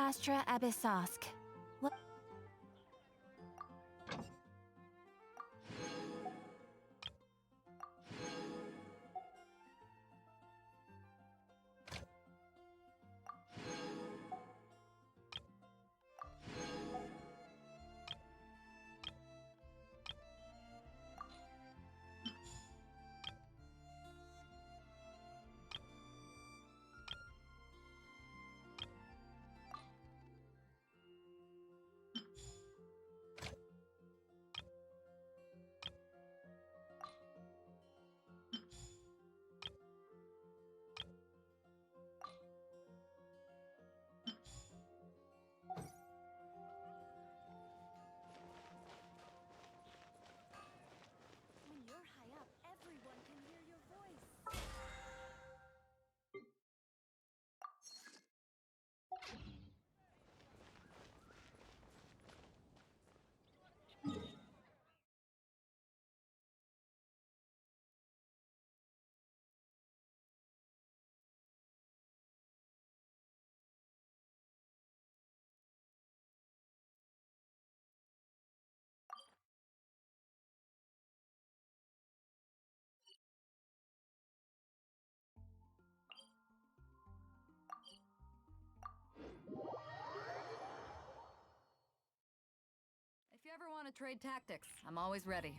Astra Abyssosk. What? When you're high up, everyone can hear your voice. If you ever want to trade tactics, I'm always ready.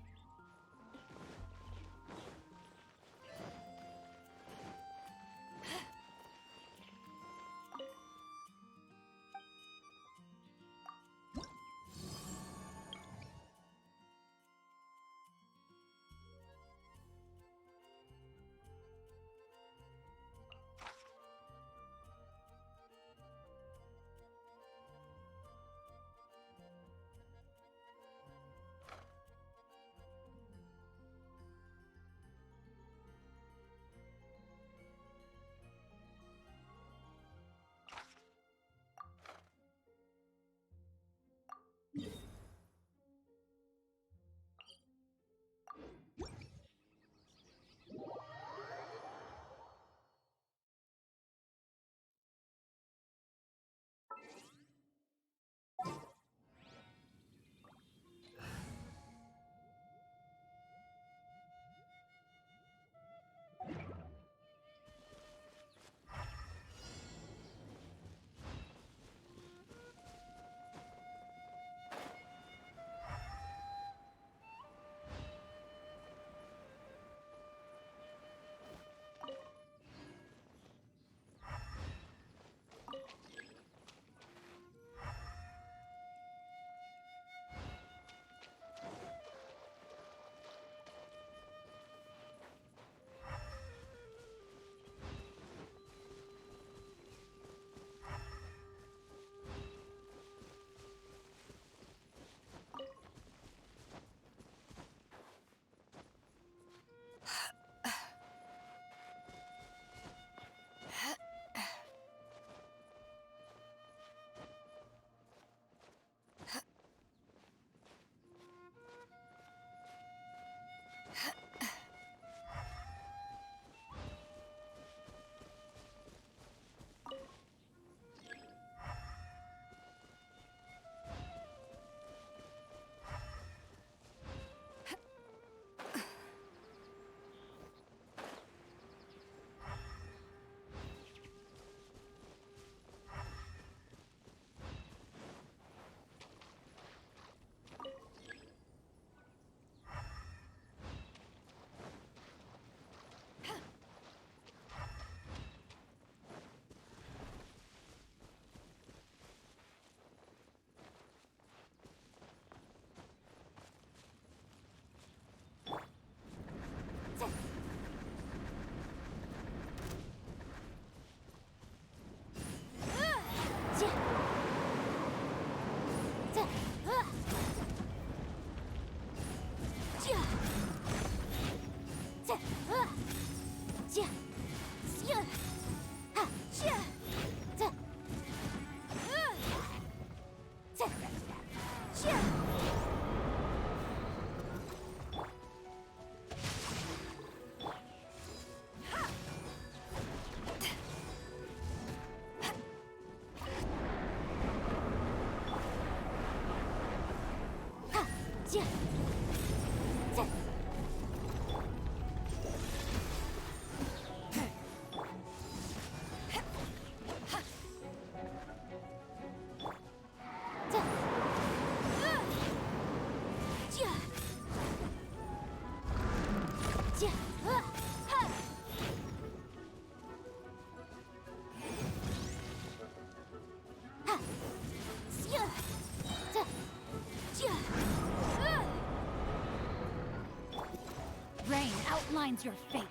Rain outlines your fate.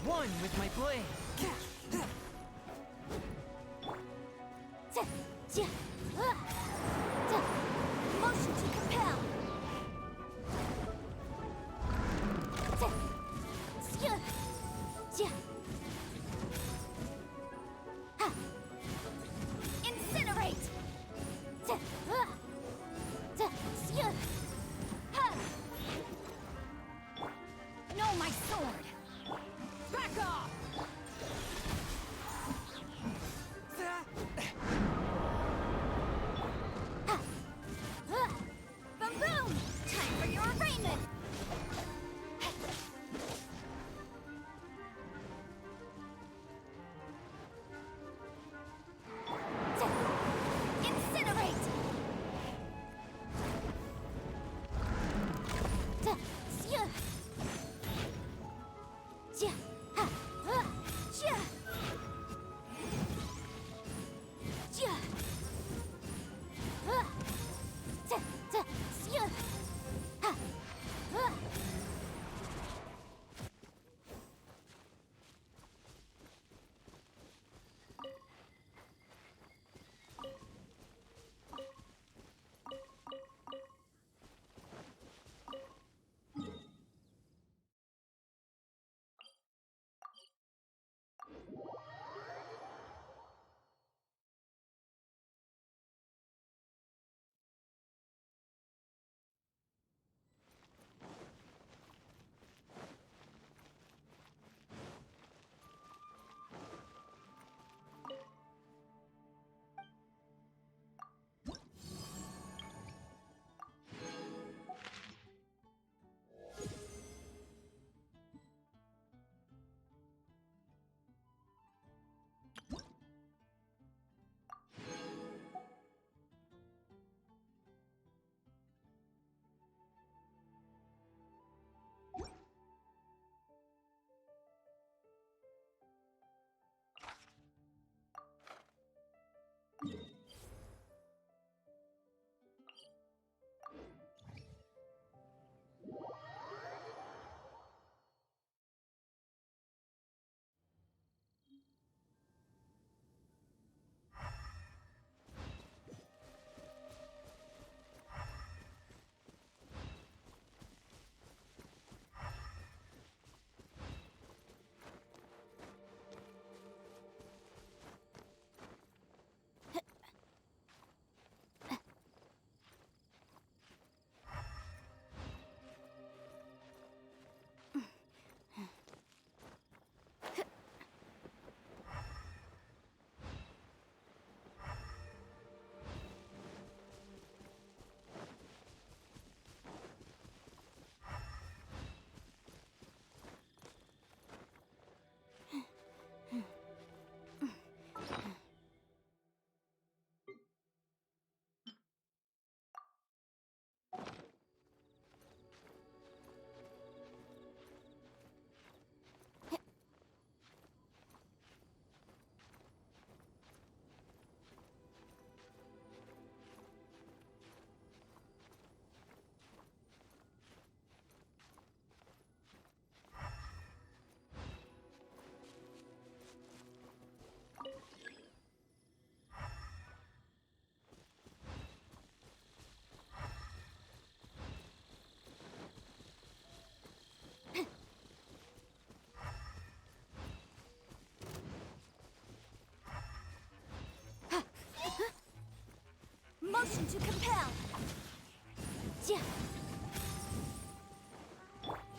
One with my blade. Motion to compel. Incinerate. No, my sword. Back off! Boom boom! Time for your arraignment! Incinerate! Motion to compel.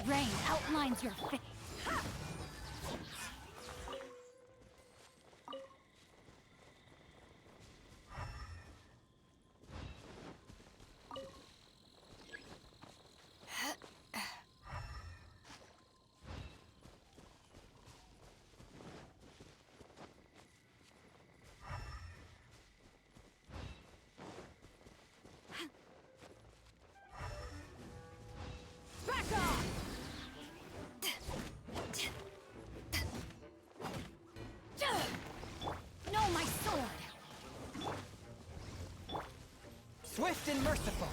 Rain outlines your fate. Swift and merciful.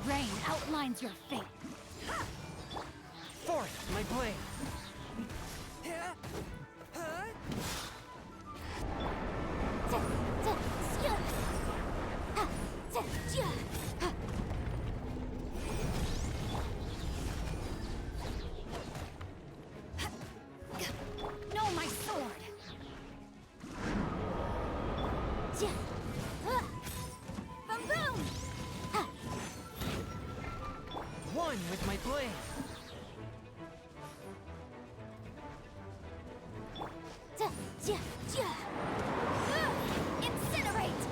Rain outlines your fate. Forth, my blade. No, my sword! Boom, boom! One with my blade. Incinerate!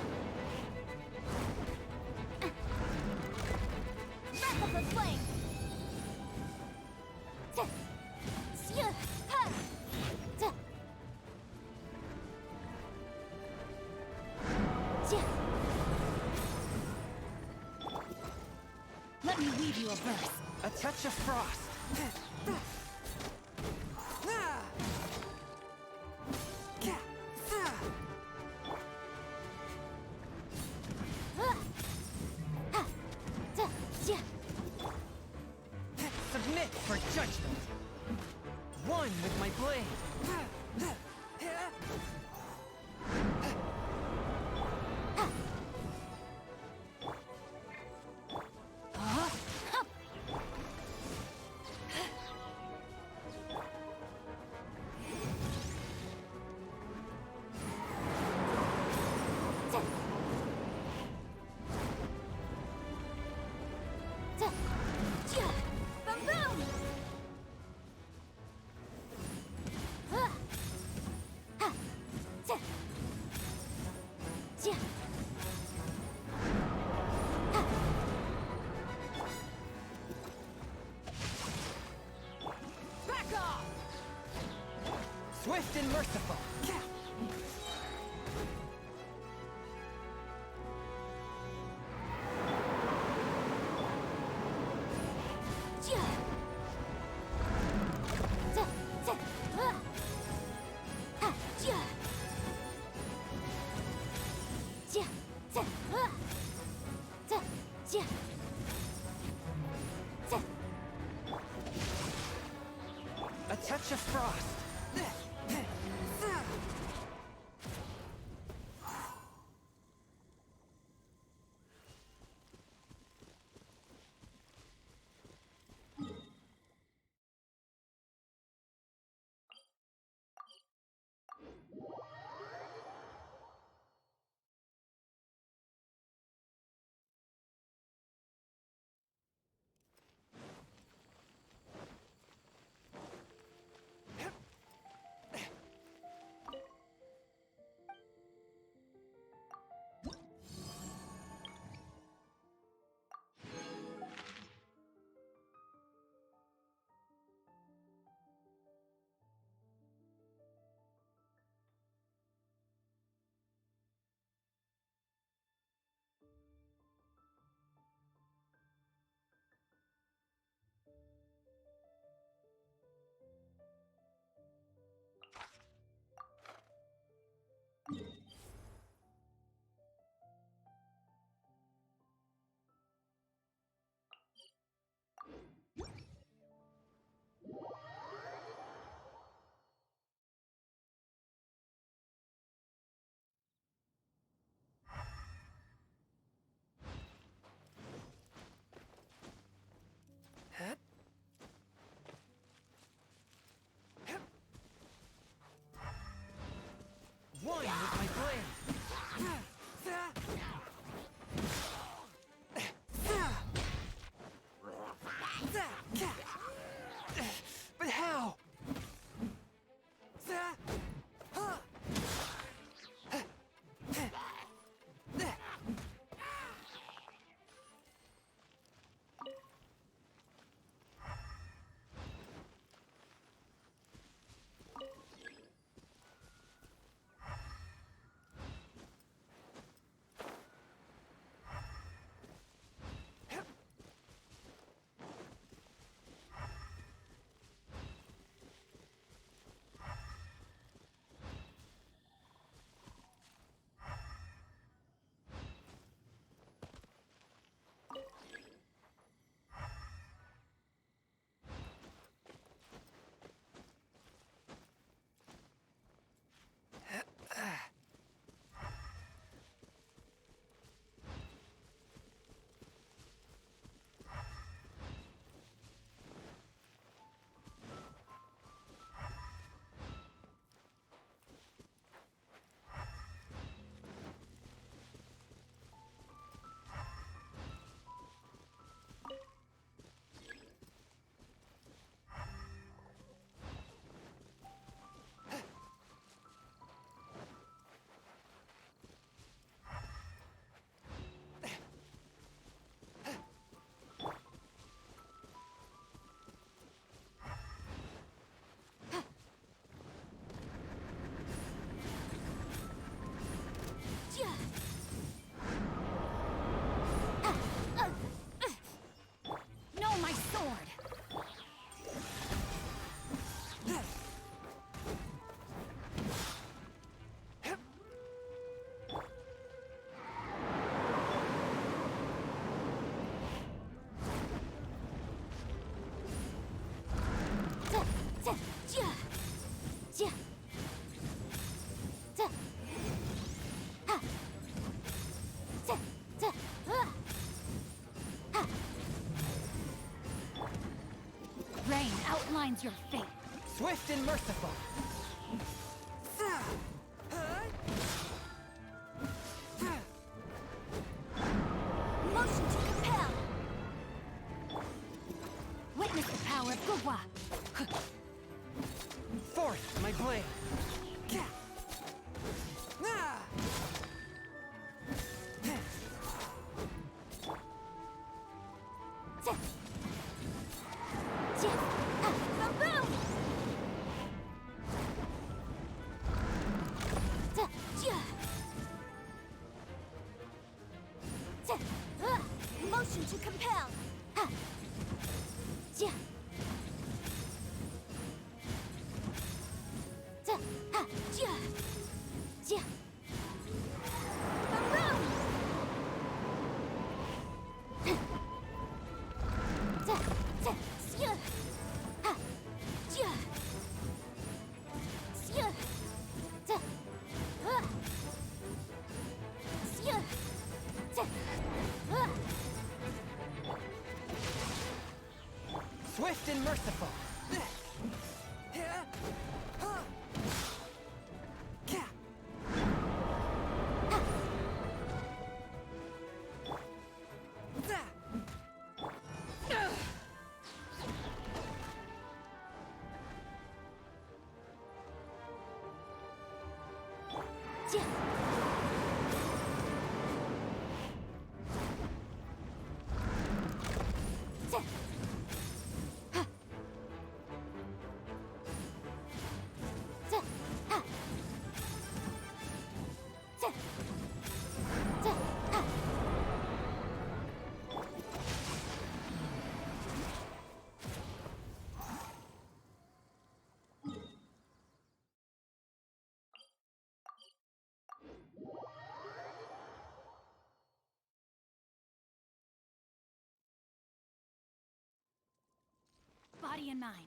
Wrap up the flame! Let me weave you a verse. A touch of frost. Submit for judgment. One with my blade. Boom, boom! Back off! Swift and merciful. A touch of frost. defines your fate. Swift and merciful. Motion to compel. Witness the power of Gugwa. Forth, my blade. Motion to compel. Ha. Ja. Ja. Ha. Ja. Ja. Boom. Ja. Ja. Sya. Ha. Ja. Sya. Ja. Ha. Sya. Ja. Ha. Swift and merciful. Ja. Ja. Ha. Ja. Ha. Ja. Ja. Ha. Body and mind.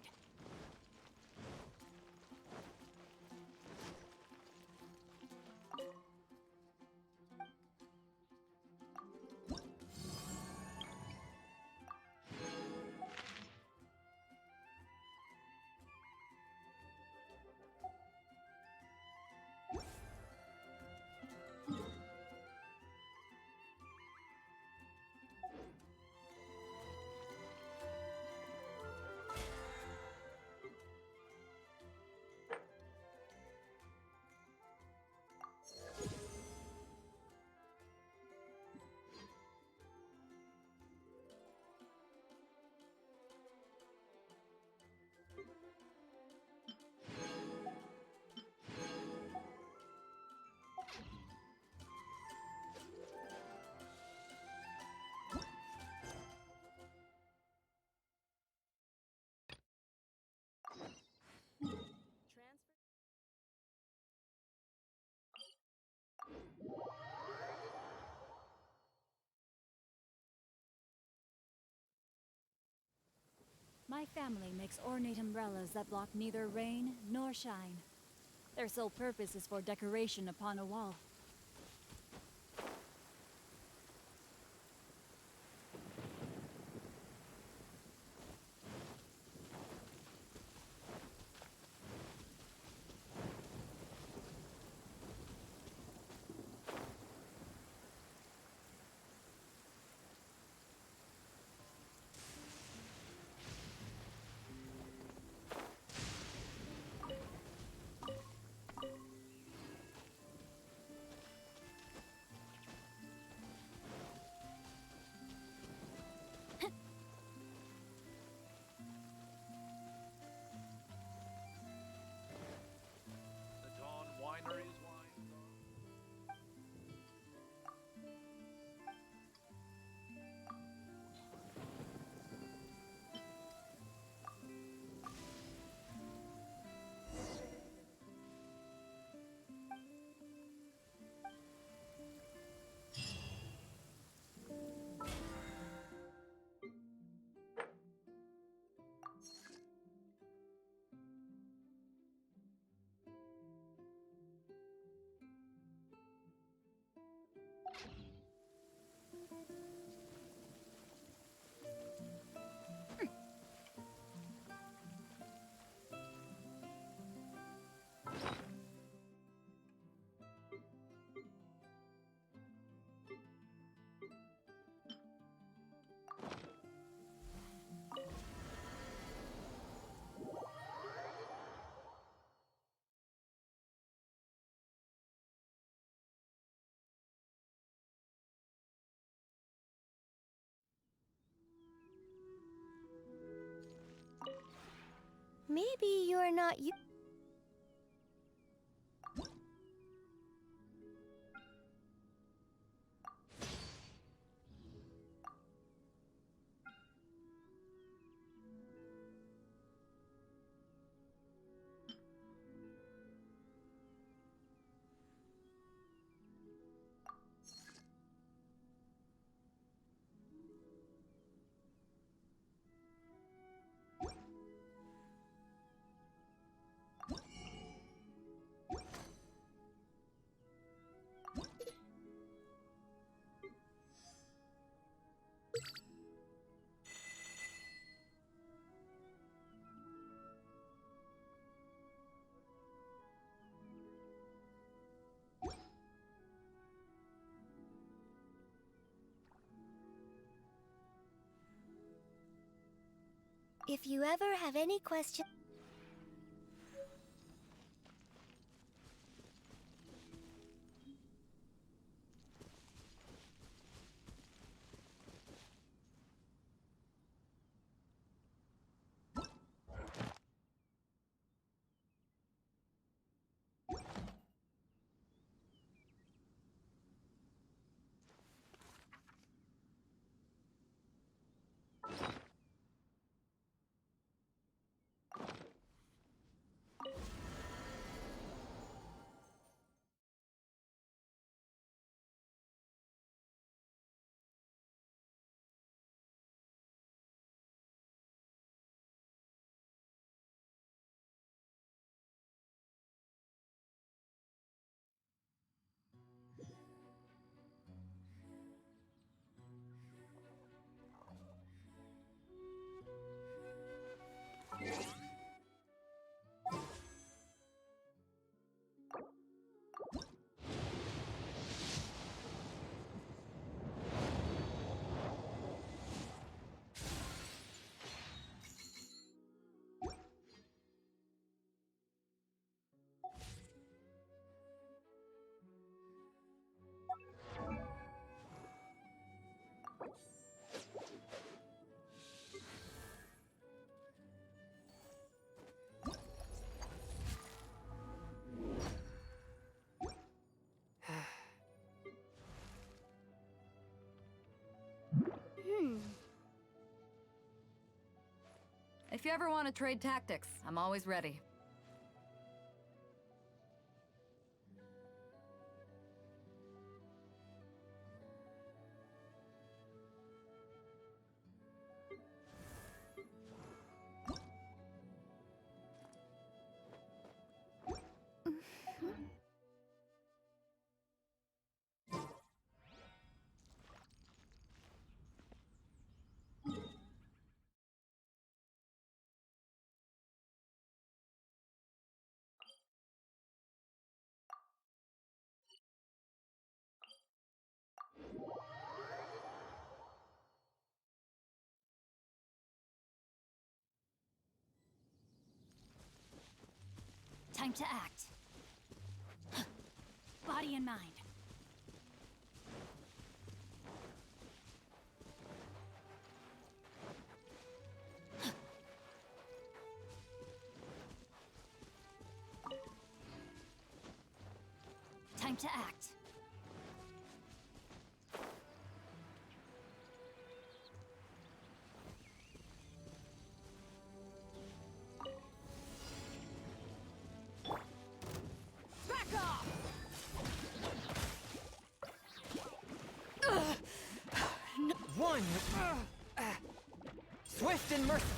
My family makes ornate umbrellas that block neither rain nor shine. Their sole purpose is for decoration upon a wall. Maybe you're not you. If you ever have any questions. If you ever want to trade tactics, I'm always ready. Time to act. Body and mind. Time to act. Back off! One! Swift and merciful!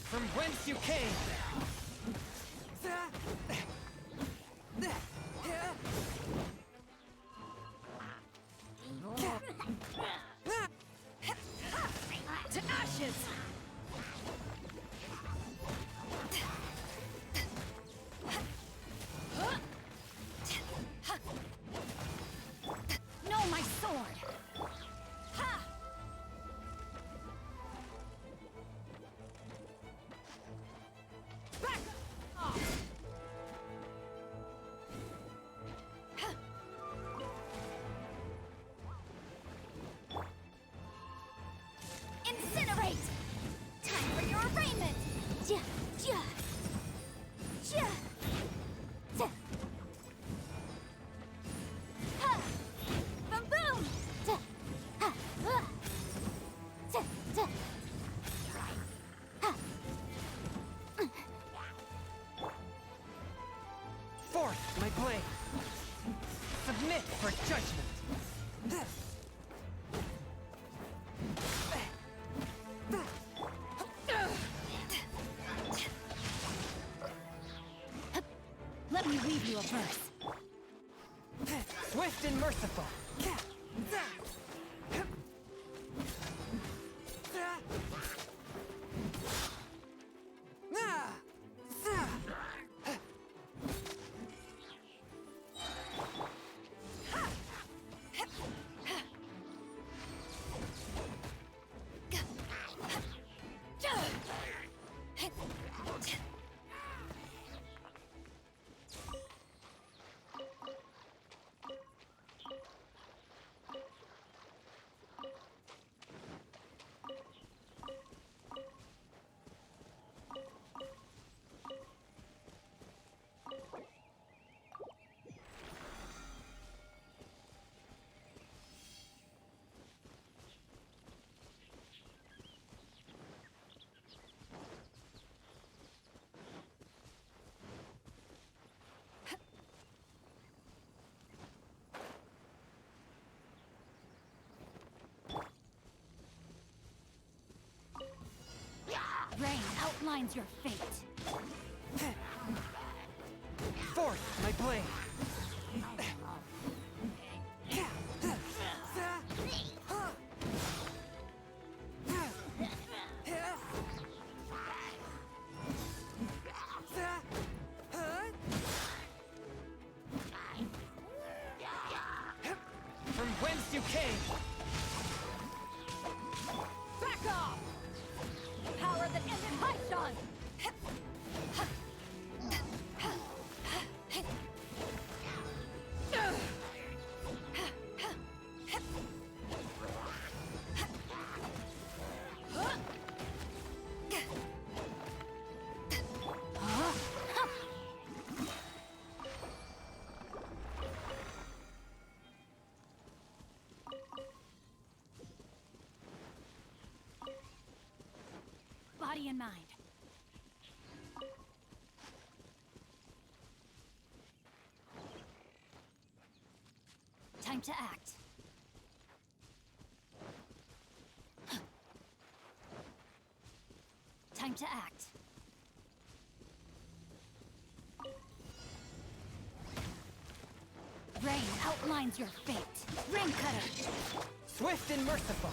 From whence you came! To ashes! No, my sword! Ha! Back off! Submit for judgment. Let me read you a verse. Swift and merciful. Rain outlines your fate. Forth my blade. From whence you came. Back off! Power that ended Haishan! Body and mind. Time to act. Time to act. Rain outlines your fate. Rain cutter. Swift and merciful.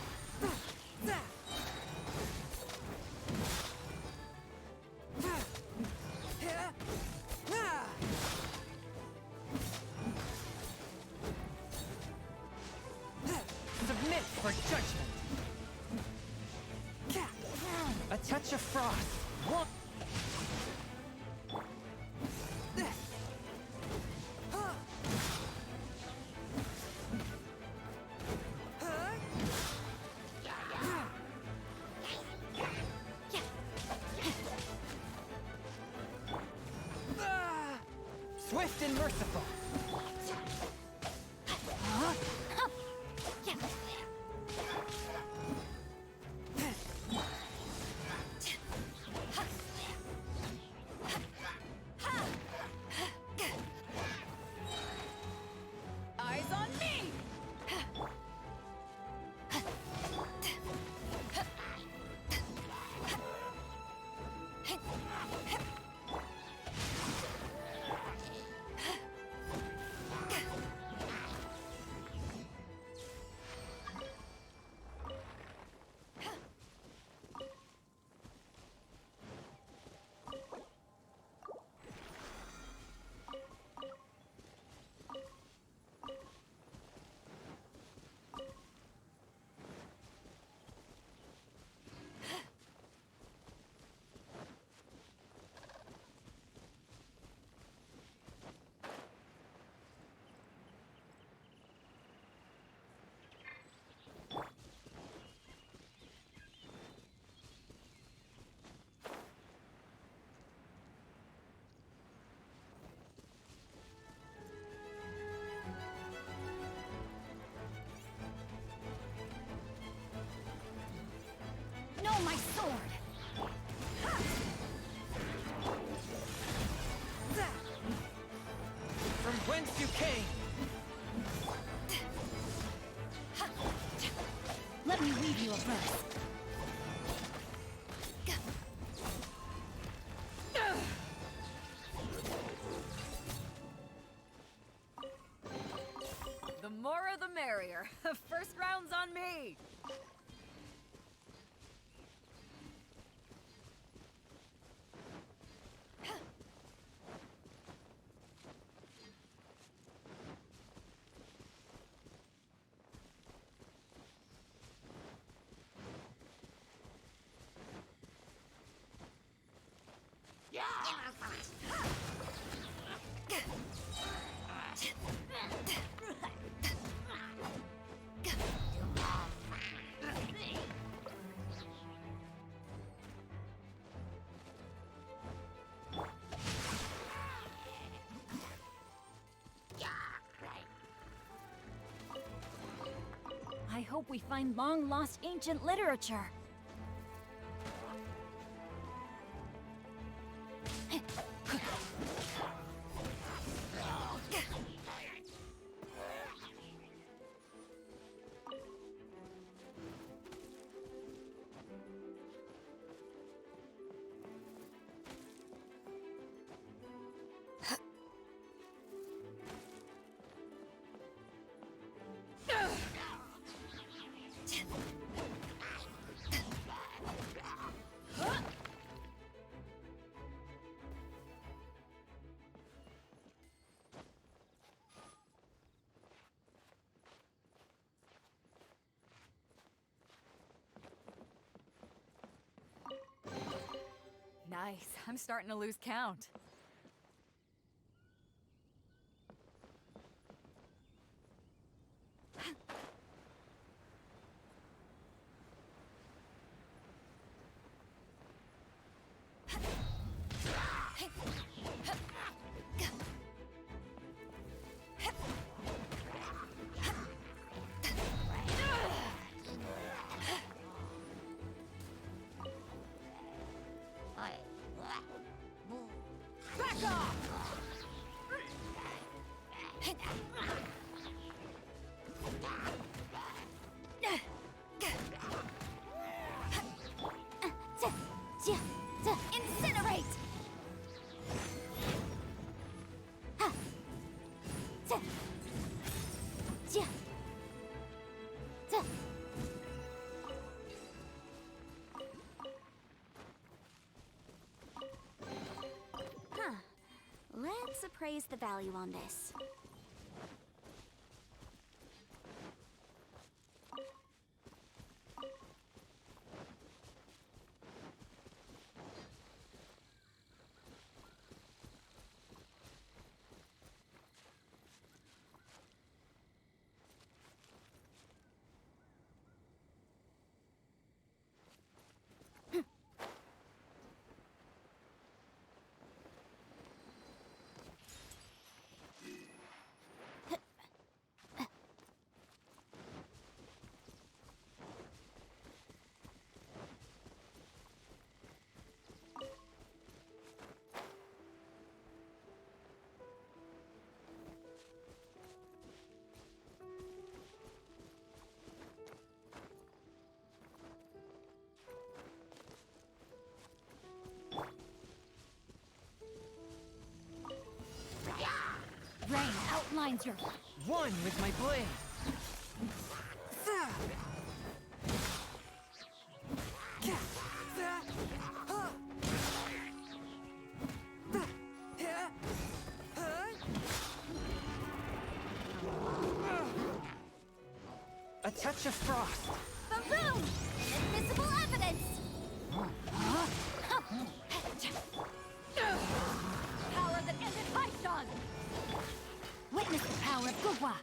Submit for judgment. A touch of frost. One. Swift and merciful. Eyes on me! No, my sword! From whence you came. more the merrier. First round's on me. I hope we find long-lost ancient literature. Nice. I'm starting to lose count. Incinerate! Huh. Let's appraise the value on this. Rain outlines your... One with my blade. A touch of frost. Boom! Invisible evidence! Power that ended Python! Witness the power of Gugwa!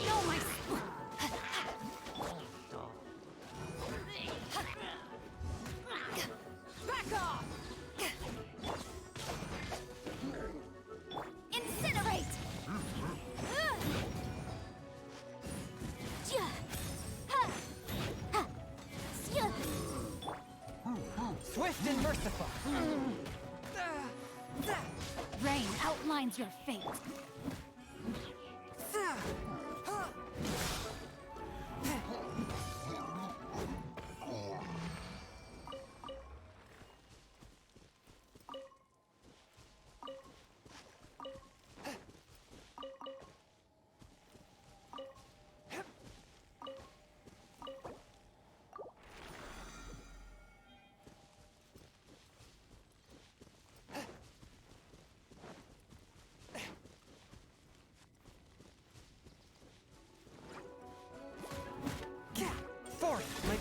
No, my... Back off! Incinerate! Swift and merciful. Rain outlines your fate. Forth, like...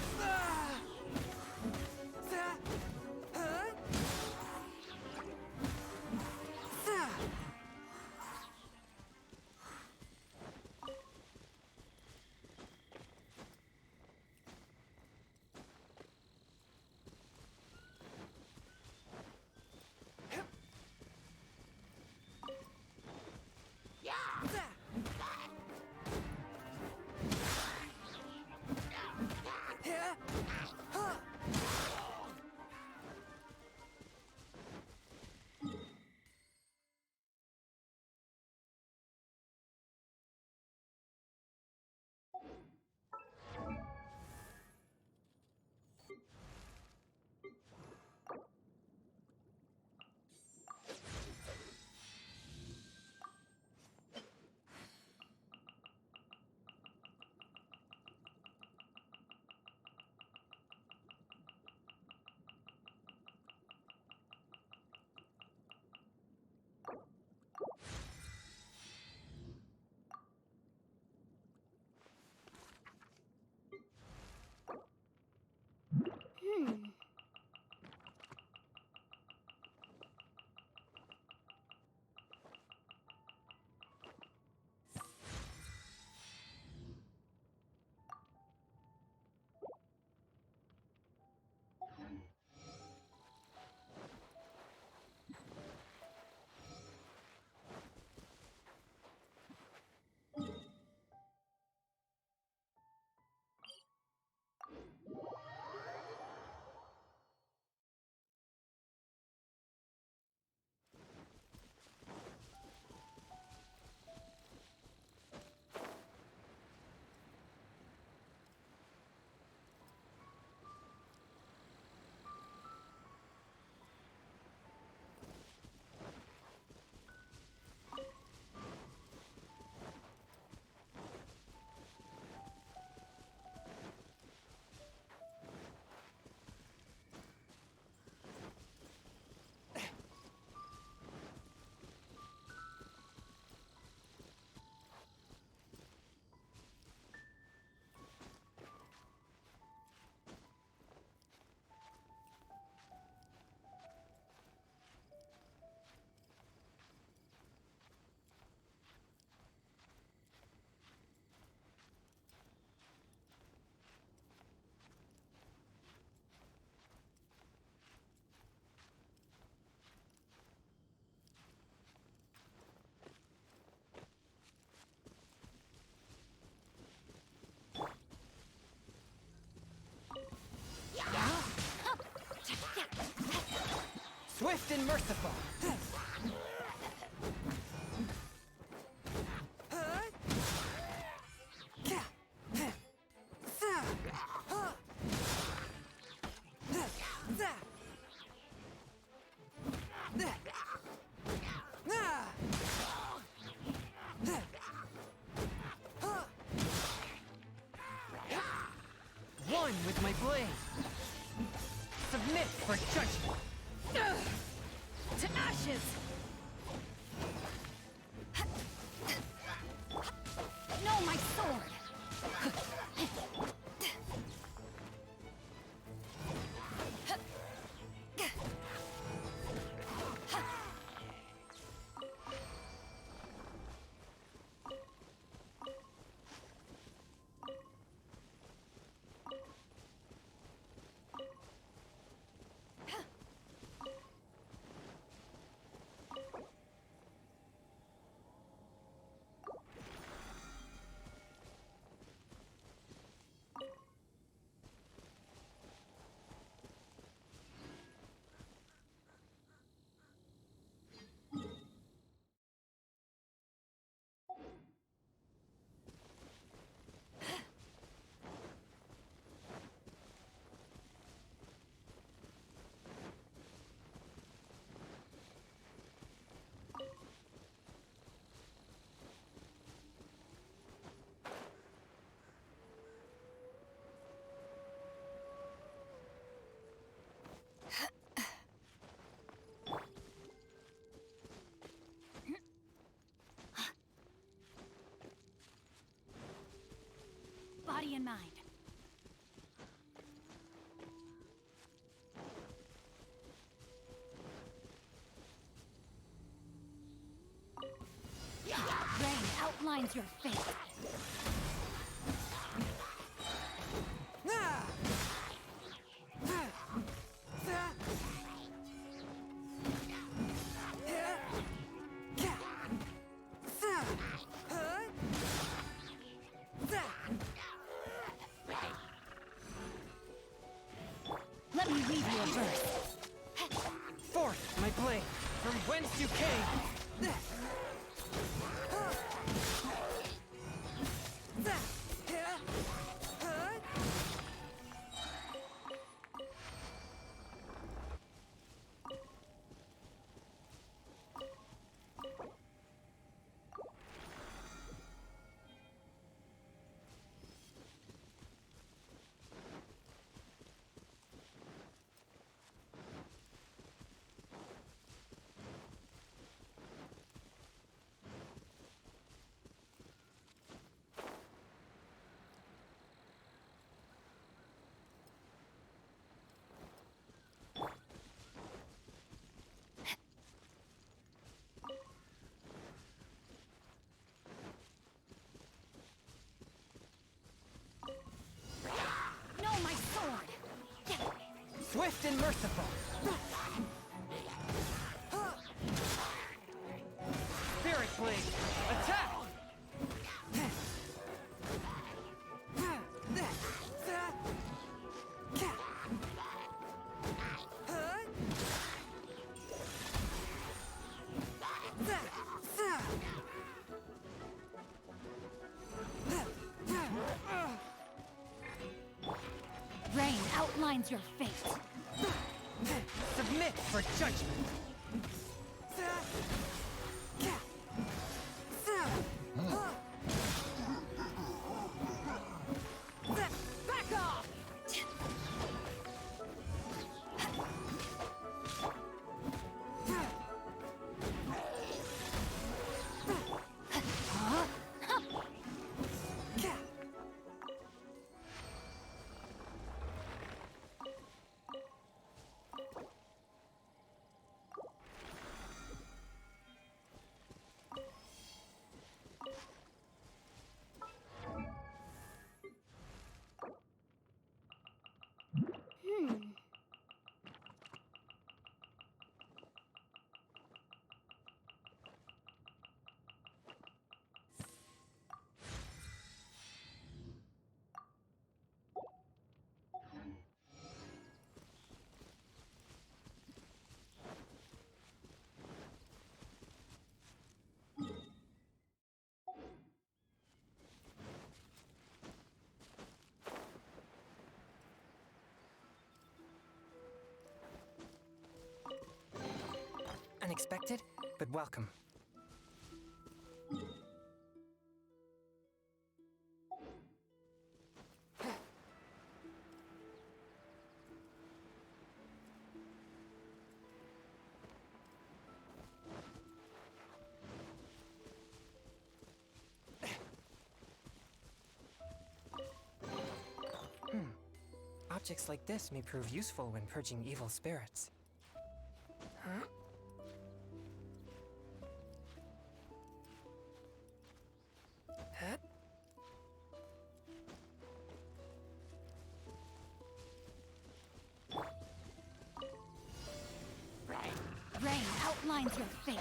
Swift and merciful. One with my blade. Submit for judgment. To ashes! No, my sword! in mind. Rain outlines your fate. Let me weave you a verse. Forth, my blade, from whence you came! No, my sword! Swift and merciful! Spirit blade, attack! Rain outlines your fate. Submit for judgment! Back off! Unexpected, but welcome. Objects like this may prove useful when purging evil spirits. Huh? Huh? Rain outlines your fate.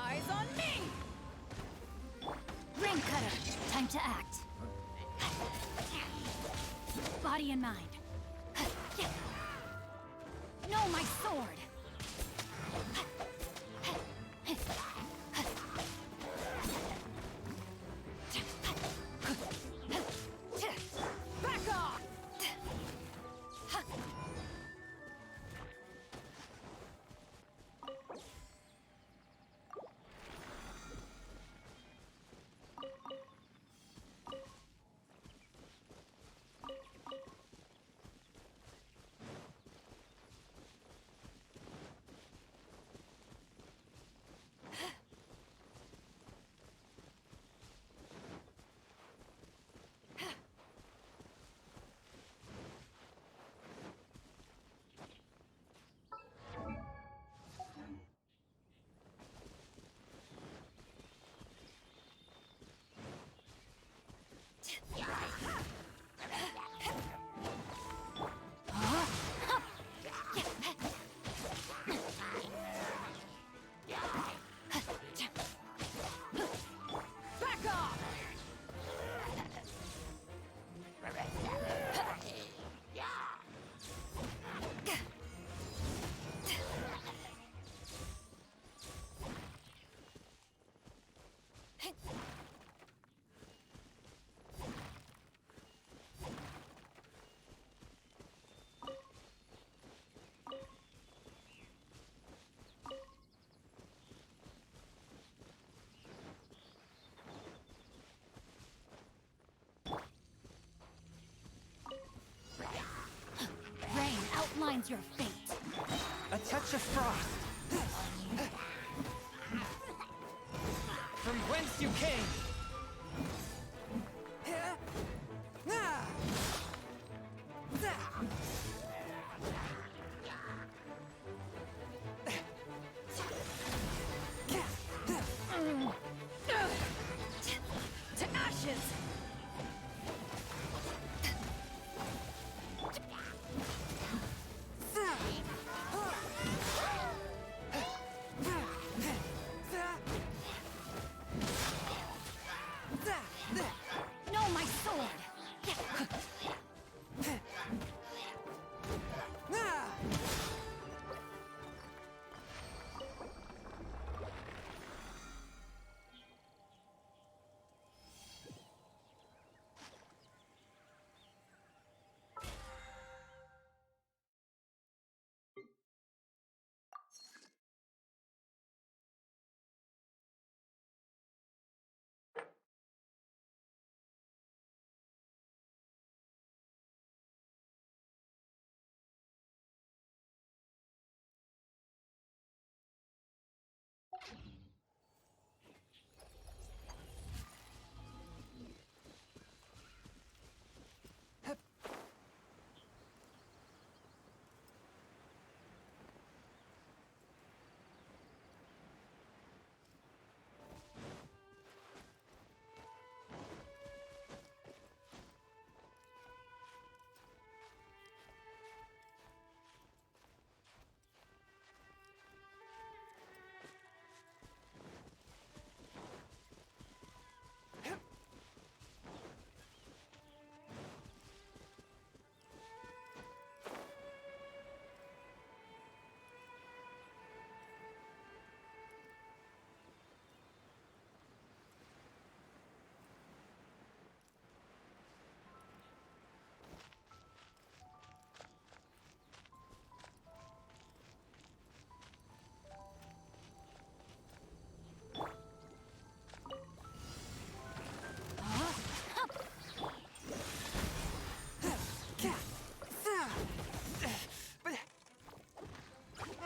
Eyes on me! Ring cutter, time to act. Body in mind. No, my sword! defines your fate. A touch of frost. From whence you came. To ashes! No, my sword!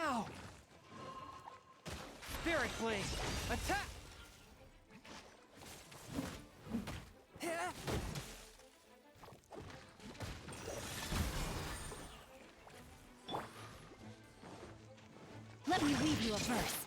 Ow! Spirit Blade! Attack! Let me read you a verse.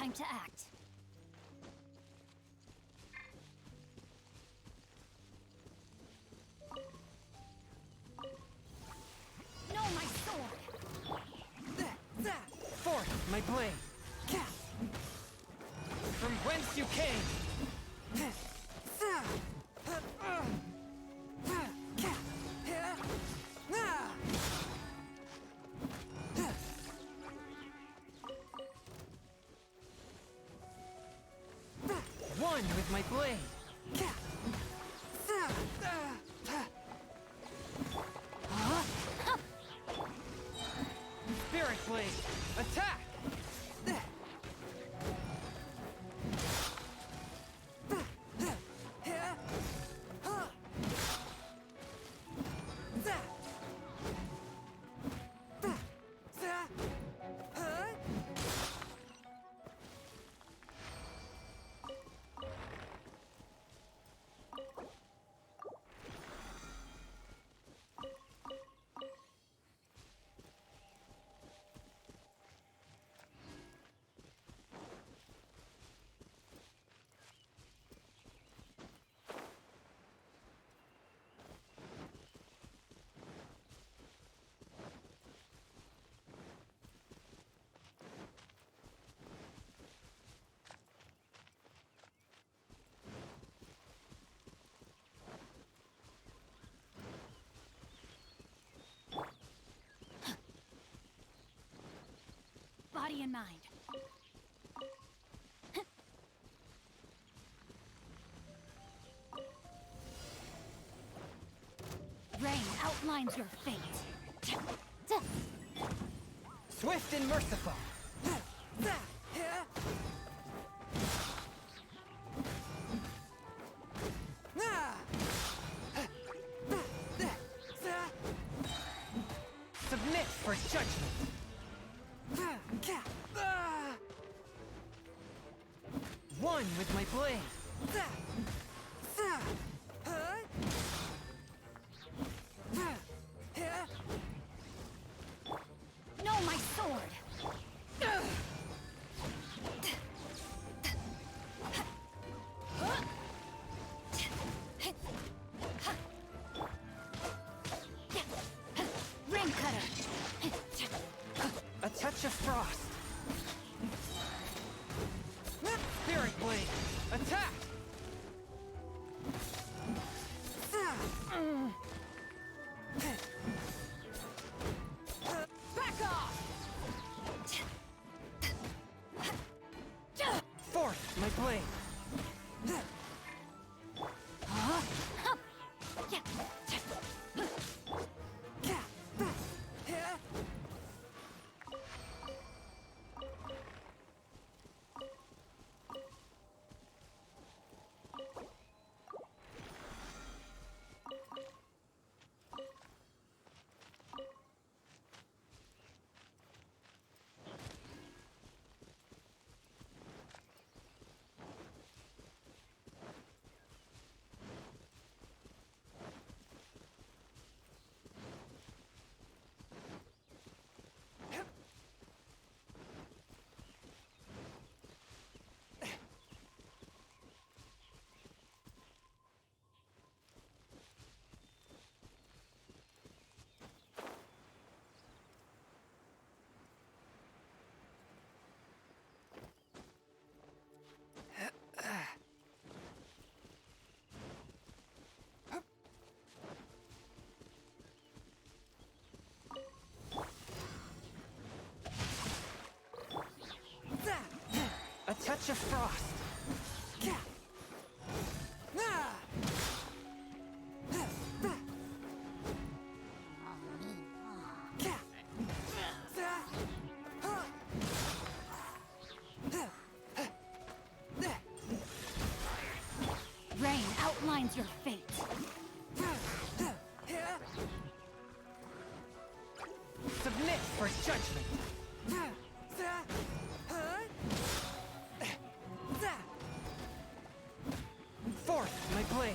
Time to act. No, my sword! Forth, my blade! From whence you came! One with my blade! Spirit blade! Attack! Body and mind. Rain outlines your fate. Swift and merciful! Submit for judgment! One with my blade! No, my sword! Ring cutter! A touch of frost! Spirit blade! Attack! Back off! Forth, my blade! A touch of frost! Rain outlines your fate. Submit for judgment! Forth, my blade!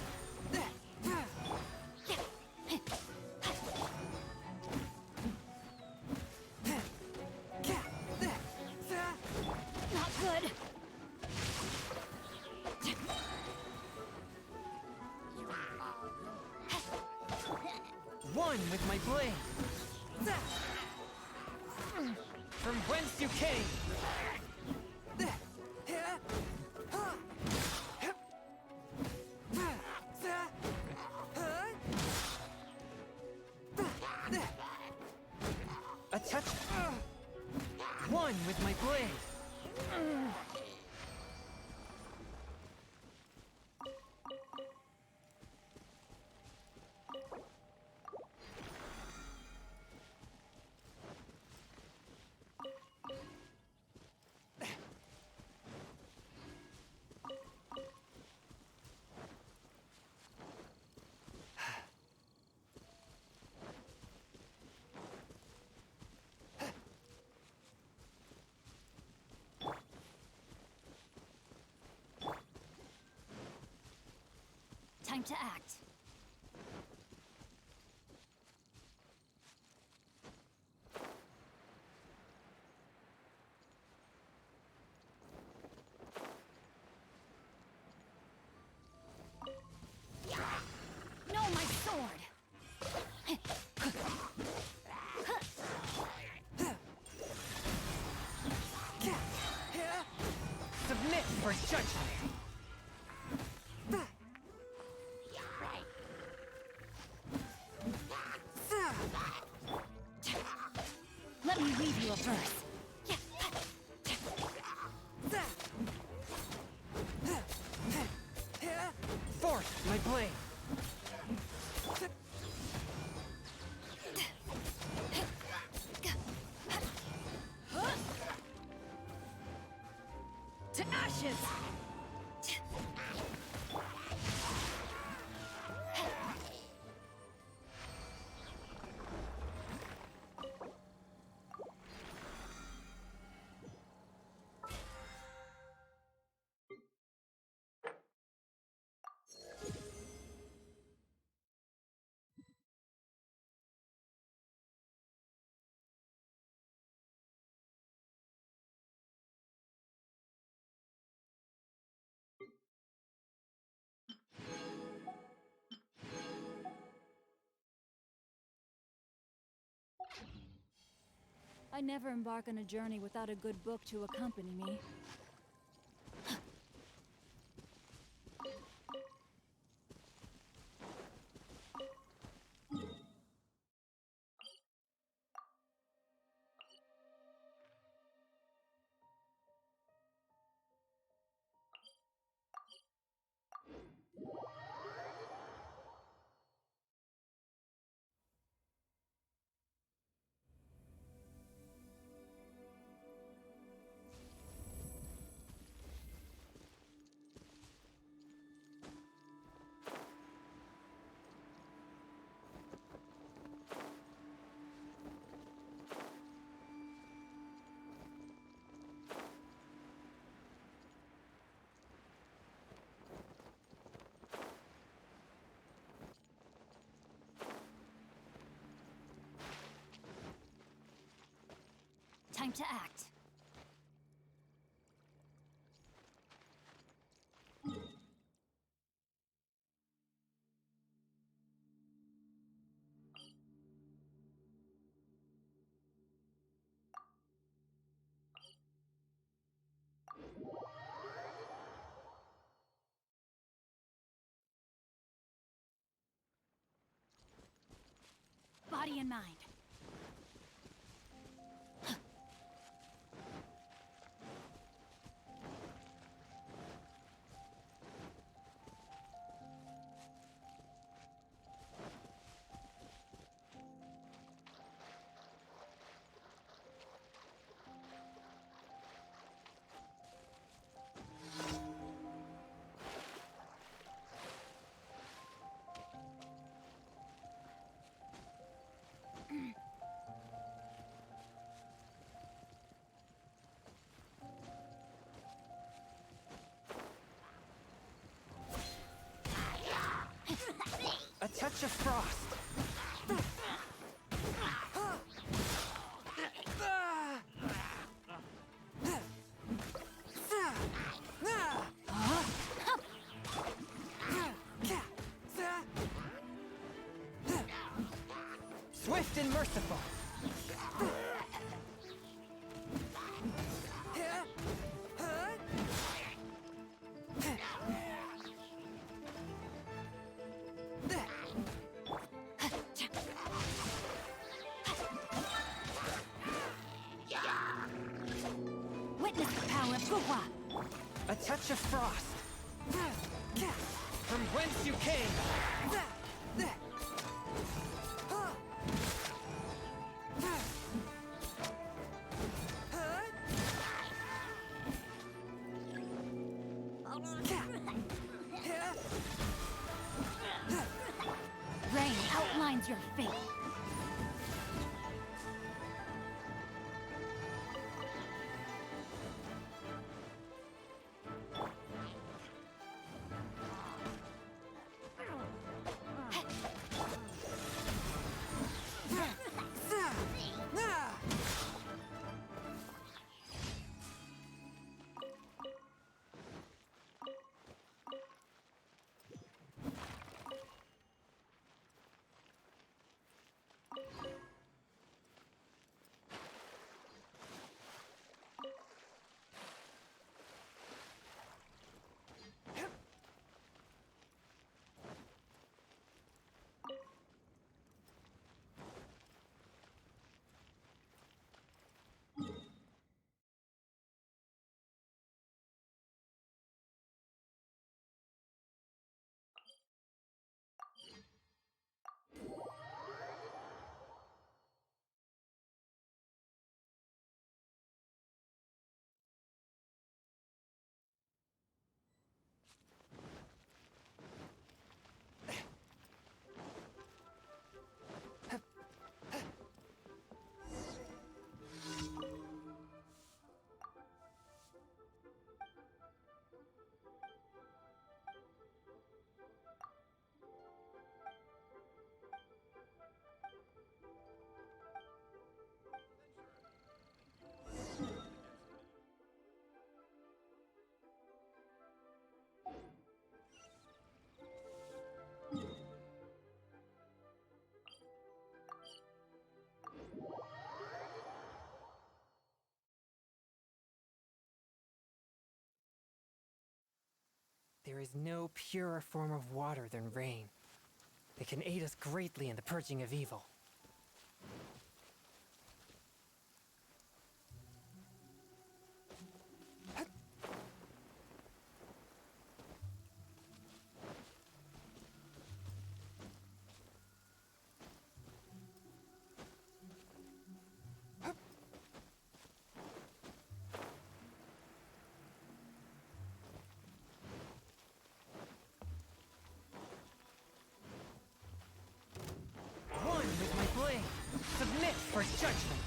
Not good. One with my blade. From whence you came. A touch. One with my blade. Time to act. No, my sword! Submit for judgment. Let me read you a verse. Forth my blade. To ashes! I never embark on a journey without a good book to accompany me. Time to act. Body and mind. A touch of frost. Swift and merciful. Witness the power of Guhua! A touch of frost. From whence you came. Rain outlines your fate. There is no purer form of water than rain. It can aid us greatly in the purging of evil. One with my blade. Submit for judgment.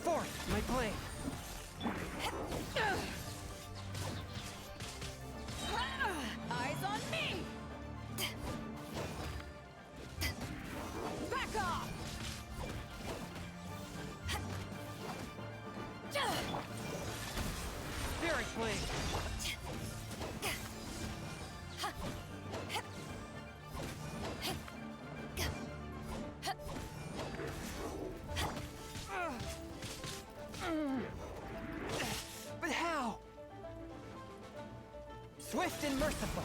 Forth, my blade. Eyes on me! Back off! Spirit blade. But how? Swift and merciful.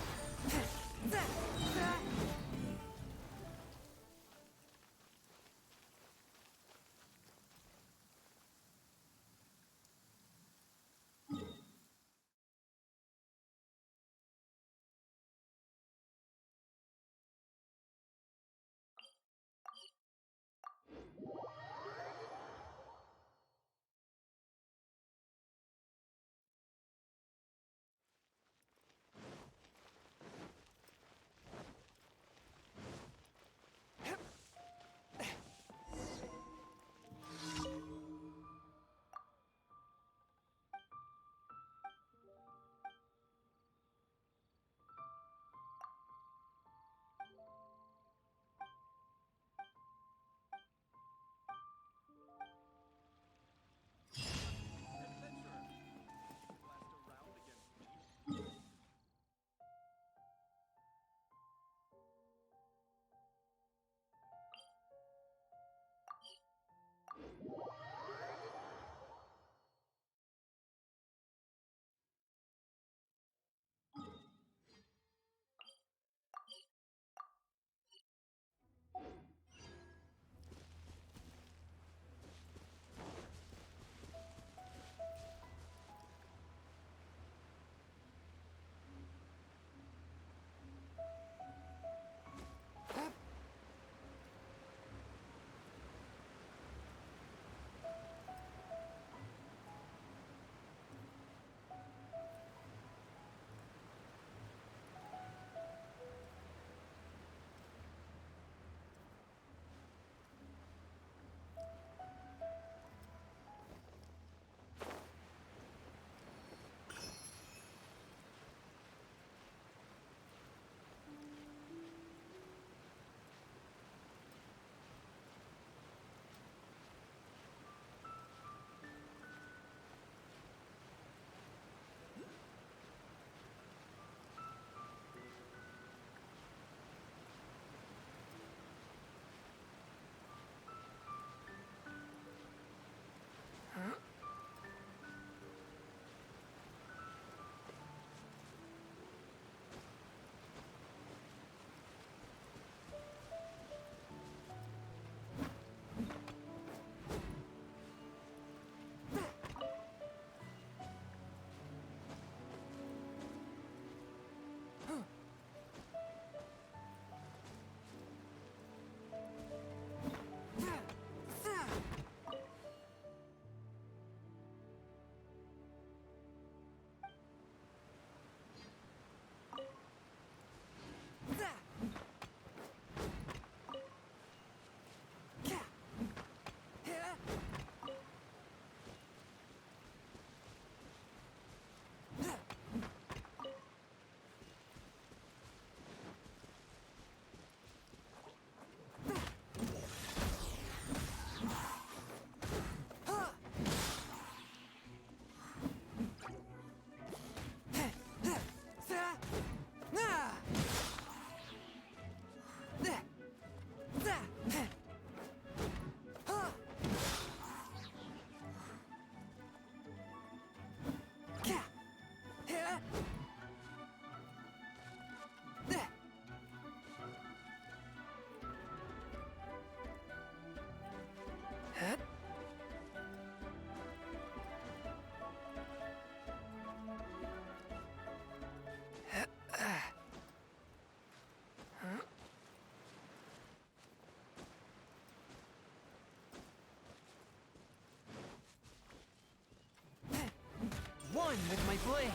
fun with my blade.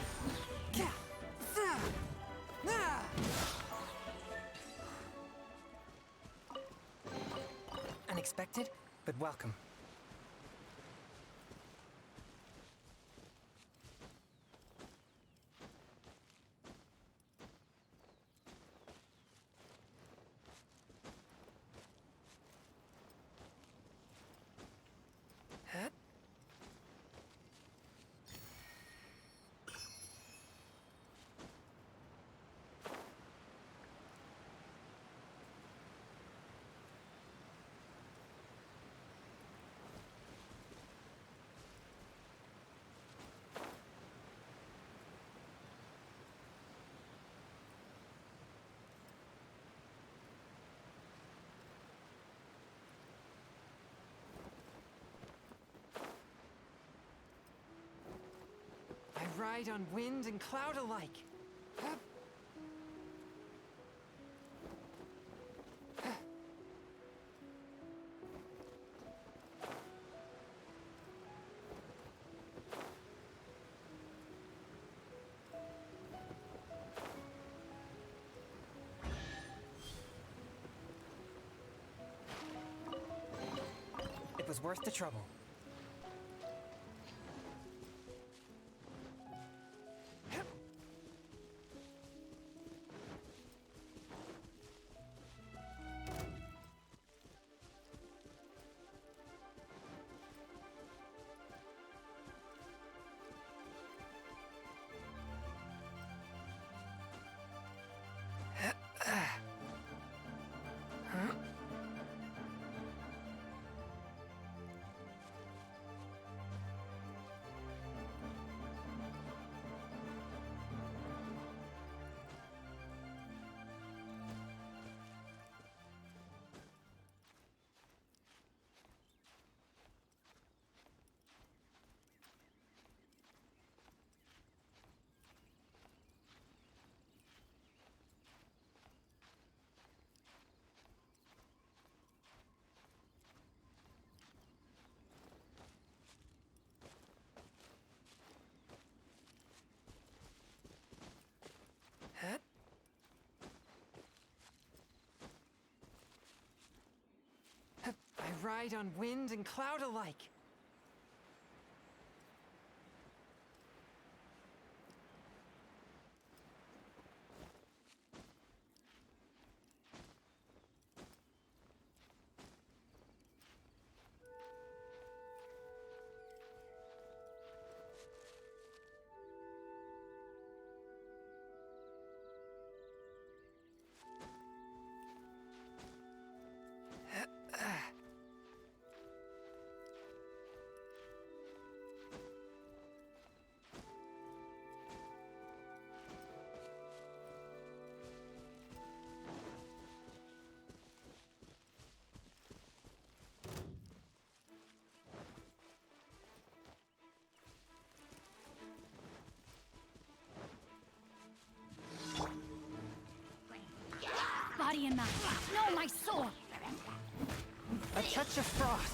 Unexpected, but welcome. I ride on wind and cloud alike. It was worth the trouble. I ride on wind and cloud alike. Body and mind. No, my sword! A touch of frost.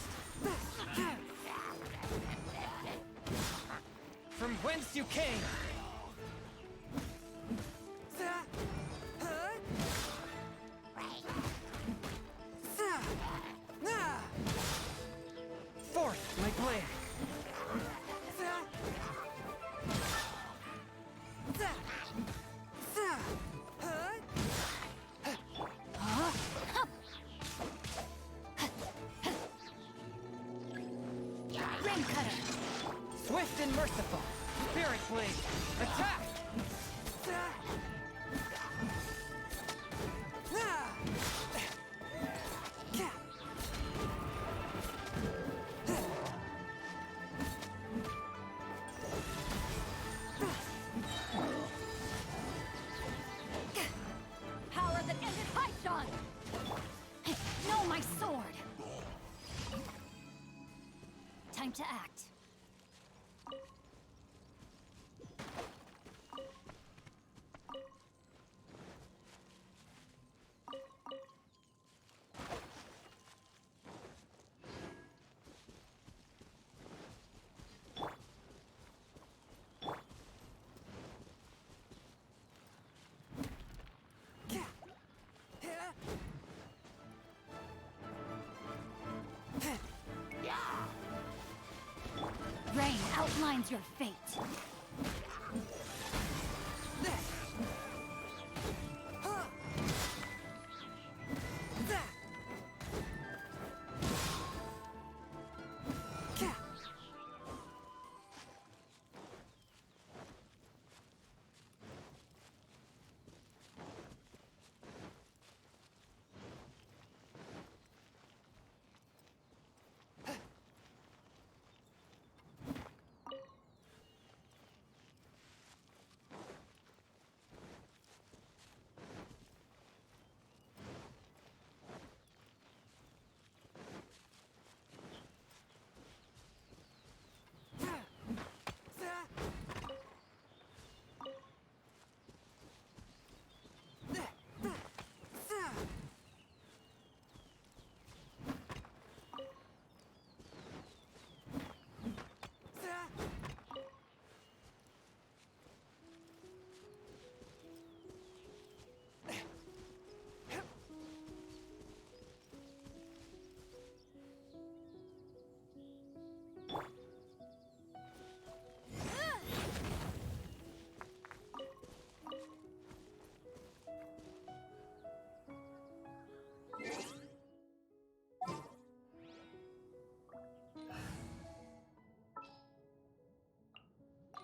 From whence you came. Forth, my blade. Rain cutter! Swift and merciful. Spirit blade. Attack! Power that ended Python! No, my sword! Time to act. Rain outlines your fate.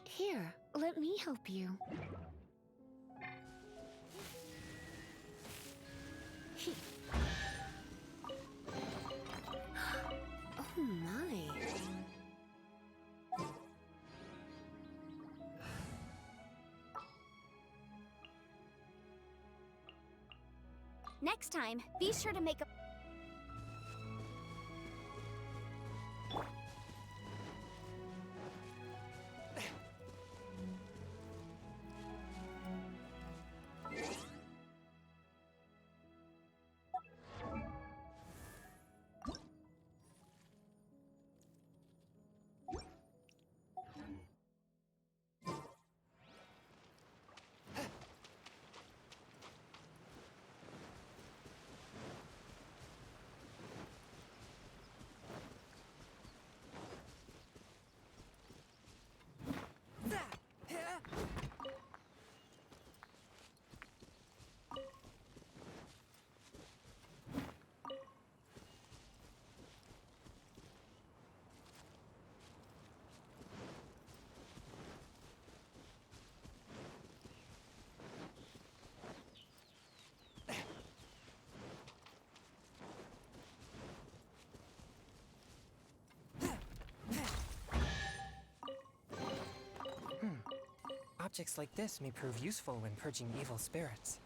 Here, let me help you. Oh my. Next time, be sure to make a... Objects like this may prove useful when purging evil spirits.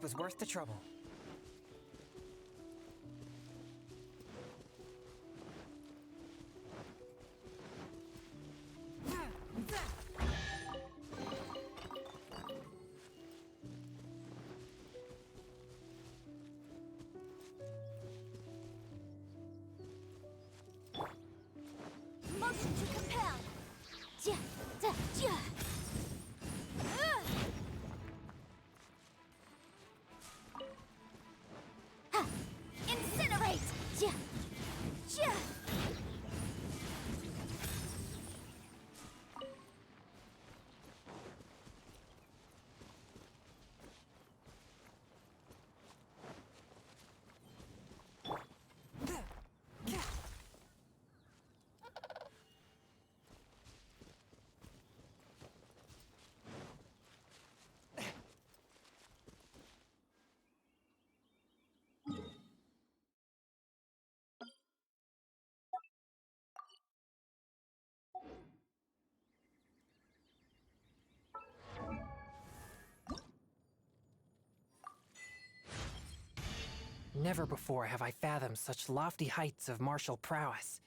was worth the trouble. Motion to compel. Ja, da, ja. Ha! Incinerate. Ja, ja. Never before have I fathomed such lofty heights of martial prowess.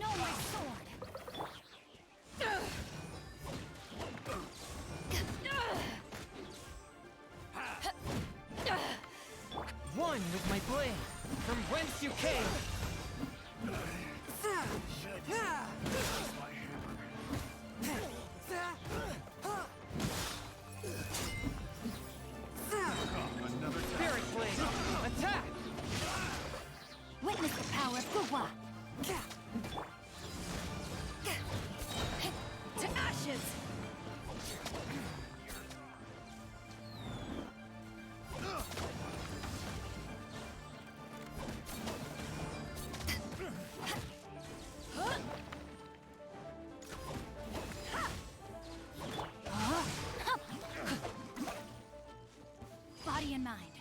No, my sword. One with my blade, from whence you came! Spirit blade, attack! Witness the power of Guwa. To ashes. Body and mind.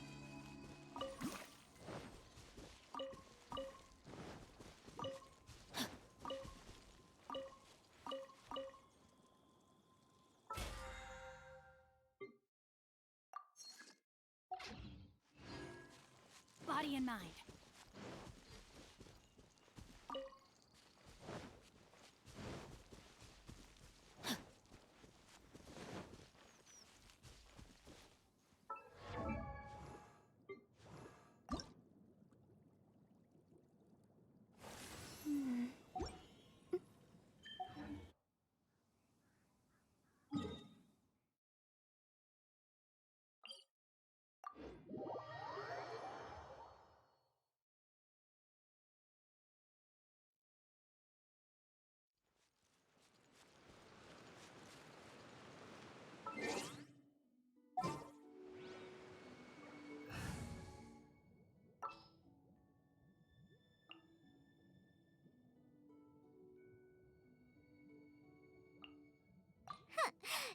Body and mind.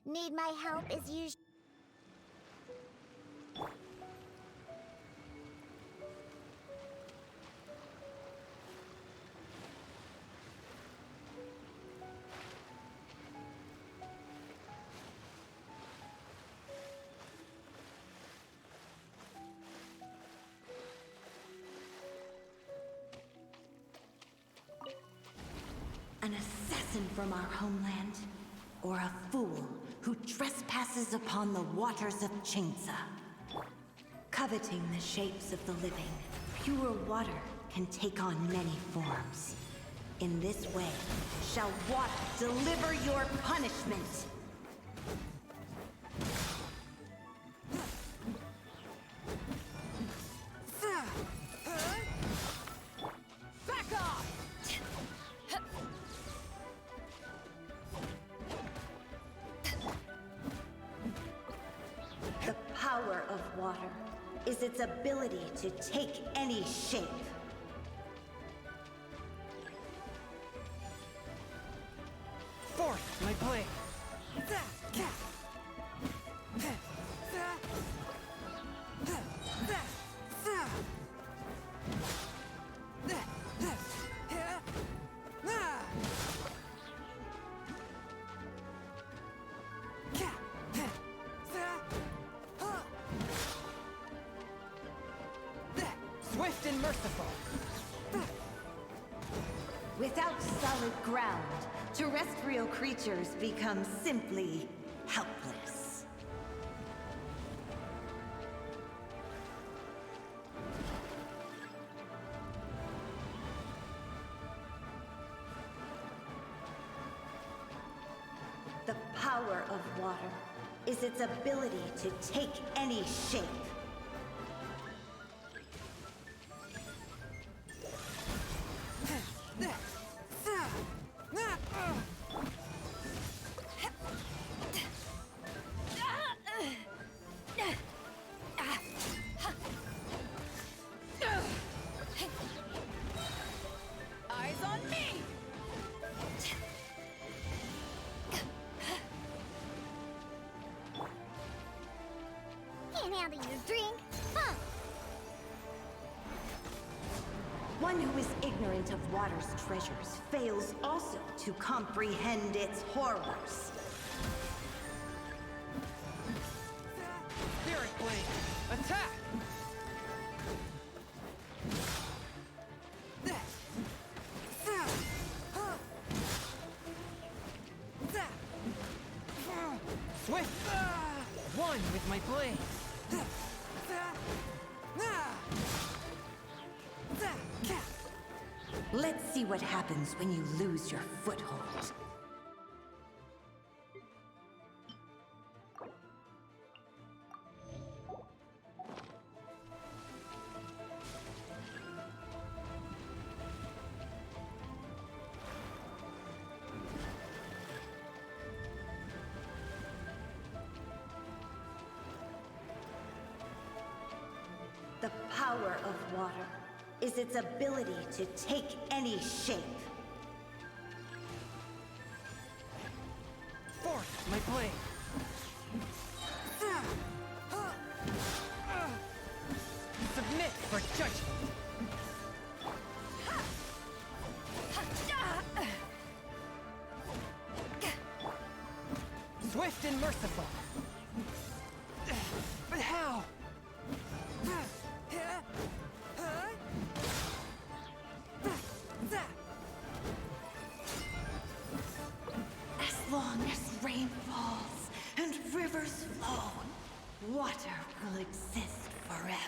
Need my help as usual? An assassin from our homeland, or a fool who trespasses upon the waters of Chingsa. Coveting the shapes of the living, pure water can take on many forms. In this way, shall water deliver your punishment. Back off! The power of water is its ability to take any shape. Fourth, my blade. Swift and merciful. Without solid ground, terrestrial creatures become simply helpless. The power of water is its ability to take any shape. Eyes on me! Can't handle your drink? Huh? One who is ignorant of water's treasures fails also to comprehend its horrors. Spirit blade. Attack! Swift! One with my blade. Let's see what happens when you lose your foothold. The power of water is its ability to take any shape. Fourth, my blade. Submit for judgment. Swift and merciful. But how? As long as rain falls and rivers flow, water will exist forever.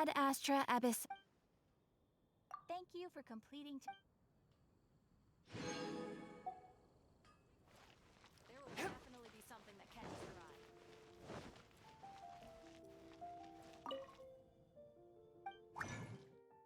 Ad Astra Abyss. Thank you for completing. There will definitely be something that catches your eye. Take a look. There will definitely be something that catches your eye.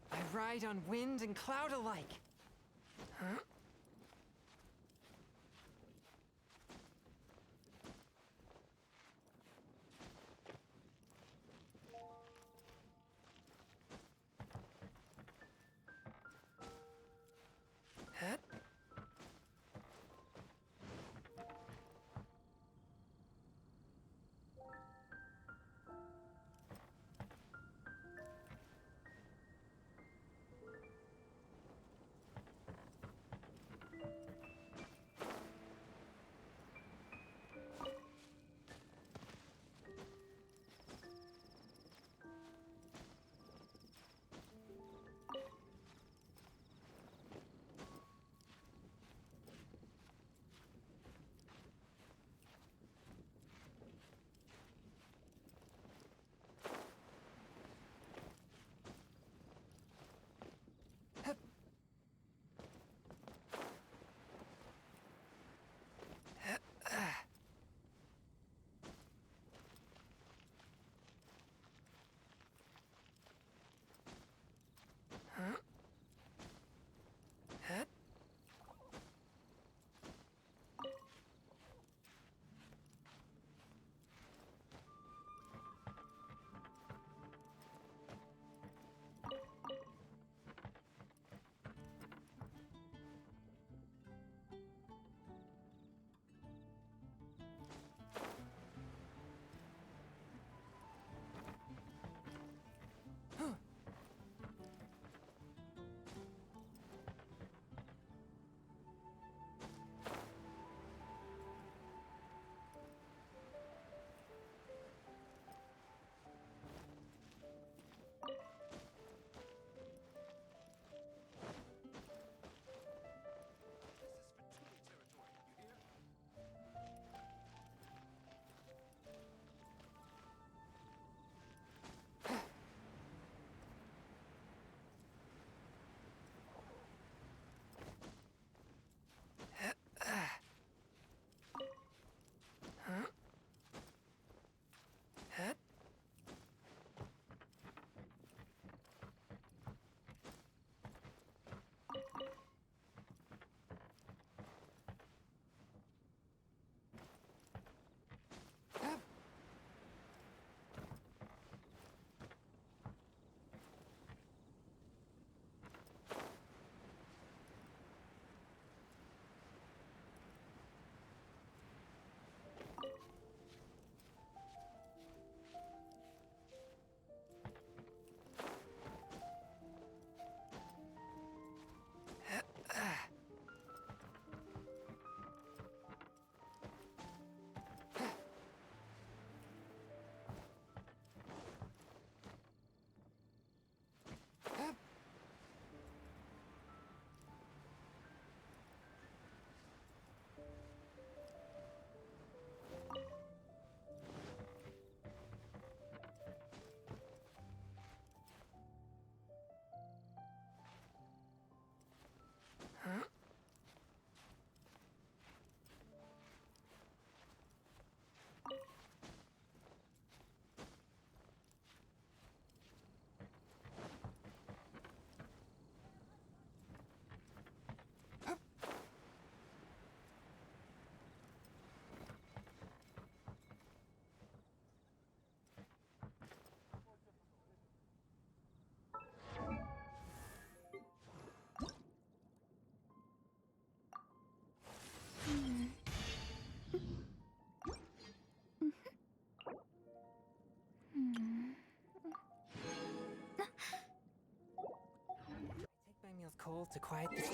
I ride on wind and cloud alike. Huh? Huh?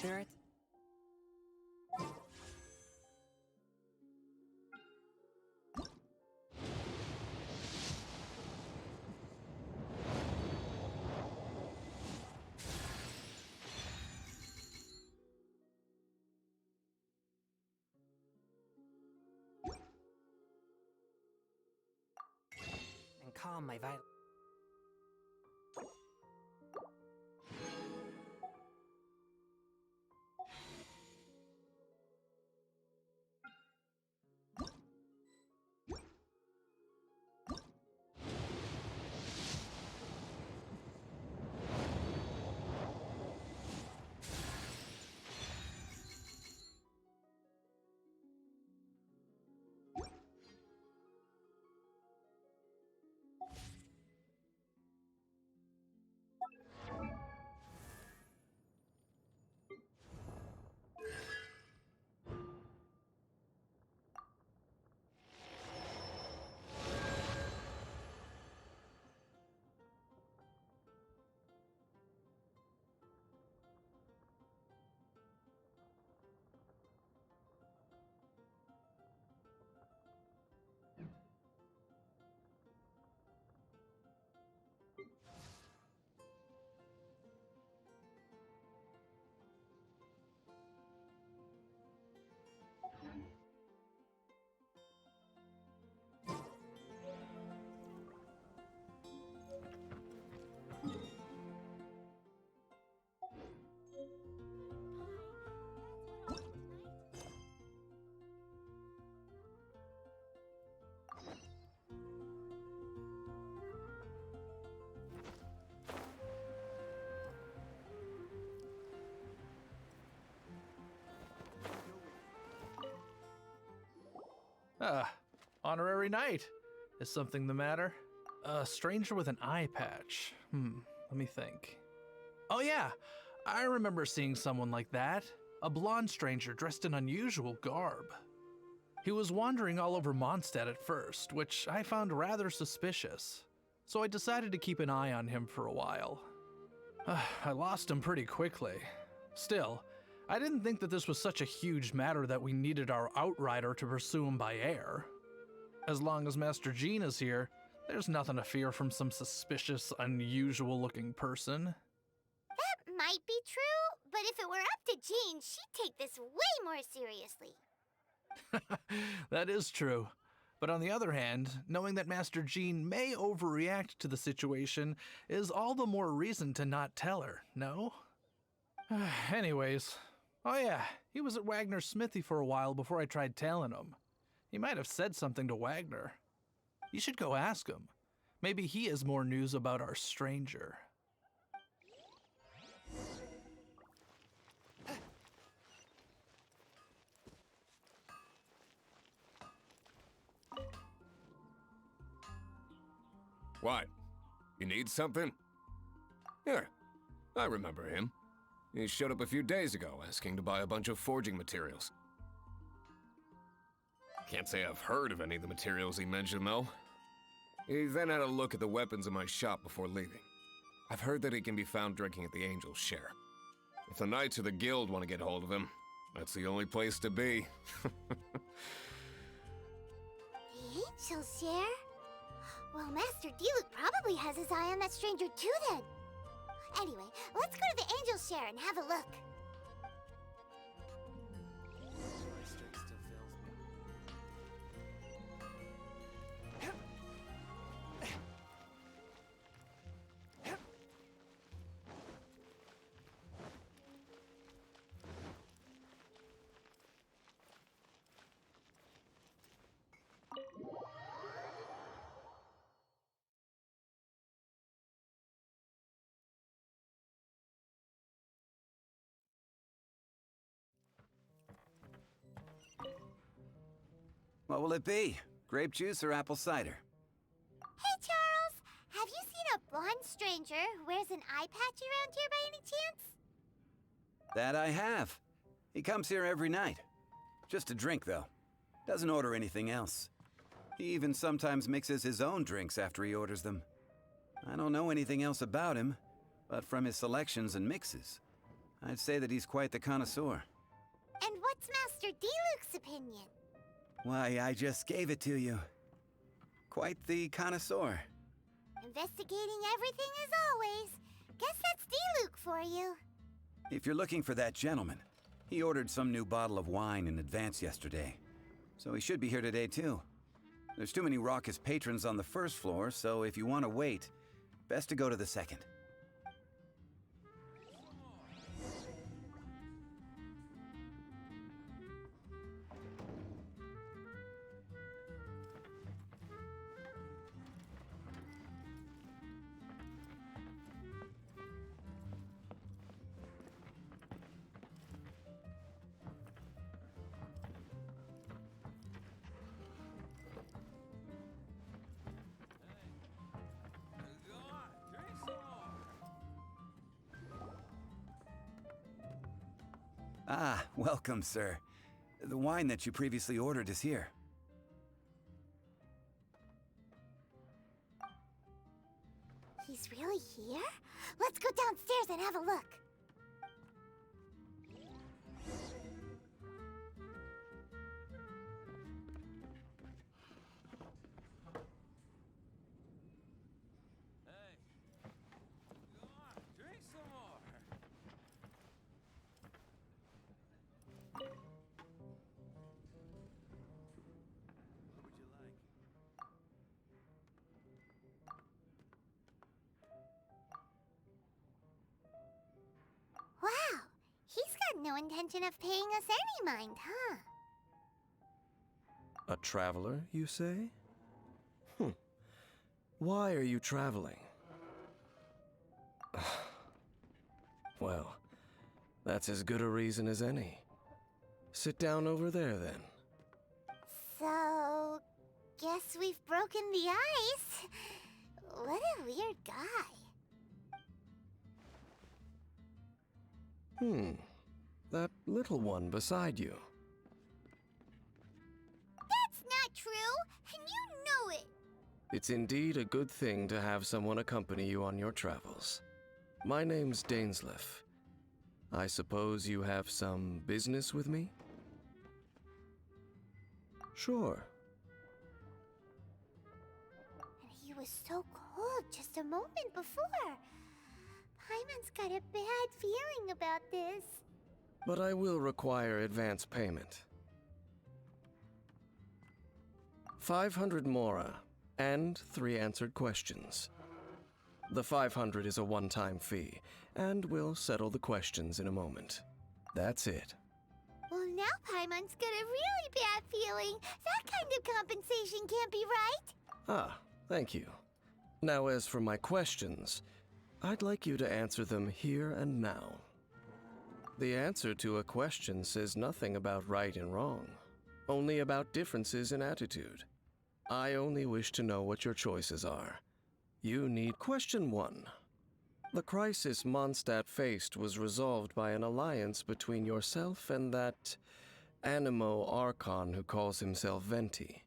spirit? And calm my vital. Honorary knight. Is something the matter? A stranger with an eye patch. Let me think. Oh yeah, I remember seeing someone like that. A blonde stranger dressed in unusual garb. He was wandering all over Mondstadt at first, which I found rather suspicious. So I decided to keep an eye on him for a while. I lost him pretty quickly. Still, I didn't think that this was such a huge matter that we needed our outrider to pursue him by air. As long as Master Jean is here, there's nothing to fear from some suspicious, unusual-looking person. That might be true, but if it were up to Jean, she'd take this way more seriously. That is true. But on the other hand, knowing that Master Jean may overreact to the situation is all the more reason to not tell her, no? Anyways, oh yeah, he was at Wagner's smithy for a while before I tried tailing him. He might have said something to Wagner. You should go ask him. Maybe he has more news about our stranger. What? You need something? Here, I remember him. He showed up a few days ago asking to buy a bunch of forging materials. Can't say I've heard of any of the materials he mentioned, though. He then had a look at the weapons in my shop before leaving. I've heard that he can be found drinking at the Angel's Share. If the Knights of the Guild want to get hold of him, that's the only place to be. The Angel's Share? Well, Master Diluc probably has his eye on that stranger too, then. Anyway, let's go to the Angel's Share and have a look. What will it be? Grape juice or apple cider? Hey, Charles! Have you seen a blonde stranger who wears an eye patch around here by any chance? That I have. He comes here every night. Just a drink, though. Doesn't order anything else. He even sometimes mixes his own drinks after he orders them. I don't know anything else about him, but from his selections and mixes, I'd say that he's quite the connoisseur. And what's Master Diluc's opinion? Why, I just gave it to you. Quite the connoisseur. Investigating everything as always. Guess that's Diluc for you. If you're looking for that gentleman, he ordered some new bottle of wine in advance yesterday. So he should be here today too. There's too many raucous patrons on the first floor, so if you want to wait, best to go to the second. Ah, welcome, sir. The wine that you previously ordered is here. He's really here? Let's go downstairs and have a look. Wow, he's got no intention of paying us any mind, huh? A traveler, you say? Why are you traveling? Well, that's as good a reason as any. Sit down over there, then. So, guess we've broken the ice. What a weird guy. That little one beside you. That's not true, and you know it. It's indeed a good thing to have someone accompany you on your travels. My name's Dainsleif. I suppose you have some business with me? Sure. And he was so cold just a moment before. Paimon's got a bad feeling about this. But I will require advance payment. 500 mora, and 3 answered questions. The 500 is a one-time fee, and we'll settle the questions in a moment. That's it. Well, now Paimon's got a really bad feeling. That kind of compensation can't be right. Ah, thank you. Now as for my questions, I'd like you to answer them here and now. The answer to a question says nothing about right and wrong, only about differences in attitude. I only wish to know what your choices are. You need question 1. The crisis Mondstadt faced was resolved by an alliance between yourself and that Animo Archon who calls himself Venti.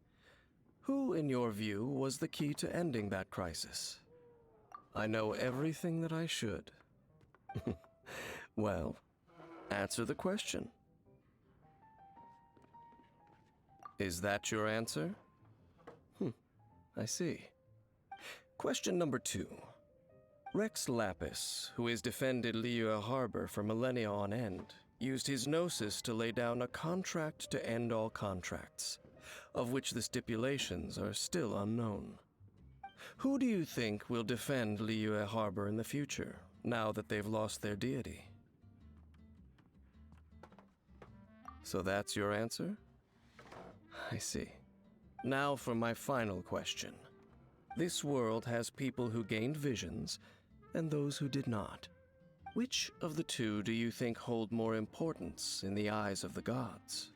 Who, in your view, was the key to ending that crisis? I know everything that I should. Well, answer the question. Is that your answer? I see. Question number 2. Rex Lapis, who has defended Liyue Harbor for millennia on end, used his gnosis to lay down a contract to end all contracts, of which the stipulations are still unknown. Who do you think will defend Liyue Harbor in the future, now that they've lost their deity? So that's your answer? I see. Now for my final question. This world has people who gained visions, and those who did not. Which of the two do you think hold more importance in the eyes of the gods?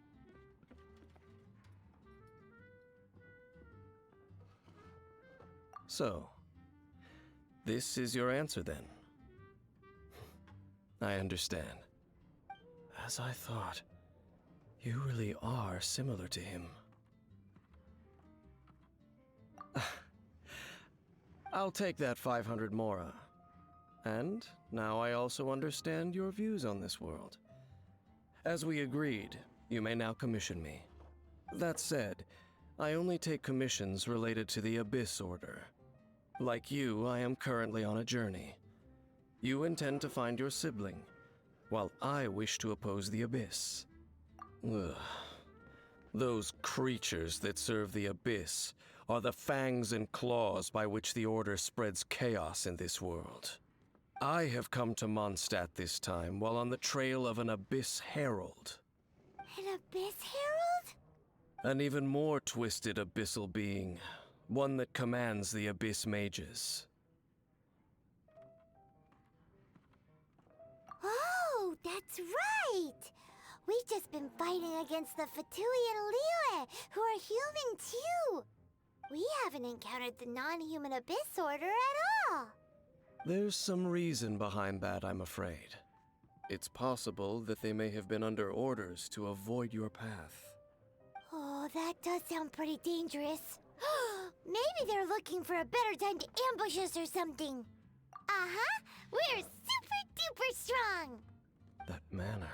So, this is your answer then? I understand. As I thought, you really are similar to him. I'll take that 500 mora. And now I also understand your views on this world. As we agreed, you may now commission me. That said, I only take commissions related to the Abyss Order. Like you, I am currently on a journey. You intend to find your sibling, while I wish to oppose the Abyss. Ugh. Those creatures that serve the Abyss are the fangs and claws by which the Order spreads chaos in this world. I have come to Mondstadt this time while on the trail of an Abyss Herald. An Abyss Herald? An even more twisted abyssal being, one that commands the Abyss Mages. Oh, that's right! We've just been fighting against the Fatui and Liyue, who are human too! We haven't encountered the non-human Abyss Order at all! There's some reason behind that, I'm afraid. It's possible that they may have been under orders to avoid your path. Oh, that does sound pretty dangerous. Maybe they're looking for a better time to ambush us or something. Uh-huh! We're super duper strong! That manner,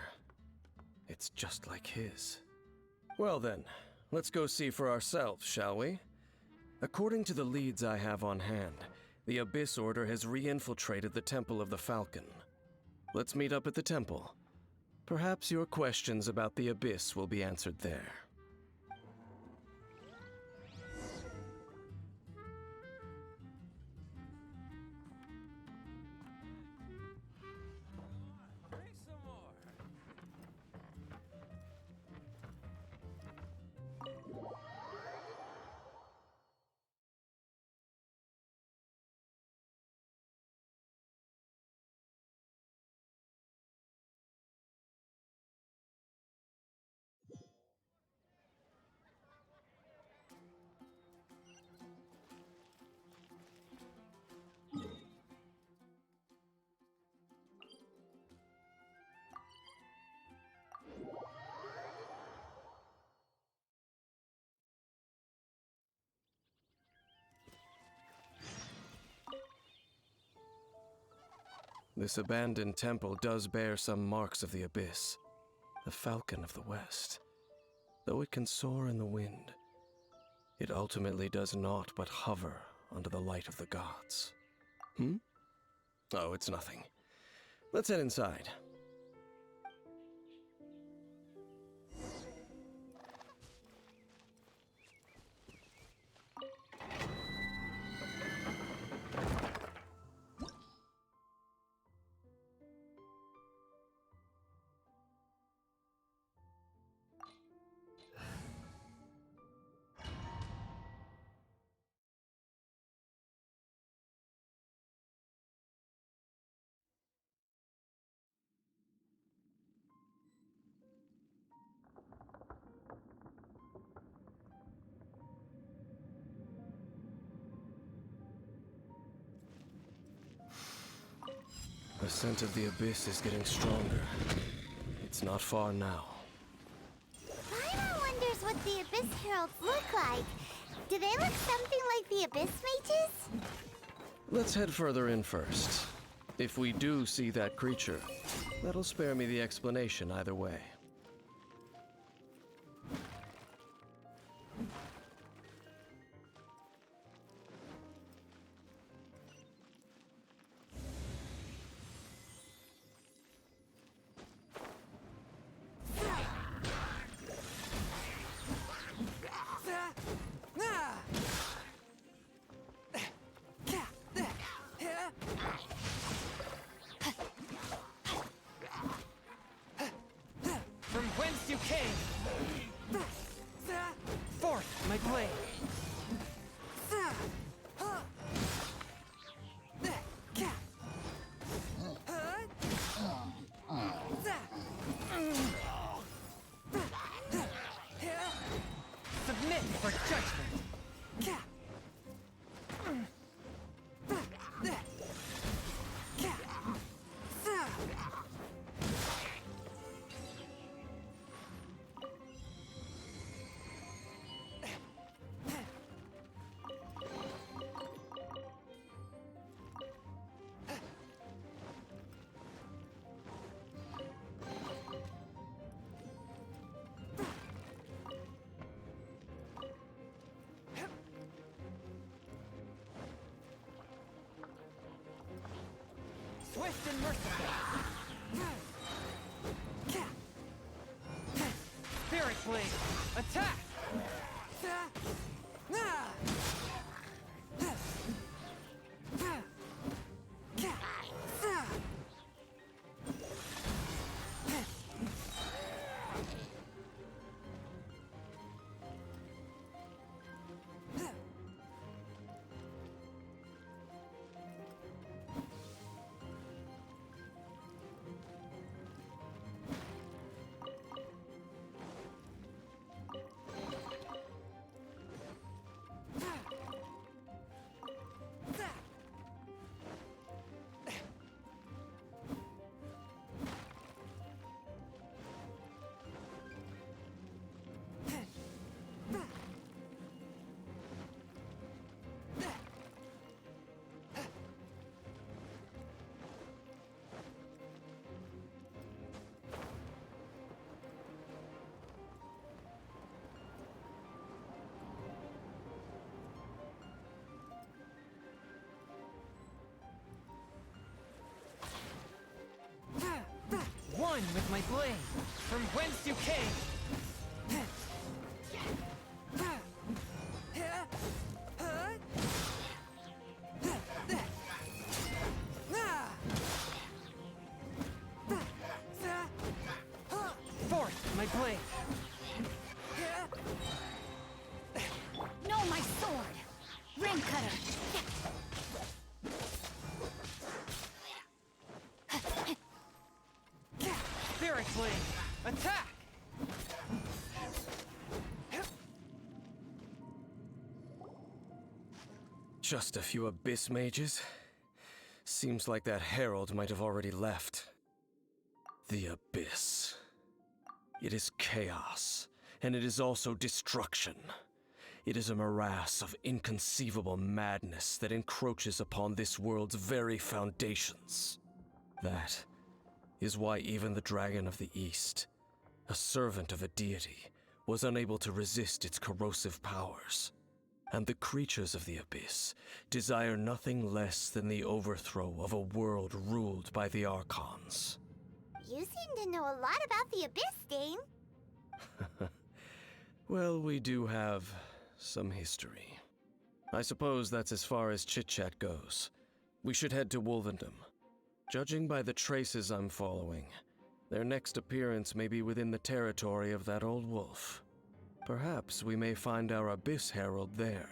it's just like his. Well then, let's go see for ourselves, shall we? According to the leads I have on hand, the Abyss Order has re-infiltrated the Temple of the Falcon. Let's meet up at the temple. Perhaps your questions about the Abyss will be answered there. This abandoned temple does bear some marks of the Abyss, the Falcon of the West. Though it can soar in the wind, it ultimately does naught but hover under the light of the gods. Oh, it's nothing. Let's head inside. The scent of the Abyss is getting stronger. It's not far now. Paimon wonders what the Abyss Heralds look like. Do they look something like the Abyss Mages? Let's head further in first. If we do see that creature, that'll spare me the explanation either way. From whence you came! Forth, my blade! Submit for judgment! Swift and merciful. Spirit Blade, attack! One with my blade, from whence you came! Forth, my blade! No, my sword! Ring cutter! Spirit Blade, attack! Just a few Abyss mages? Seems like that herald might have already left. The Abyss. It is chaos, and it is also destruction. It is a morass of inconceivable madness that encroaches upon this world's very foundations. That is why even the Dragon of the East, a servant of a deity, was unable to resist its corrosive powers. And the creatures of the Abyss desire nothing less than the overthrow of a world ruled by the Archons. You seem to know a lot about the Abyss, Dane. Well, we do have some history. I suppose that's as far as chit-chat goes. We should head to Wolvendom. Judging by the traces I'm following, their next appearance may be within the territory of that old wolf. Perhaps we may find our Abyss Herald there.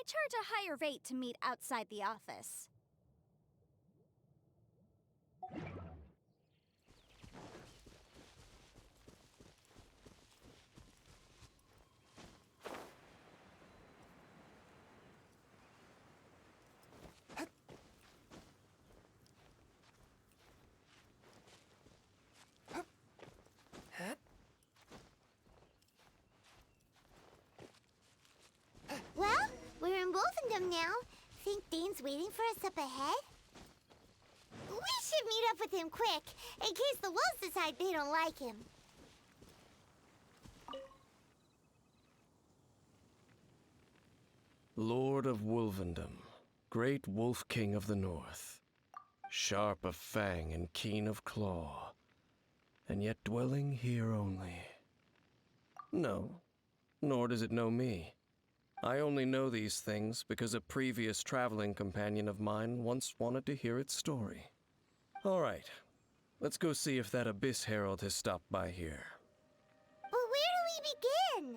charge a higher rate to meet outside the office. Well, we're in Wolfendom now. Think Dane's waiting for us up ahead? We should meet up with him quick, in case the wolves decide they don't like him. Lord of Wolvendom, great Wolf King of the North, sharp of fang and keen of claw, and yet dwelling here only. No, nor does it know me. I only know these things because a previous traveling companion of mine once wanted to hear its story. All right, let's go see if that Abyss Herald has stopped by here. But where do we begin?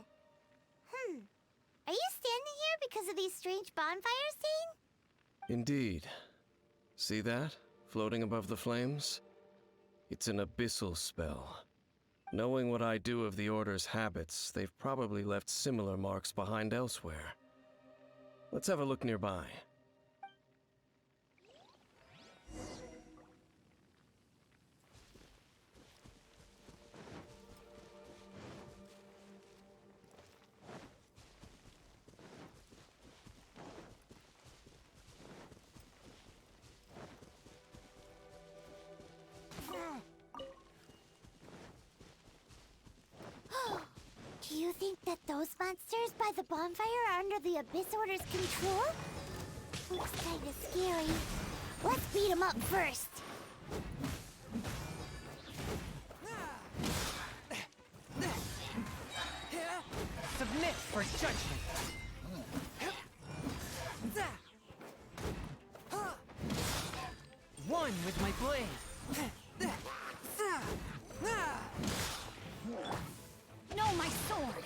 Are you standing here because of these strange bonfires, Dane? Indeed. See that, floating above the flames? It's an abyssal spell. Knowing what I do of the Order's habits, they've probably left similar marks behind elsewhere. Let's have a look nearby. Do you think that those monsters by the bonfire are under the Abyss Order's control? Looks kinda scary. Let's beat them up first. Submit for judgment. One with my blade. No, my sword!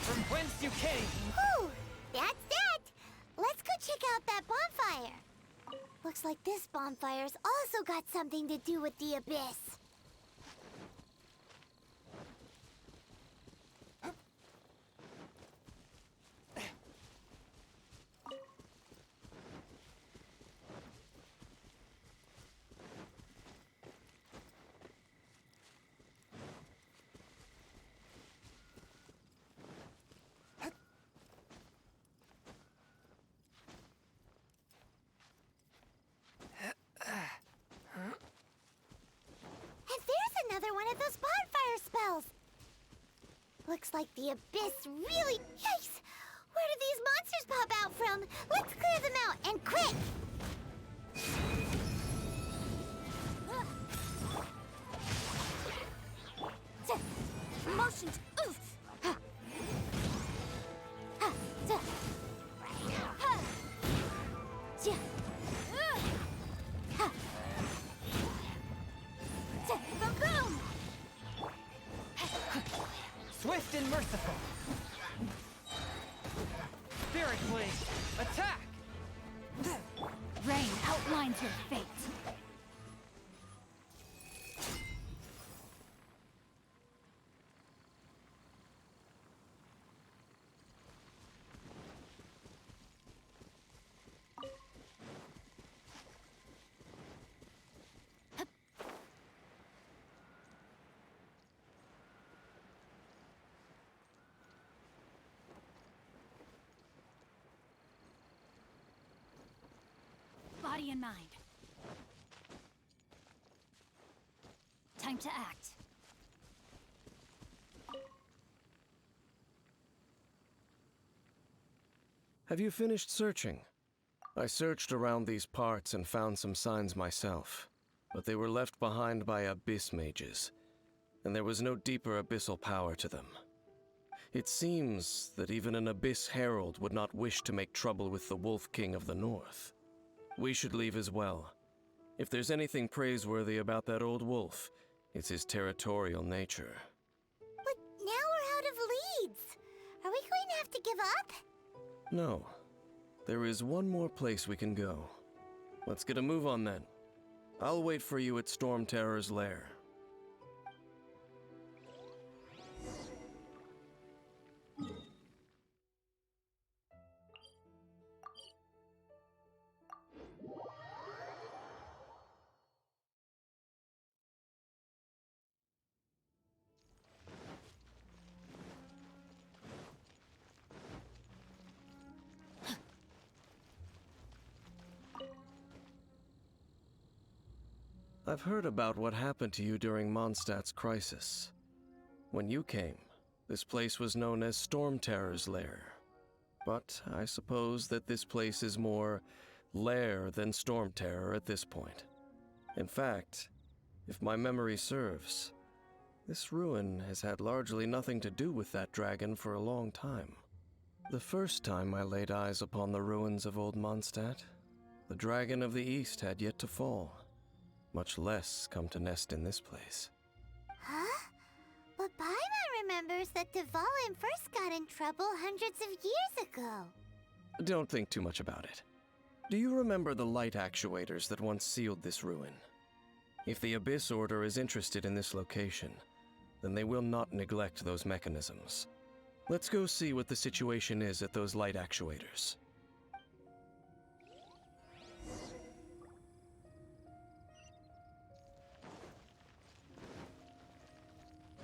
From whence you came. Whew, that's that. Let's go check out that bonfire. Looks like this bonfire's also got something to do with the Abyss. And there's another one of those bonfire spells. Looks like the Abyss really... Yikes! Where did these monsters pop out from? Let's clear them out, and quick! Motions. Oof. Ha. Ha. Duh. Ha. Ja. Ha. Duh. Boom. Swift and merciful. Spirit Blade, attack! Rain outlines your fate. Body and mind. Time to act. Have you finished searching? I searched around these parts and found some signs myself, but they were left behind by abyss mages, and there was no deeper abyssal power to them. It seems that even an Abyss Herald would not wish to make trouble with the Wolf King of the North. We should leave as well. If there's anything praiseworthy about that old wolf, it's his territorial nature. But now we're out of leads. Are we going to have to give up? No. There is one more place we can go. Let's get a move on then. I'll wait for you at Storm Terror's lair. I've heard about what happened to you during Mondstadt's crisis. When you came, this place was known as Storm Terror's lair. But I suppose that this place is more lair than Storm Terror at this point. In fact, if my memory serves, this ruin has had largely nothing to do with that dragon for a long time. The first time I laid eyes upon the ruins of Old Mondstadt, the dragon of the East had yet to fall, much less come to nest in this place. Huh? But Paimon remembers that Dvalin first got in trouble hundreds of years ago. Don't think too much about it. Do you remember the light actuators that once sealed this ruin? If the Abyss Order is interested in this location, then they will not neglect those mechanisms. Let's go see what the situation is at those light actuators.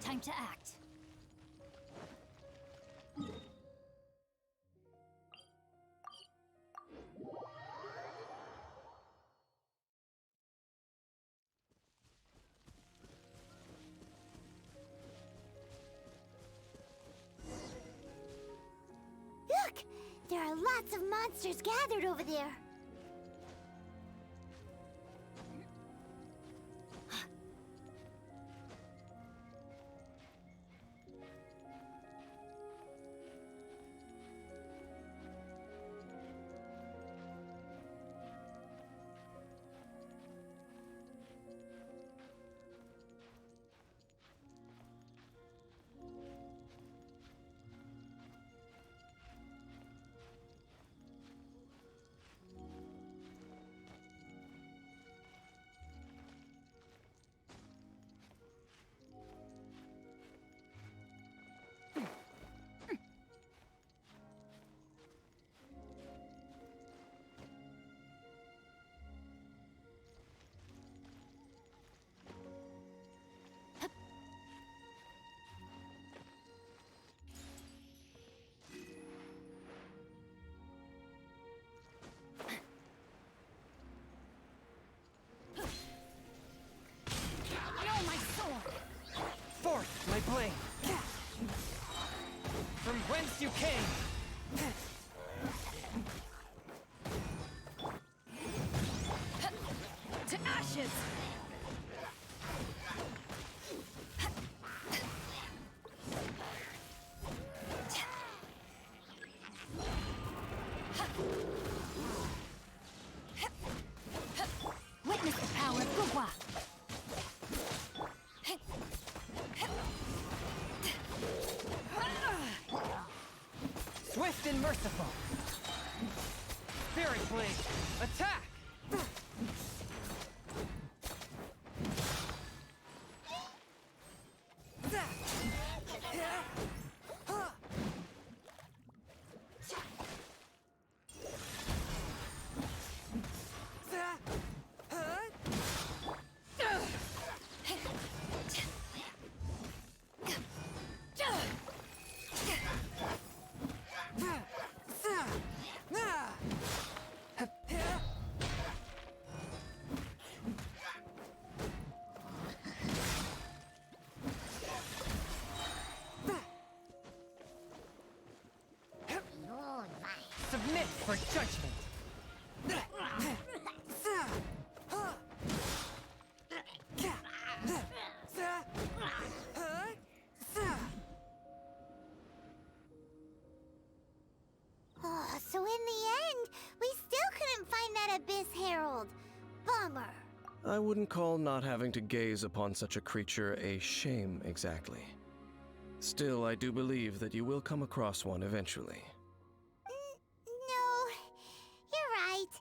Time to act. Look! There are lots of monsters gathered over there. Forth, my blade! From whence you came! To ashes! Witness the power of Gugwa! Swift and merciful! Spirit Blade, attack! Submit for judgment! Oh, so in the end, we still couldn't find that Abyss Herald. Bummer. I wouldn't call not having to gaze upon such a creature a shame exactly. Still, I do believe that you will come across one eventually. No, you're right.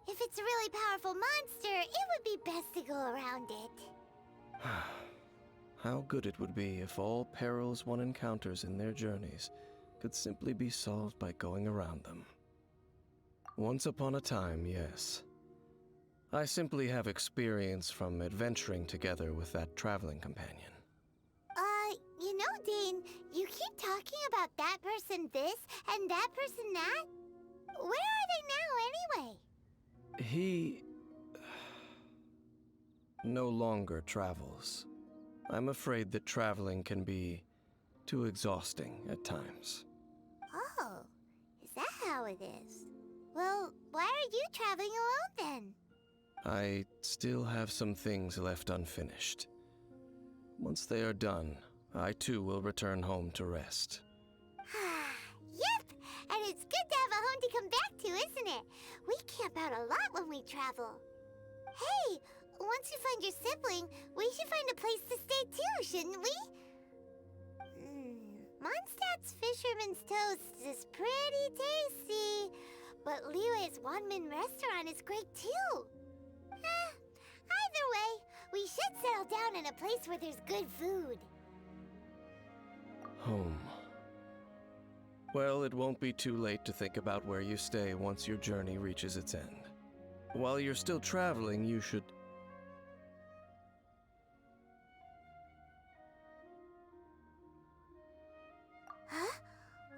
If it's a really powerful monster, it would be best to go around it. How good it would be if all perils one encounters in their journeys could simply be solved by going around them. Once upon a time, yes. I simply have experience from adventuring together with that traveling companion. You know, Dane, you keep talking about that person this and that person that. Where are they now, anyway? He no longer travels. I'm afraid that traveling can be too exhausting at times. Oh, is that how it is? Well, why are you traveling alone then? I still have some things left unfinished. Once they are done, I too will return home to rest. Yep, and it's good to have a home to come back to, isn't it? We camp out a lot when we travel. Hey, once you find your sibling, we should find a place to stay too, shouldn't we? Mondstadt's Fisherman's Toast is pretty tasty, but Liyue's Wanmin restaurant is great too. Either way, we should settle down in a place where there's good food. Home. Well, it won't be too late to think about where you stay once your journey reaches its end. While you're still traveling, you should... Huh?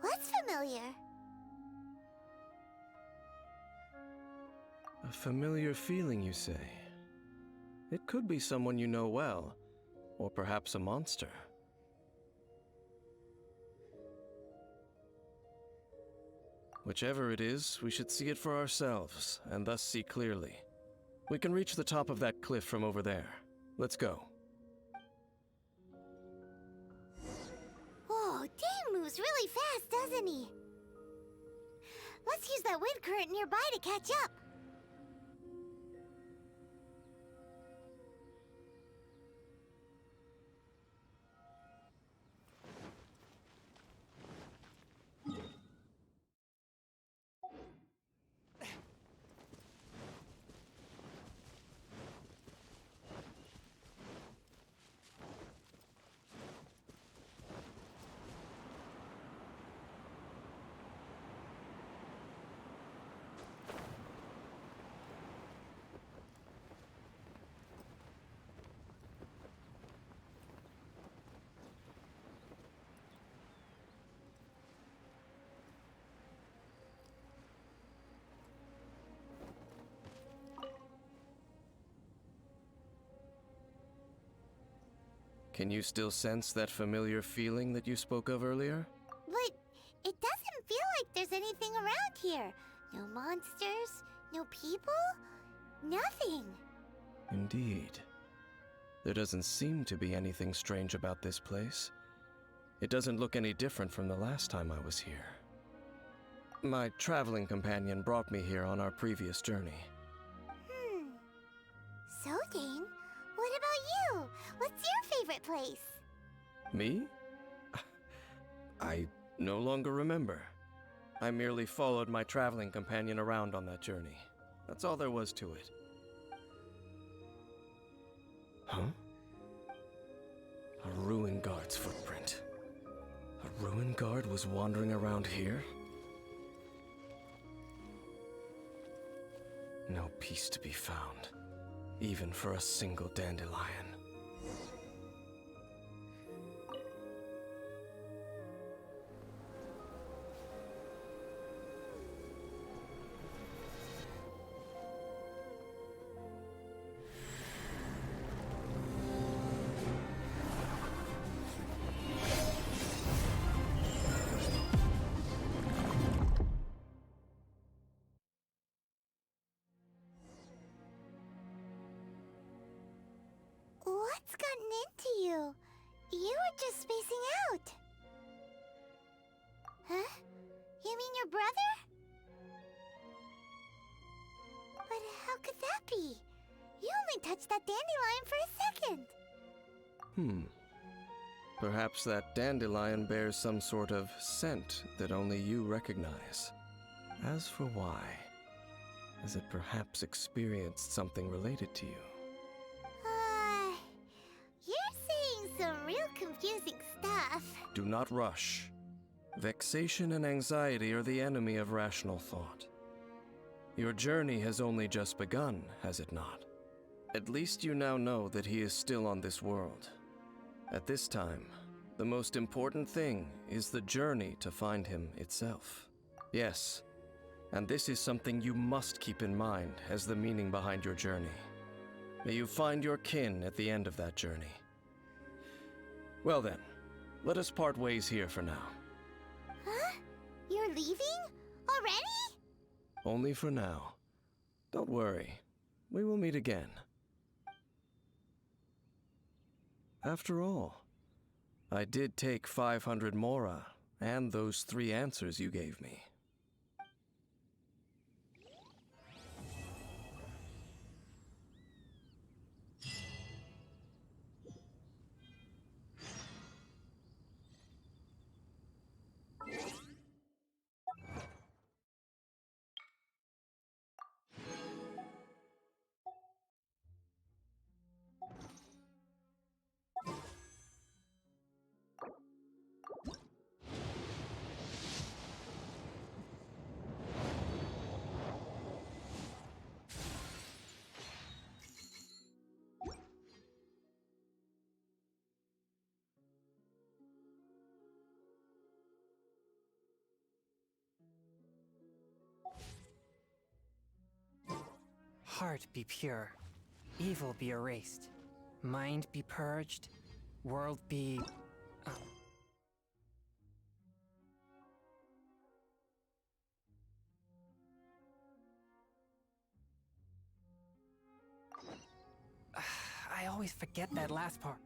What's familiar? A familiar feeling, you say? It could be someone you know well, or perhaps a monster. Whichever it is, we should see it for ourselves, and thus see clearly. We can reach the top of that cliff from over there. Let's go. Whoa, Dane moves really fast, doesn't he? Let's use that wind current nearby to catch up. Can you still sense that familiar feeling that you spoke of earlier? But it doesn't feel like there's anything around here. No monsters, no people, nothing. Indeed. There doesn't seem to be anything strange about this place. It doesn't look any different from the last time I was here. My traveling companion brought me here on our previous journey. So, Dane, what about you? What's your favorite place? Me? I no longer remember. I merely followed my traveling companion around on that journey. That's all there was to it. Huh? A ruin guard's footprint. A ruin guard was wandering around here? No peace to be found, even for a single dandelion. What's gotten into you? You were just spacing out. Huh? You mean your brother? But how could that be? You only touched that dandelion for a second. Perhaps that dandelion bears some sort of scent that only you recognize. As for why, has it perhaps experienced something related to you? You're saying some real confusing stuff. Do not rush. Vexation and anxiety are the enemy of rational thought. Your journey has only just begun, has it not? At least you now know that he is still on this world. At this time, the most important thing is the journey to find him itself. Yes, and this is something you must keep in mind as the meaning behind your journey. May you find your kin at the end of that journey. Well then, let us part ways here for now. Huh? You're leaving? Already? Only for now. Don't worry, we will meet again. After all, I did take 500 mora and those 3 answers you gave me. Heart be pure, evil be erased, mind be purged, world be... I always forget that last part.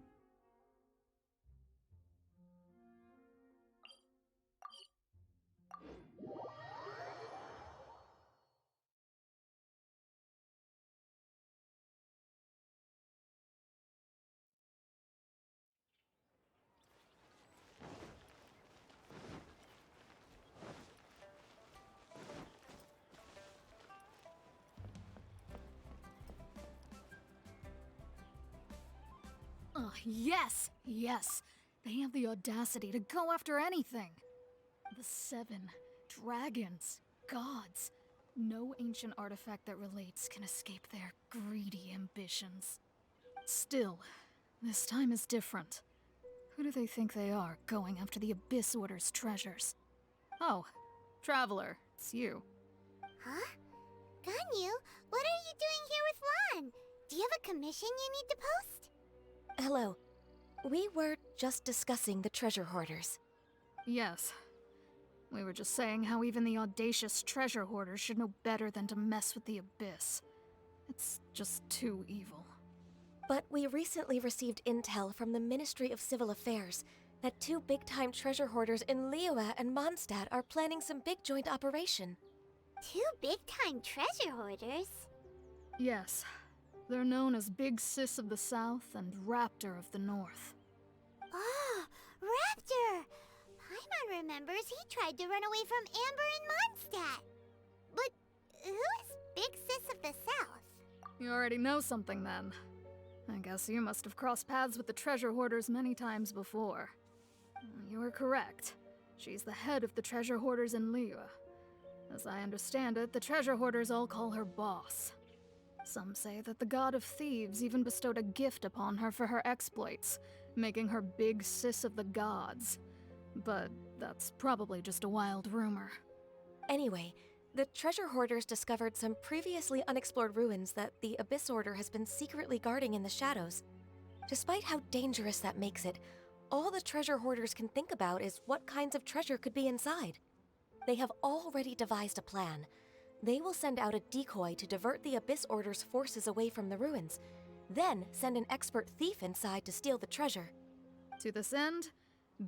Yes! Yes! They have the audacity to go after anything! The 7 dragons, gods. No ancient artifact that relates can escape their greedy ambitions. Still, this time is different. Who do they think they are, going after the Abyss Order's treasures? Oh, Traveler, it's you. Huh? Ganyu, what are you doing here with Lan? Do you have a commission you need to post? Hello. We were just discussing the treasure hoarders. Yes. We were just saying how even the audacious treasure hoarders should know better than to mess with the Abyss. It's just too evil. But we recently received intel from the Ministry of Civil Affairs that 2 big-time treasure hoarders in Liyue and Mondstadt are planning some big joint operation. 2 big-time treasure hoarders? Yes. They're known as Big Sis of the South and Raptor of the North. Oh, Raptor! Paimon remembers he tried to run away from Amber in Mondstadt. But who is Big Sis of the South? You already know something then. I guess you must have crossed paths with the treasure hoarders many times before. You are correct. She's the head of the treasure hoarders in Liyue. As I understand it, the treasure hoarders all call her boss. Some say that the god of thieves even bestowed a gift upon her for her exploits, making her Big Sis of the gods. But that's probably just a wild rumor. Anyway, the treasure hoarders discovered some previously unexplored ruins that the Abyss Order has been secretly guarding in the shadows. Despite how dangerous that makes it, all the treasure hoarders can think about is what kinds of treasure could be inside. They have already devised a plan. They will send out a decoy to divert the Abyss Order's forces away from the ruins, then send an expert thief inside to steal the treasure. To this end,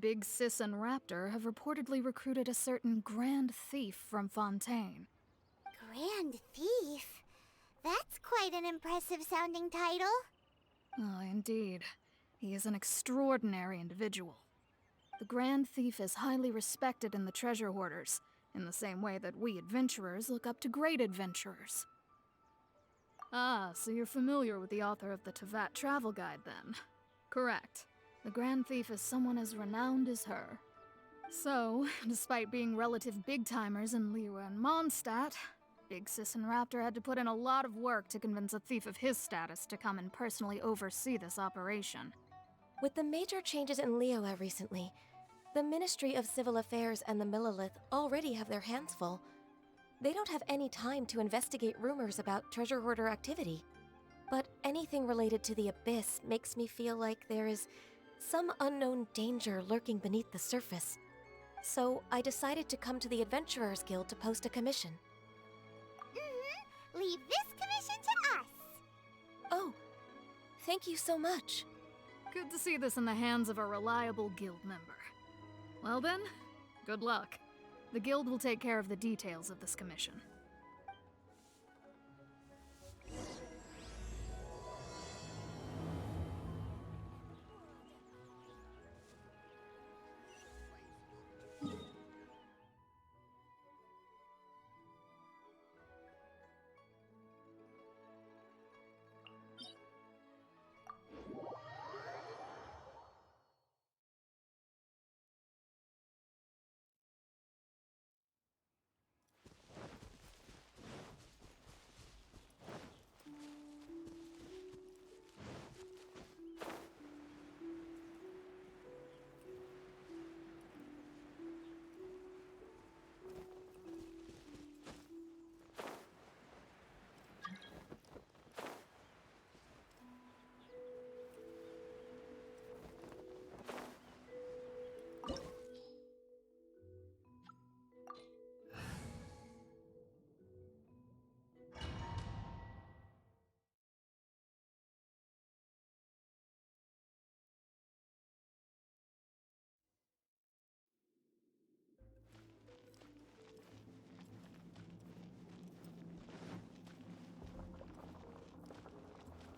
Big Sis and Raptor have reportedly recruited a certain Grand Thief from Fontaine. Grand Thief? That's quite an impressive sounding title. Oh, indeed. He is an extraordinary individual. The Grand Thief is highly respected in the treasure hoarders, in the same way that we adventurers look up to great adventurers. Ah, so you're familiar with the author of the Tevat Travel Guide, then? Correct. The Grand Thief is someone as renowned as her. So, despite being relative big-timers in Liyue and Mondstadt, Big Sis and Raptor had to put in a lot of work to convince a thief of his status to come and personally oversee this operation. With the major changes in Liyue recently, the Ministry of Civil Affairs and the Millelith already have their hands full. They don't have any time to investigate rumors about treasure hoarder activity. But anything related to the Abyss makes me feel like there is some unknown danger lurking beneath the surface. So I decided to come to the Adventurers Guild to post a commission. Leave this commission to us. Oh, thank you so much. Good to see this in the hands of a reliable guild member. Well then, good luck. The guild will take care of the details of this commission.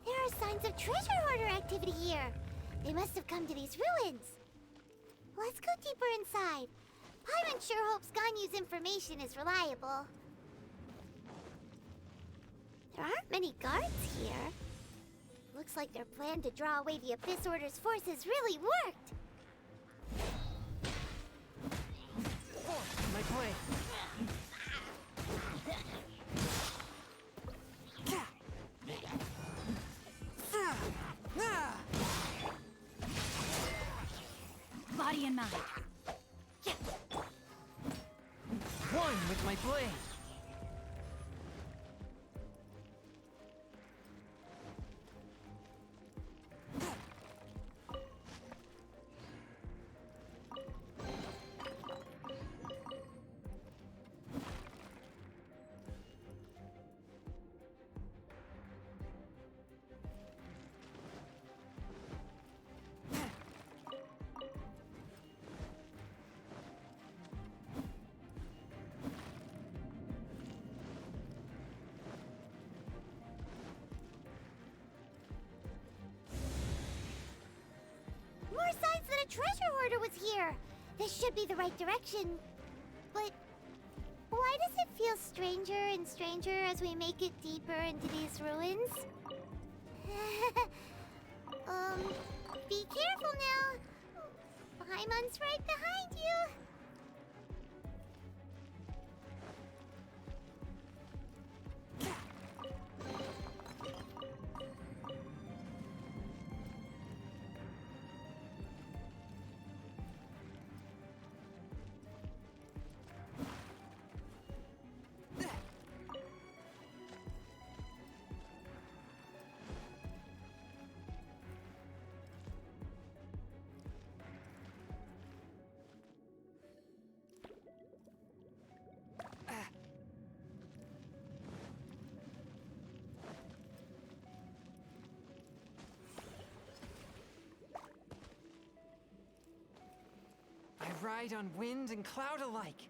There are signs of treasure hoarder activity here. They must have come to these ruins. Let's go deeper inside. Paimon sure hopes Ganyu's information is reliable. There aren't many guards here. Looks like their plan to draw away the Abyss Order's forces really worked. My blade! Body and mind. One with my blade! More signs that a treasure hoarder was here. This should be the right direction. But why does it feel stranger and stranger as we make it deeper into these ruins? Be careful now. Paimon's right behind you. I ride on wind and cloud alike.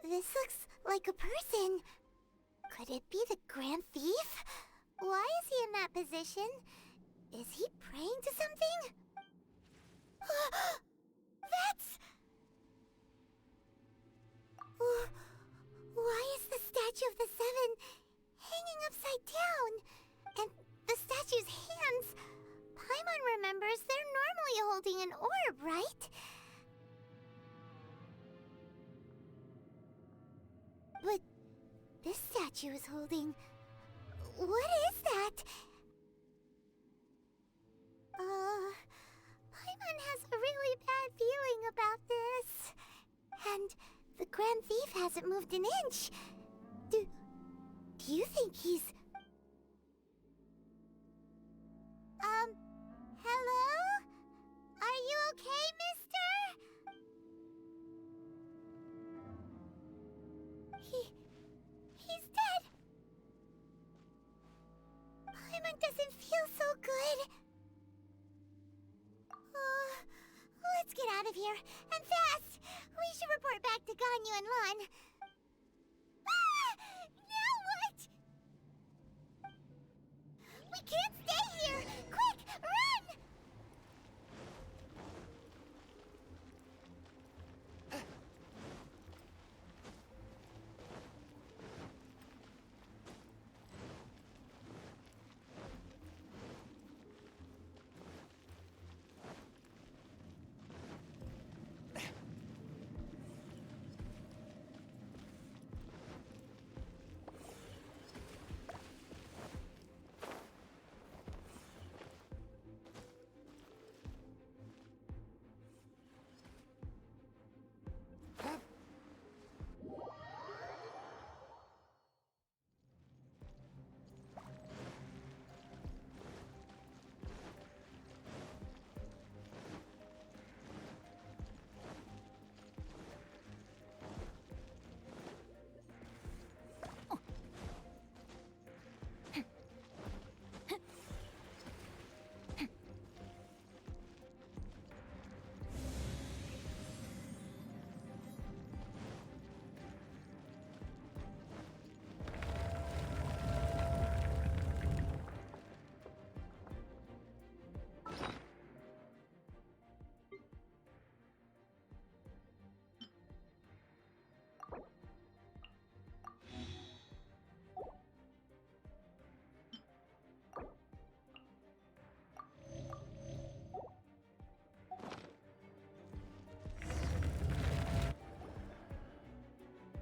This looks like a person. Could it be the Grand Thief? Why is he in that position? Is he praying to something? That's... Why is the statue of the Seven hanging upside down? And the statue's hands... Paimon remembers they're normally holding an orb, right? But this statue is holding... What is that? Paimon has a really bad feeling about this. And the Grand Thief hasn't moved an inch. Do you think he's... Hello? Are you okay, mister? He's dead. Paimon doesn't feel so good. Let's get out of here, and fast! We should report back to Ganyu and Lon. Ah! Now what? We can't stay here! Quick, run!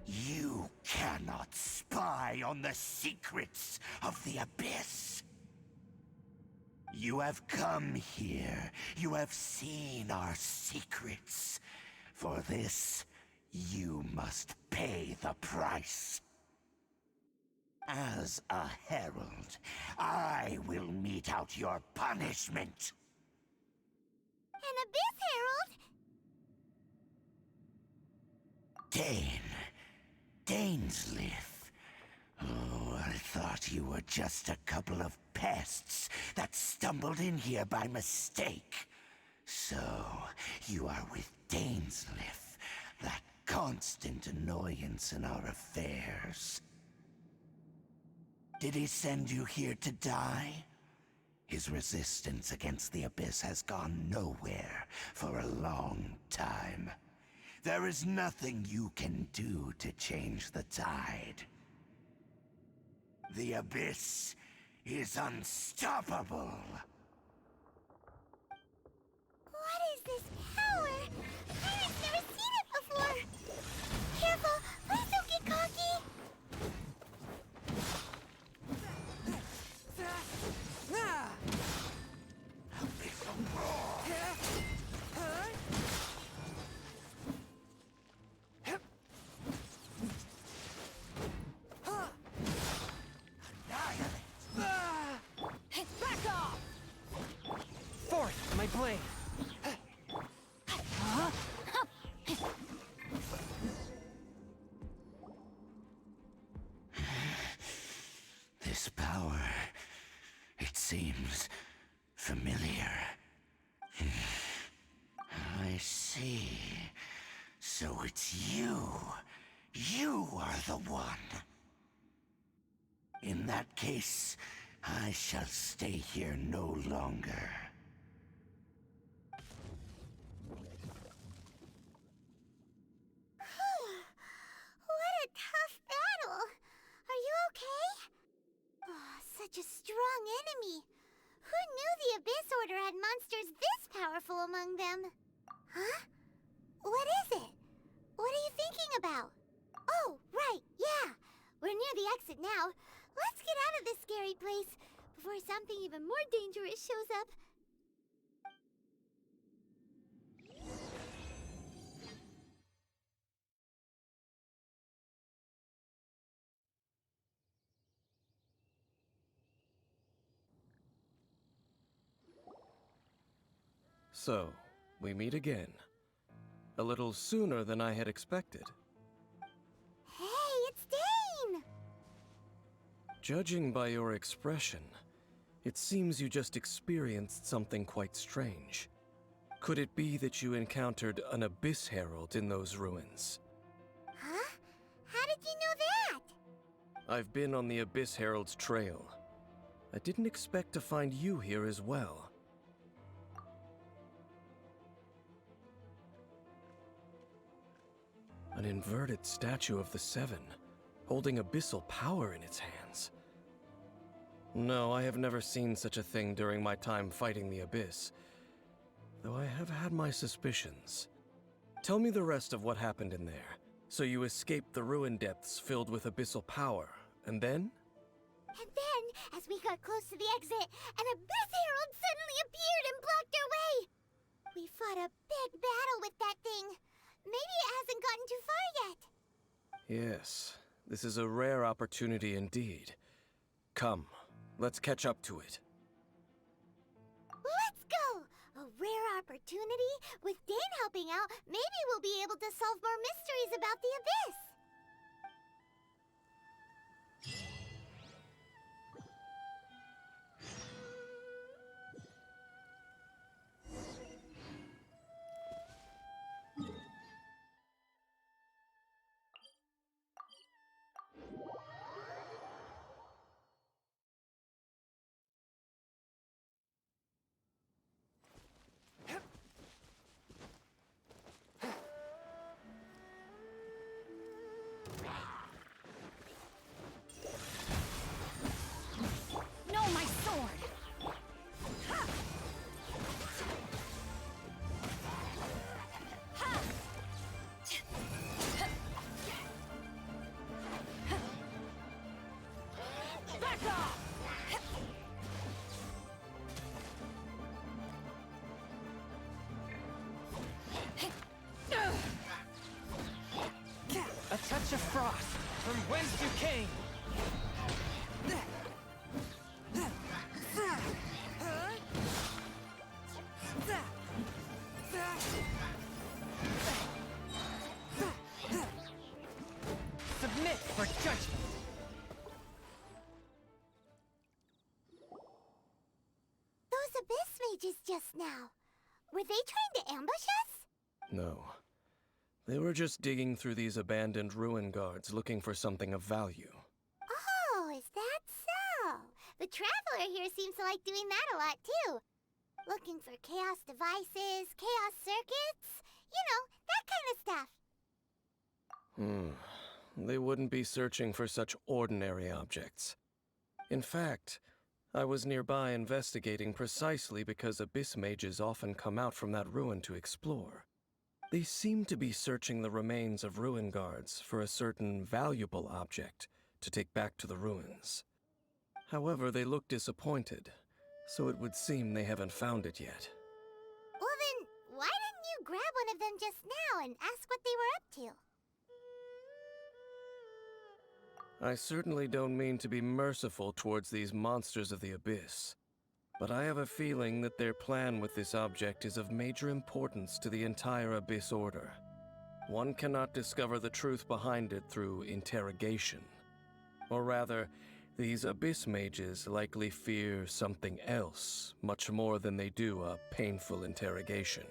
You cannot spy on the secrets of the Abyss. You have come here. You have seen our secrets. For this, you must pay the price. As a herald, I will mete out your punishment. An Abyss Herald? Dainsleif. Oh, I thought you were just a couple of pests that stumbled in here by mistake. So, you are with Dainsleif, that constant annoyance in our affairs. Did he send you here to die? His resistance against the Abyss has gone nowhere for a long time. There is nothing you can do to change the tide. The Abyss is unstoppable. What is this power? Pirate's never seen it before. Careful, please don't get cocky. Abyssal roar. Forth, my blade! This power, it seems familiar. I see. So it's you. You are the one. In that case, I shall stay here no longer. What a tough battle! Are you okay? Oh, such a strong enemy. Who knew the Abyss Order had monsters this powerful among them? Huh? What is it? What are you thinking about? Oh, right, yeah. We're near the exit now. Let's get out of this scary place before something even more dangerous shows up. So, we meet again. A little sooner than I had expected. Hey, it's Dane! Judging by your expression, it seems you just experienced something quite strange. Could it be that you encountered an Abyss Herald in those ruins? Huh? How did you know that? I've been on the Abyss Herald's trail. I didn't expect to find you here as well. An inverted statue of the Seven, holding abyssal power in its hands. No, I have never seen such a thing during my time fighting the Abyss, though I have had my suspicions. Tell me the rest of what happened in there. So you escaped the ruin depths filled with abyssal power, and then? And then, as we got close to the exit, an Abyss Herald suddenly appeared and blocked our way! We fought a big battle with that thing. Maybe it hasn't gotten too far yet. Yes, this is a rare opportunity indeed. Come, let's catch up to it. Let's go! A rare opportunity? With Dane helping out, maybe we'll be able to solve more mysteries about the Abyss! No, my sword! Back off! A touch of frost from whence you came. Submit for judgment. Those Abyss mages just now. Were they trying to ambush us? No. They were just digging through these abandoned ruin guards looking for something of value. Oh, is that so? The Traveler here seems to like doing that a lot too. Looking for chaos devices, chaos circuits, you know, that kind of stuff. They wouldn't be searching for such ordinary objects. In fact, I was nearby investigating precisely because Abyss mages often come out from that ruin to explore. They seem to be searching the remains of ruin guards for a certain valuable object to take back to the ruins. However, they look disappointed, so it would seem they haven't found it yet. Well then, why didn't you grab one of them just now and ask what they were up to? I certainly don't mean to be merciful towards these monsters of the Abyss, but I have a feeling that their plan with this object is of major importance to the entire Abyss Order. One cannot discover the truth behind it through interrogation. Or rather, these Abyss mages likely fear something else, much more than they do a painful interrogation.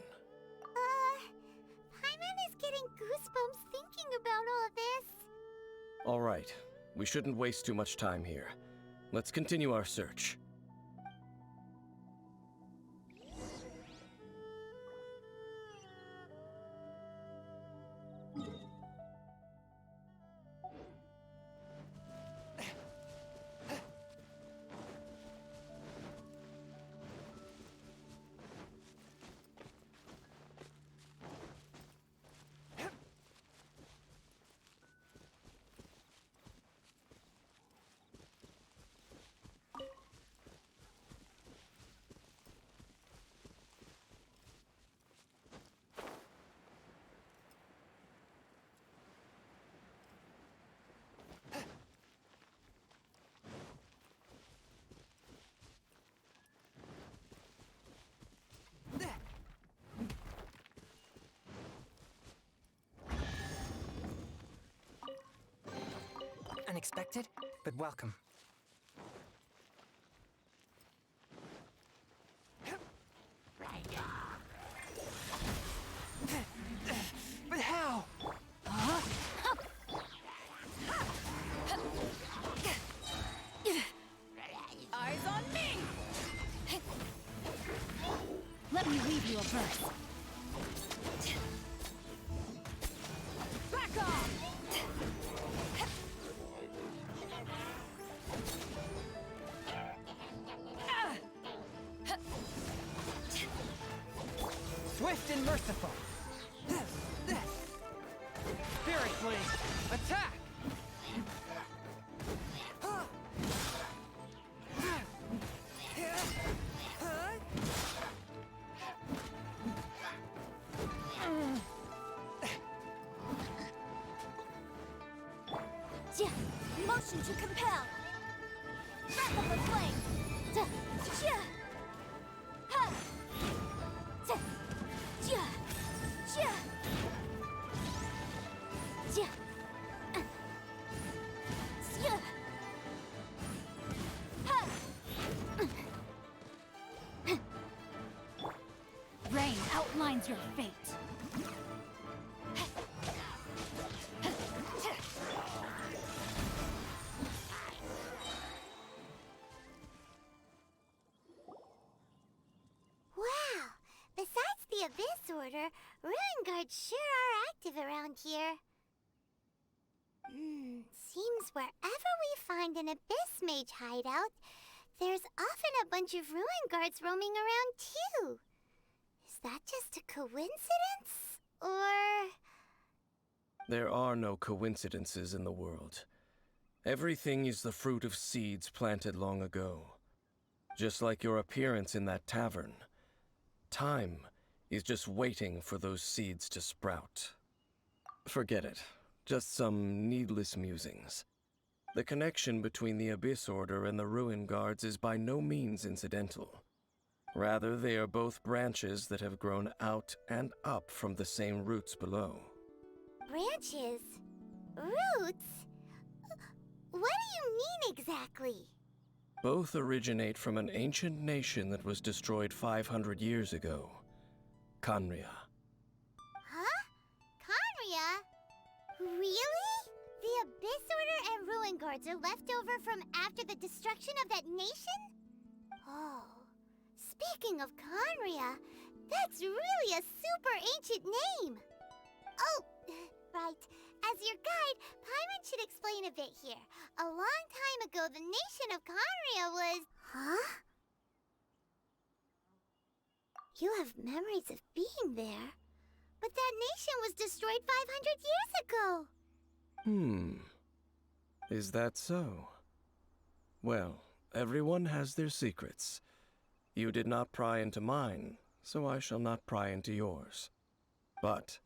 Paimon is getting goosebumps thinking about all of this. All right. We shouldn't waste too much time here. Let's continue our search. Unexpected, but welcome. But how? Eyes on me! Let me weave you a verse. Back off! Swift and merciful. Spirit Blade, attack! Motion to compel. Breath of the flame. Ha. Rain outlines your fate. Wow! Besides the Abyss Order, Ruin Guards sure are active around here. Seems wherever we find an Abyss Mage hideout, there's often a bunch of Ruin Guards roaming around too. Is that just a coincidence? Or... There are no coincidences in the world. Everything is the fruit of seeds planted long ago. Just like your appearance in that tavern. Time is just waiting for those seeds to sprout. Forget it. Just some needless musings. The connection between the Abyss Order and the Ruin Guards is by no means incidental. Rather, they are both branches that have grown out and up from the same roots below. branches? Roots? What do you mean exactly? Both originate from an ancient nation that was destroyed 500 years ago. Khaenri'ah. Huh? Khaenri'ah? Really? The Abyss Order and Ruin Guards are left over from after the destruction of that nation? Oh. Speaking of Khaenri'ah, that's really a super ancient name. Oh, right. As your guide, Paimon should explain a bit here. A long time ago, the nation of Khaenri'ah was... Huh? You have memories of being there. But that nation was destroyed 500 years ago. Is that so? Well, everyone has their secrets. You did not pry into mine, so I shall not pry into yours. But,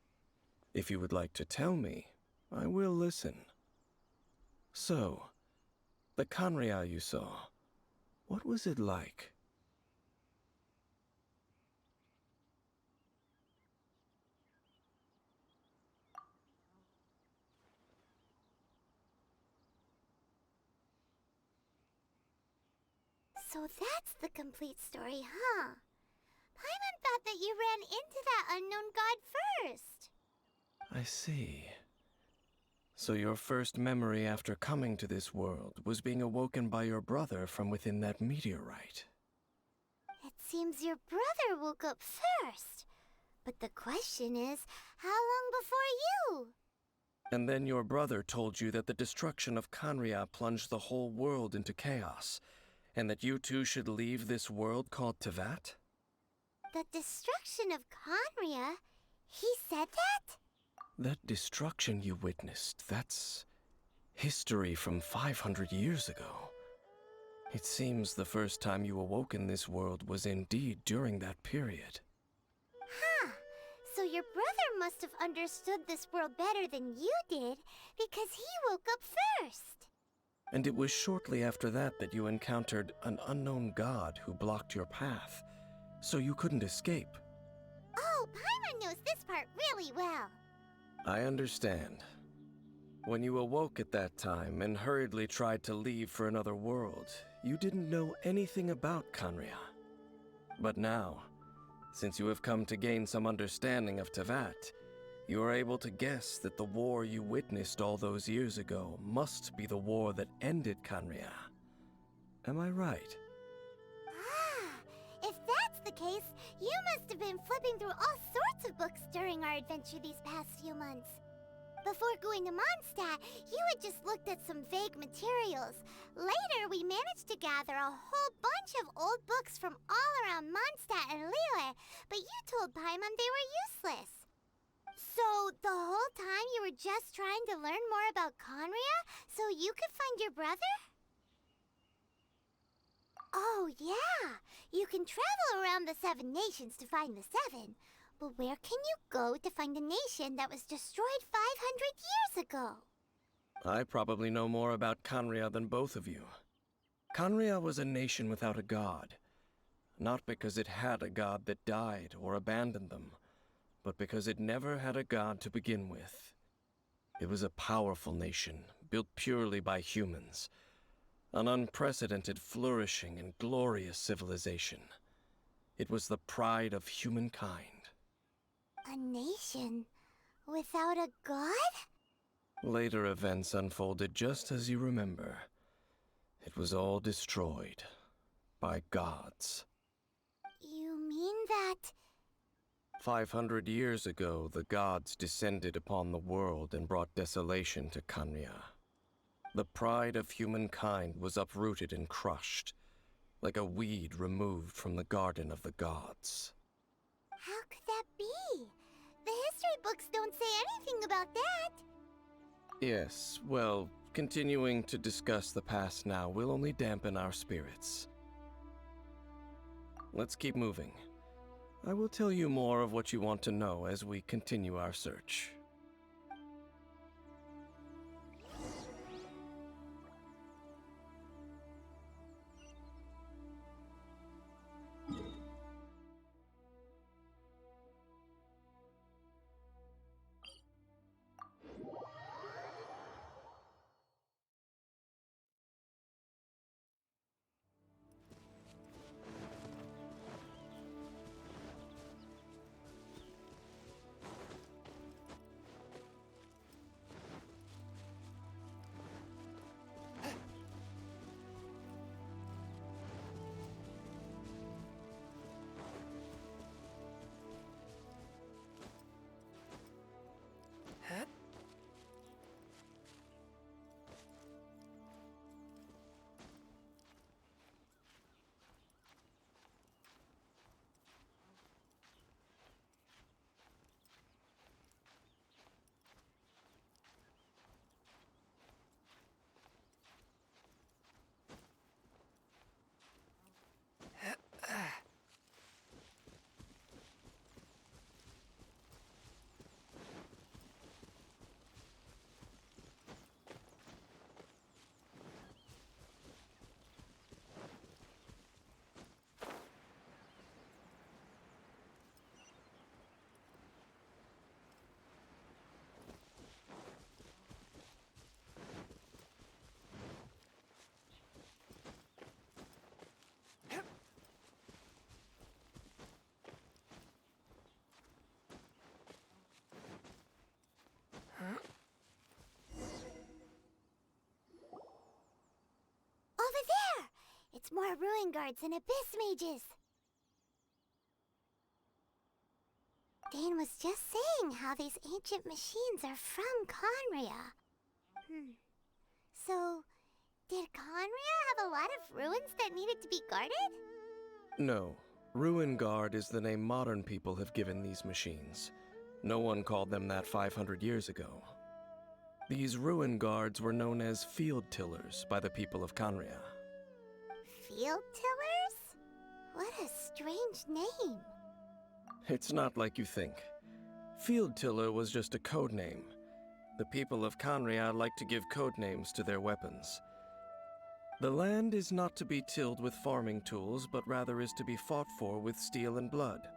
if you would like to tell me, I will listen. So, the Khaenri'ah you saw, what was it like? So that's the complete story, huh? Paimon thought that you ran into that unknown god first. I see. So your first memory after coming to this world was being awoken by your brother from within that meteorite. It seems your brother woke up first. But the question is, how long before you? And then your brother told you that the destruction of Kanria plunged the whole world into chaos, and that you two should leave this world called Tevat? The destruction of Conria? He said that? That destruction you witnessed, that's history from 500 years ago. It seems the first time you awoke in this world was indeed during that period. Huh. So your brother must have understood this world better than you did, because he woke up first. And it was shortly after that that you encountered an unknown god who blocked your path, so you couldn't escape. Oh, Paimon knows this part really well. I understand. When you awoke at that time and hurriedly tried to leave for another world, you didn't know anything about Kanria. But now, since you have come to gain some understanding of Tevat, you are able to guess that the war you witnessed all those years ago must be the war that ended Kanria. Am I right? If that's the case, you must have been flipping through all sorts of books during our adventure these past few months. Before going to Mondstadt, you had just looked at some vague materials. Later, we managed to gather a whole bunch of old books from all around Mondstadt and Liyue, but you told Paimon they were useless. So, the whole time you were just trying to learn more about Conria so you could find your brother? Oh, yeah! You can travel around the 7 nations to find the 7. But where can you go to find a nation that was destroyed 500 years ago? I probably know more about Kanria than both of you. Kanria was a nation without a god. Not because it had a god that died or abandoned them, but because it never had a god to begin with. It was a powerful nation, built purely by humans. An unprecedented, flourishing, and glorious civilization. It was the pride of humankind. A nation without a god? Later events unfolded just as you remember. It was all destroyed by gods. You mean that... 500 years ago, the gods descended upon the world and brought desolation to Kanria. The pride of humankind was uprooted and crushed, like a weed removed from the garden of the gods. How could that be? The history books don't say anything about that. Yes, well, continuing to discuss the past now will only dampen our spirits. Let's keep moving. I will tell you more of what you want to know as we continue our search. It's more ruin guards and abyss mages. Dane was just saying how these ancient machines are from Conria. So, did Conria have a lot of ruins that needed to be guarded? No. Ruin Guard is the name modern people have given these machines. No one called them that 500 years ago. These Ruin Guards were known as Field Tillers by the people of Conria. Field Tillers? What a strange name. It's not like you think. Field Tiller was just a code name. The people of Conria like to give code names to their weapons. The land is not to be tilled with farming tools, but rather is to be fought for with steel and blood.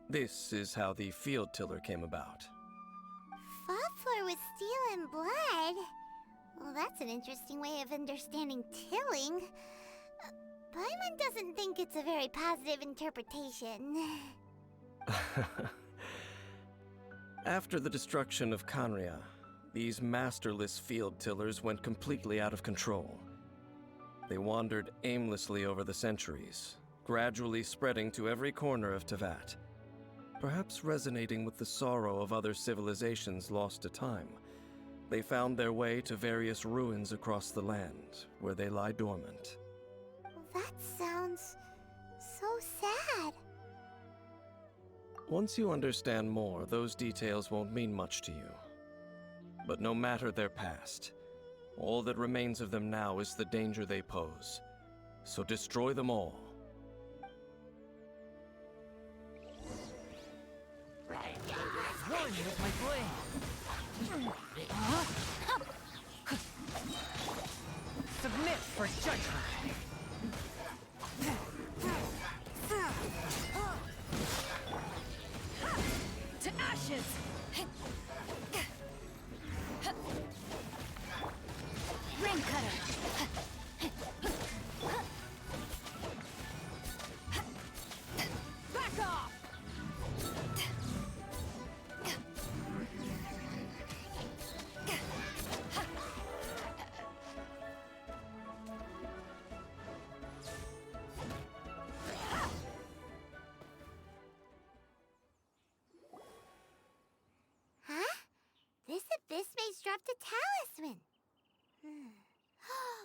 This is how the Field Tiller came about. Fought for with steel and blood? Well, that's an interesting way of understanding tilling. Paimon doesn't think it's a very positive interpretation. After the destruction of Conria, these masterless field tillers went completely out of control. They wandered aimlessly over the centuries, gradually spreading to every corner of Tevat. Perhaps resonating with the sorrow of other civilizations lost to time, they found their way to various ruins across the land, where they lie dormant. That sounds so sad. Once you understand more, those details won't mean much to you. But no matter their past, all that remains of them now is the danger they pose. So destroy them all. One with my blade. Submit for judgment. To ashes! Ring cutter! Back off! Huh? This abyss maze dropped a talisman.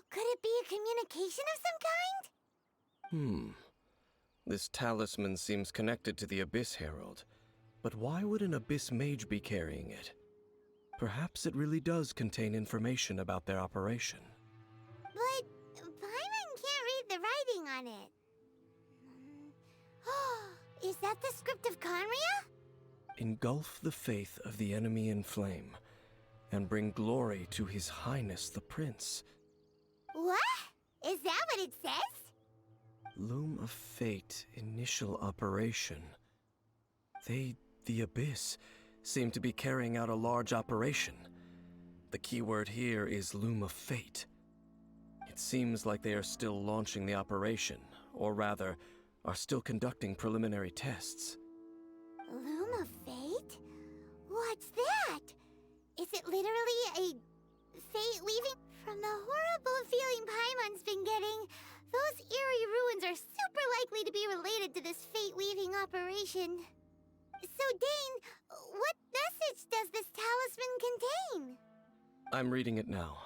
Could it be a communication of some kind? This talisman seems connected to the Abyss Herald. But why would an Abyss Mage be carrying it? Perhaps it really does contain information about their operation. But Paimon can't read the writing on it. Is that the script of Conria? Engulf the faith of the enemy in flame, and bring glory to His Highness the Prince. What? Is that what it says? Loom of Fate, initial operation. They, the Abyss, seem to be carrying out a large operation. The keyword here is Loom of Fate. It seems like they are still launching the operation, or rather, are still conducting preliminary tests. Loom of Fate? What's that? Is it literally a fate weaving? From the horrible feeling Paimon's been getting, those eerie ruins are super likely to be related to this fate weaving operation. So Dane, what message does this talisman contain? I'm reading it now.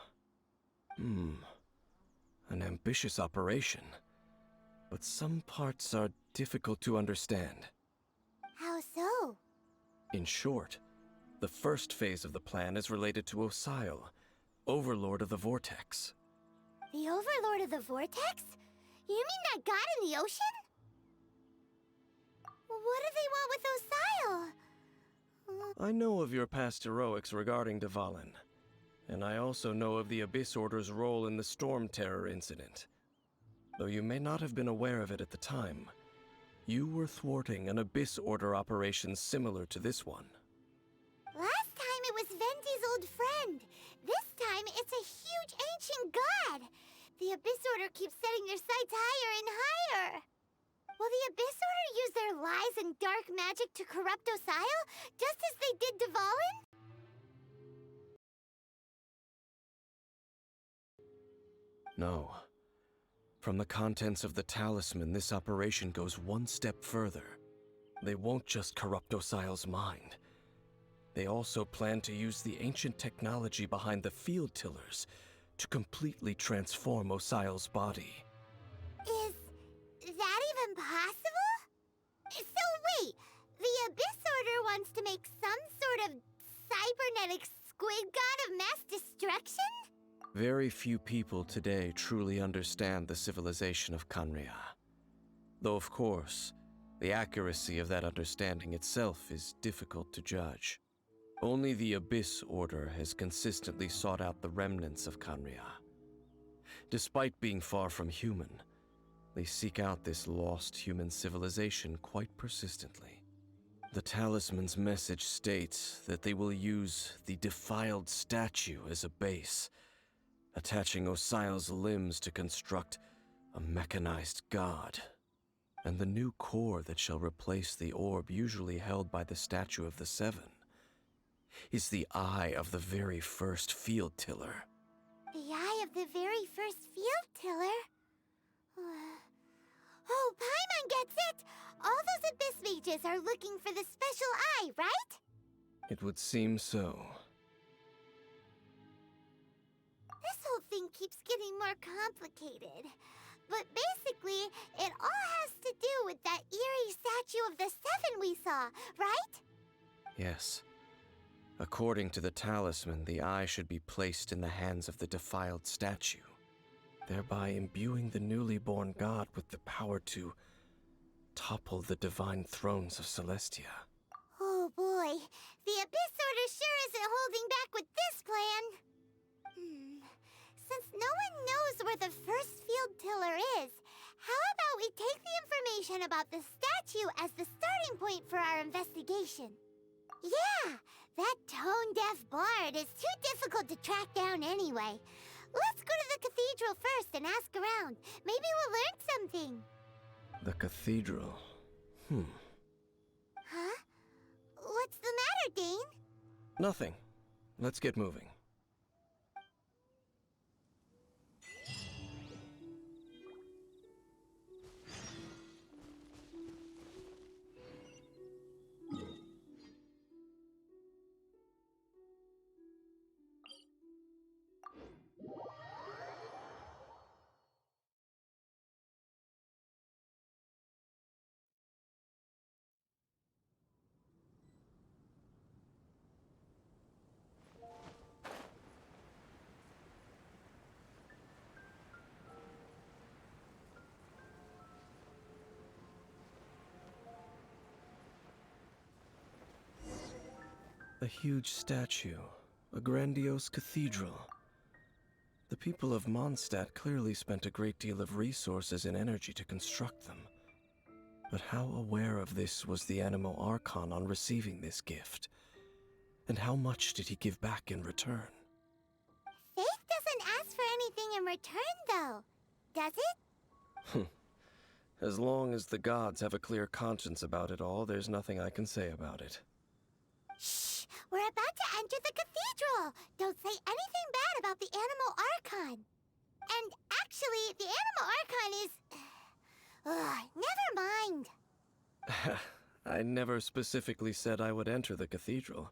An ambitious operation. But some parts are difficult to understand. How so? In short, the first phase of the plan is related to Osial, Overlord of the Vortex. The Overlord of the Vortex? You mean that god in the ocean? What do they want with Osial? I know of your past heroics regarding Dvalin, and I also know of the Abyss Order's role in the Storm Terror incident. Though you may not have been aware of it at the time, you were thwarting an Abyss Order operation similar to this one. Last time it was Venti's old friend. This time it's a huge ancient god. The Abyss Order keeps setting their sights higher and higher. Will the Abyss Order use their lies and dark magic to corrupt Osial, just as they did Dvalin? No. From the contents of the talisman, this operation goes one step further. They won't just corrupt Osial's mind. They also plan to use the ancient technology behind the field tillers to completely transform Osial's body. Is that even possible? So wait, the Abyss Order wants to make some sort of cybernetic squid god of mass destruction? Very few people today truly understand the civilization of Kanria. Though, of course, the accuracy of that understanding itself is difficult to judge. Only the Abyss Order has consistently sought out the remnants of Kanria. Despite being far from human, they seek out this lost human civilization quite persistently. The talisman's message states that they will use the defiled statue as a base, attaching Osial's limbs to construct a mechanized god. And the new core that shall replace the orb usually held by the Statue of the Seven is the eye of the very first field tiller. The eye of the very first field tiller? Oh, Paimon gets it! All those Abyss mages are looking for the special eye, right? It would seem so. This whole thing keeps getting more complicated. But basically, it all has to do with that eerie statue of the Seven we saw, right? Yes. According to the talisman, the eye should be placed in the hands of the defiled statue, thereby imbuing the newly born god with the power to topple the divine thrones of Celestia. Oh boy, the Abyss Order sure isn't holding back with this plan. Since no one knows where the first field tiller is, how about we take the information about the statue as the starting point for our investigation? Yeah, that tone-deaf bard is too difficult to track down anyway. Let's go to the cathedral first and ask around. Maybe we'll learn something. The cathedral. Huh? What's the matter, Dane? Nothing. Let's get moving. A huge statue, a grandiose cathedral. The people of Mondstadt clearly spent a great deal of resources and energy to construct them. But how aware of this was the Animo Archon on receiving this gift? And how much did he give back in return? Faith doesn't ask for anything in return, though. Does it? As long as the gods have a clear conscience about it all, there's nothing I can say about it. Shh! We're about to enter the cathedral! Don't say anything bad about the Animo Archon! And actually, the Animo Archon is... never mind! I never specifically said I would enter the cathedral.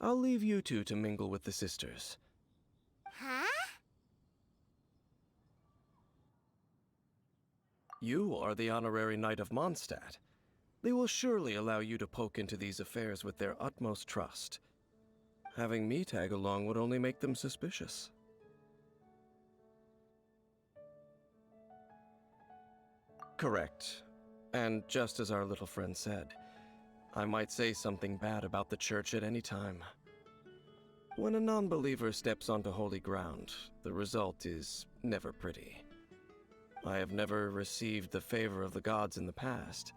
I'll leave you two to mingle with the sisters. Huh? You are the honorary knight of Mondstadt. They will surely allow you to poke into these affairs with their utmost trust. Having me tag along would only make them suspicious. Correct. And just as our little friend said, I might say something bad about the church at any time. When a non-believer steps onto holy ground, the result is never pretty. I have never received the favor of the gods in the past.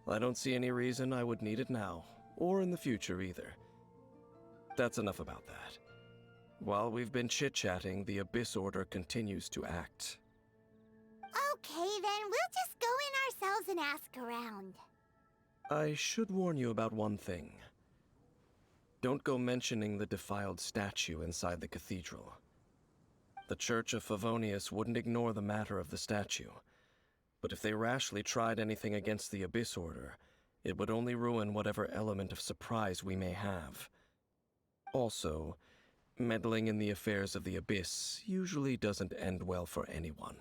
I don't see any reason I would need it now, or in the future either. That's enough about that. While we've been chit-chatting, the Abyss Order continues to act. Okay, then we'll just go in ourselves and ask around. I should warn you about one thing. Don't go mentioning the defiled statue inside the cathedral. The Church of Favonius wouldn't ignore the matter of the statue. But if they rashly tried anything against the Abyss Order, it would only ruin whatever element of surprise we may have. Also, meddling in the affairs of the Abyss usually doesn't end well for anyone.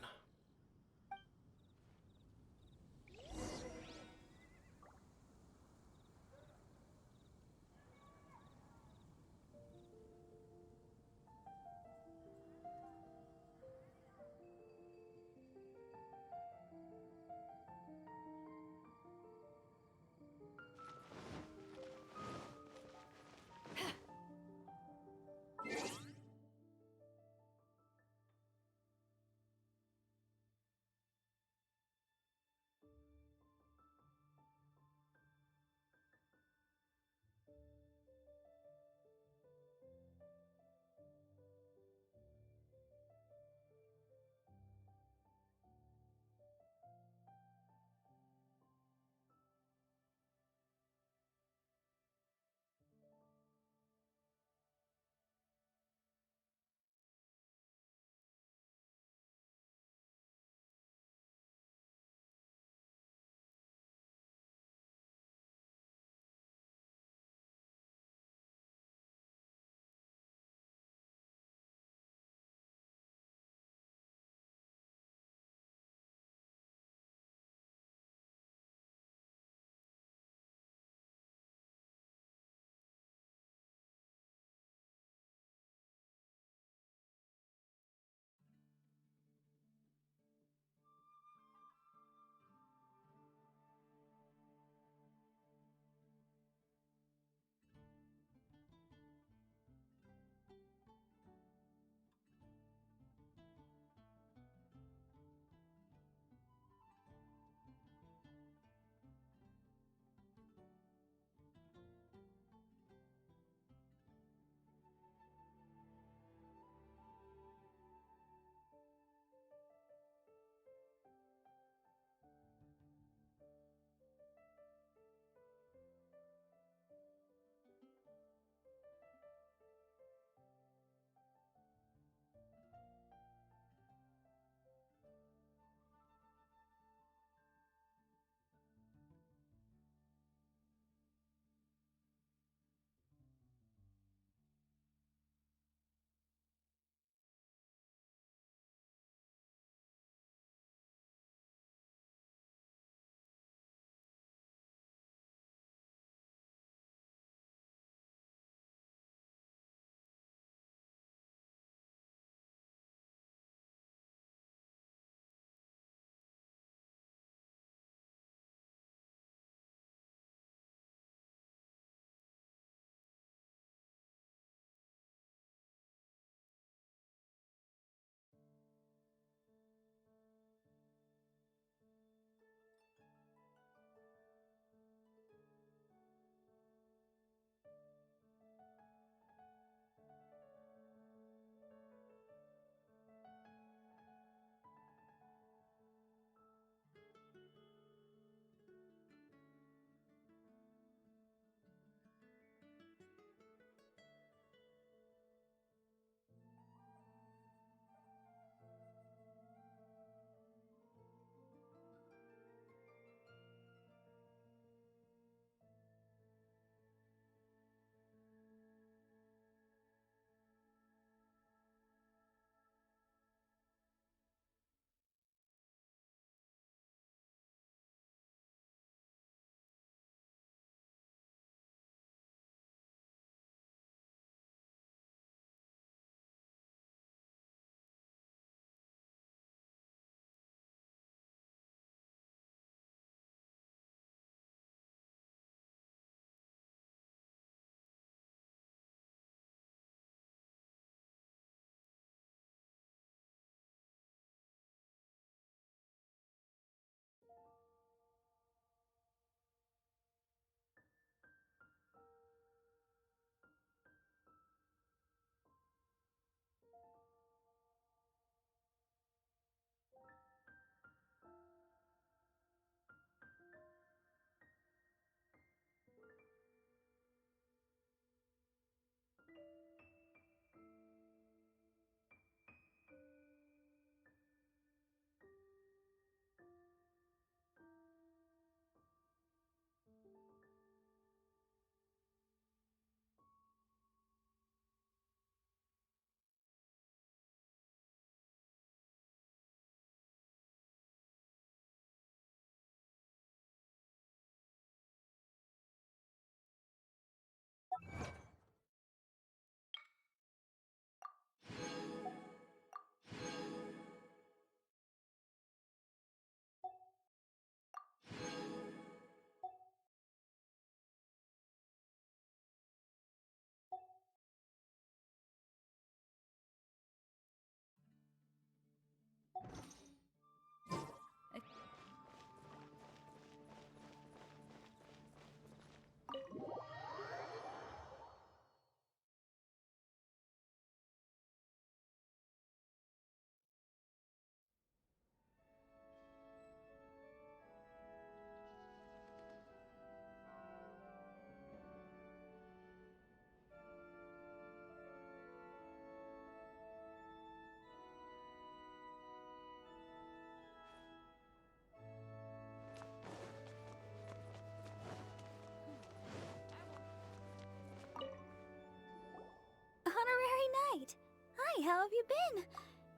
Hi, how have you been?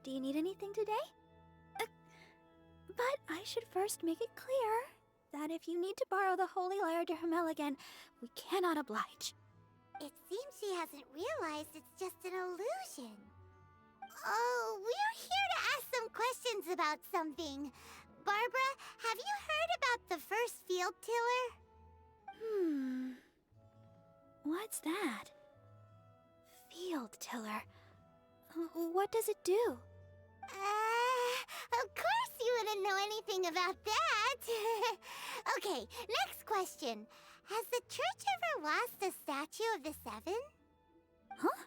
Do you need anything today? But I should first make it clear that if you need to borrow the Holy Lyre de Hermel again, we cannot oblige. It seems she hasn't realized it's just an illusion. Oh, we're here to ask some questions about something. Barbara, have you heard about the first field tiller? What's that? Field tiller. What does it do? Of course you wouldn't know anything about that. Okay, next question. Has the church ever lost a statue of the Seven? Huh?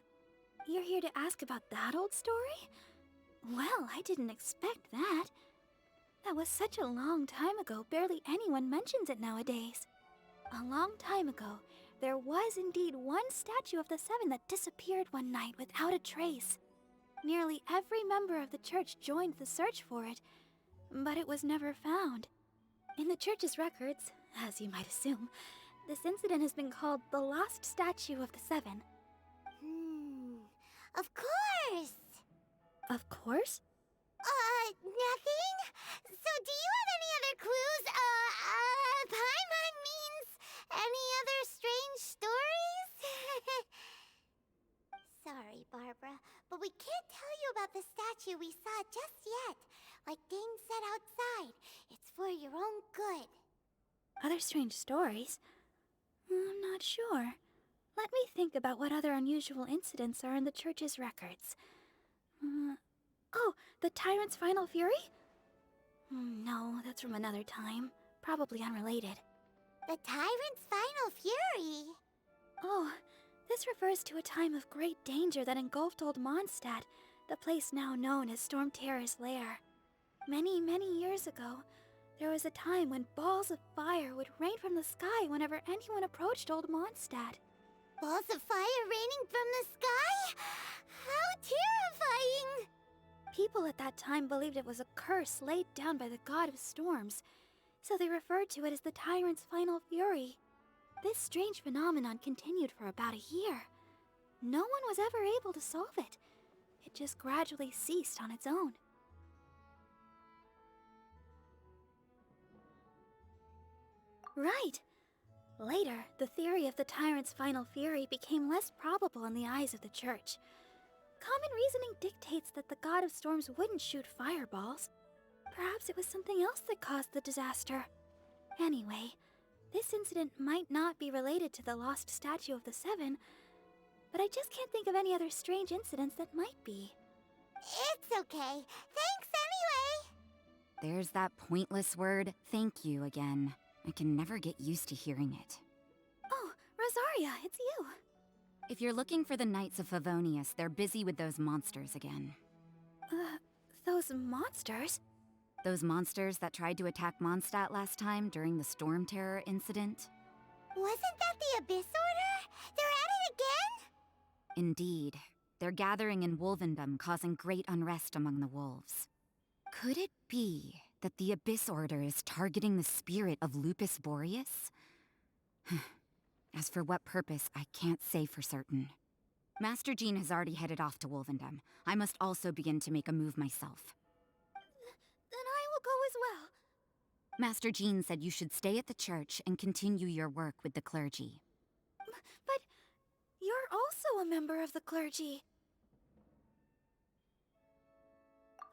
You're here to ask about that old story? Well, I didn't expect that. That was such a long time ago, barely anyone mentions it nowadays. A long time ago, there was indeed one statue of the Seven that disappeared one night without a trace. Nearly every member of the church joined the search for it, but it was never found. In the church's records, as you might assume, this incident has been called the Lost Statue of the Seven. Of course! Of course? Nothing? So do you have any other clues? Paimon means any other strange stories? Sorry, Barbara, but we can't tell you about the statue we saw just yet. Like Dane said outside, it's for your own good. Other strange stories? I'm not sure. Let me think about what other unusual incidents are in the church's records. Oh, the Tyrant's Final Fury? No, that's from another time. Probably unrelated. The Tyrant's Final Fury? Oh, this refers to a time of great danger that engulfed Old Mondstadt, the place now known as Storm Terror's lair. Many, many years ago, there was a time when balls of fire would rain from the sky whenever anyone approached Old Mondstadt. Balls of fire raining from the sky? How terrifying! People at that time believed it was a curse laid down by the god of storms, so they referred to it as the Tyrant's Final Fury. This strange phenomenon continued for about a year. No one was ever able to solve it. It just gradually ceased on its own. Right. Later, the theory of the Tyrant's Final Fury became less probable in the eyes of the church. Common reasoning dictates that the god of storms wouldn't shoot fireballs. Perhaps it was something else that caused the disaster. Anyway, this incident might not be related to the lost statue of the Seven, but I just can't think of any other strange incidents that might be. It's okay. Thanks anyway. There's that pointless word, thank you, again. I can never get used to hearing it. Oh, Rosaria, it's you. If you're looking for the Knights of Favonius, they're busy with those monsters again. Those monsters? Those monsters that tried to attack Mondstadt last time during the Storm Terror incident? Wasn't that the Abyss Order? They're at it again? Indeed. They're gathering in Wolvendom, causing great unrest among the wolves. Could it be that the Abyss Order is targeting the spirit of Lupus Boreas? As for what purpose, I can't say for certain. Master Jean has already headed off to Wolvendom. I must also begin to make a move myself. Then I will go as well. Master Jean said you should stay at the church and continue your work with the clergy. But you're also a member of the clergy.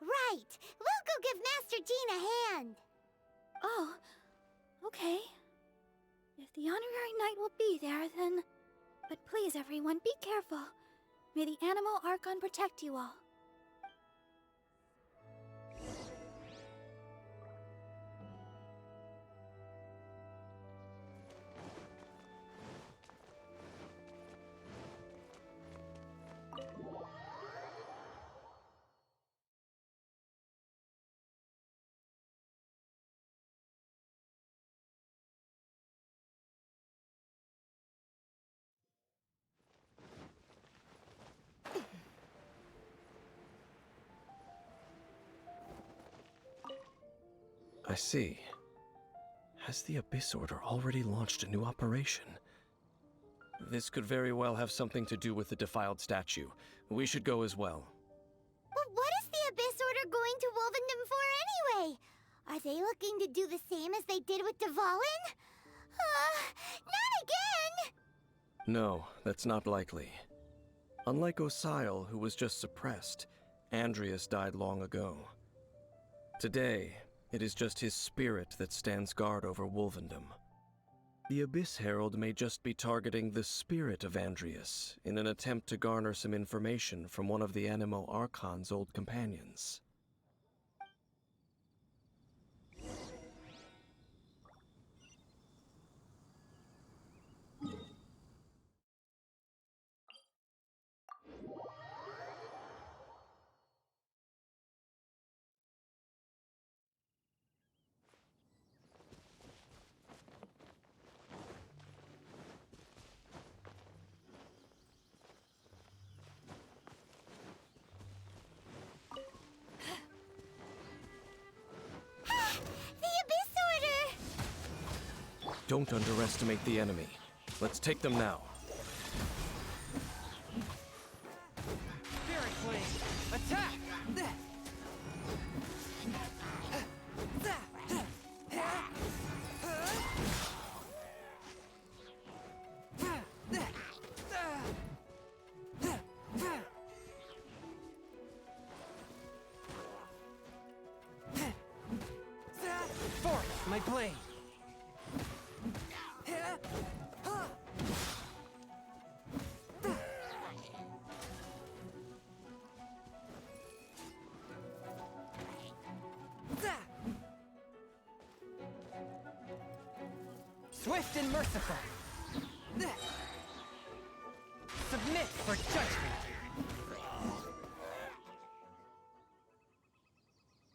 Right. We'll go give Master Jean a hand. Oh, okay. If the honorary knight will be there, then... But please, everyone, be careful. May the Animal Archon protect you all. I see. Has the Abyss Order already launched a new operation? This could very well have something to do with the defiled statue. We should go as well. to do the same as they did with Dvalin? Not again! No, that's not likely. Unlike Osile, who was just suppressed, Andrias died long ago. Today, it is just his spirit that stands guard over Wolvendom. The Abyss Herald may just be targeting the spirit of Andrias in an attempt to garner some information from one of the Animo Archon's old companions. The Abyss Order! Don't underestimate the enemy. Let's take them now. Spirit Flame! Attack! Force my blade! Swift and merciful! Submit for judgment!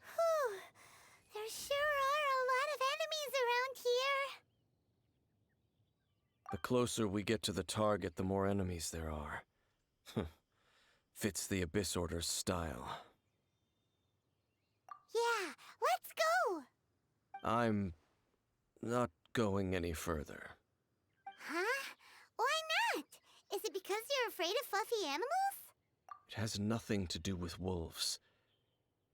Whew. There sure are a lot of enemies around here. The closer we get to the target, the more enemies there are. Fits the Abyss Order's style. Yeah, let's go! I'm not going any further. Huh? Why not? Is it because you're afraid of fluffy animals? It has nothing to do with wolves.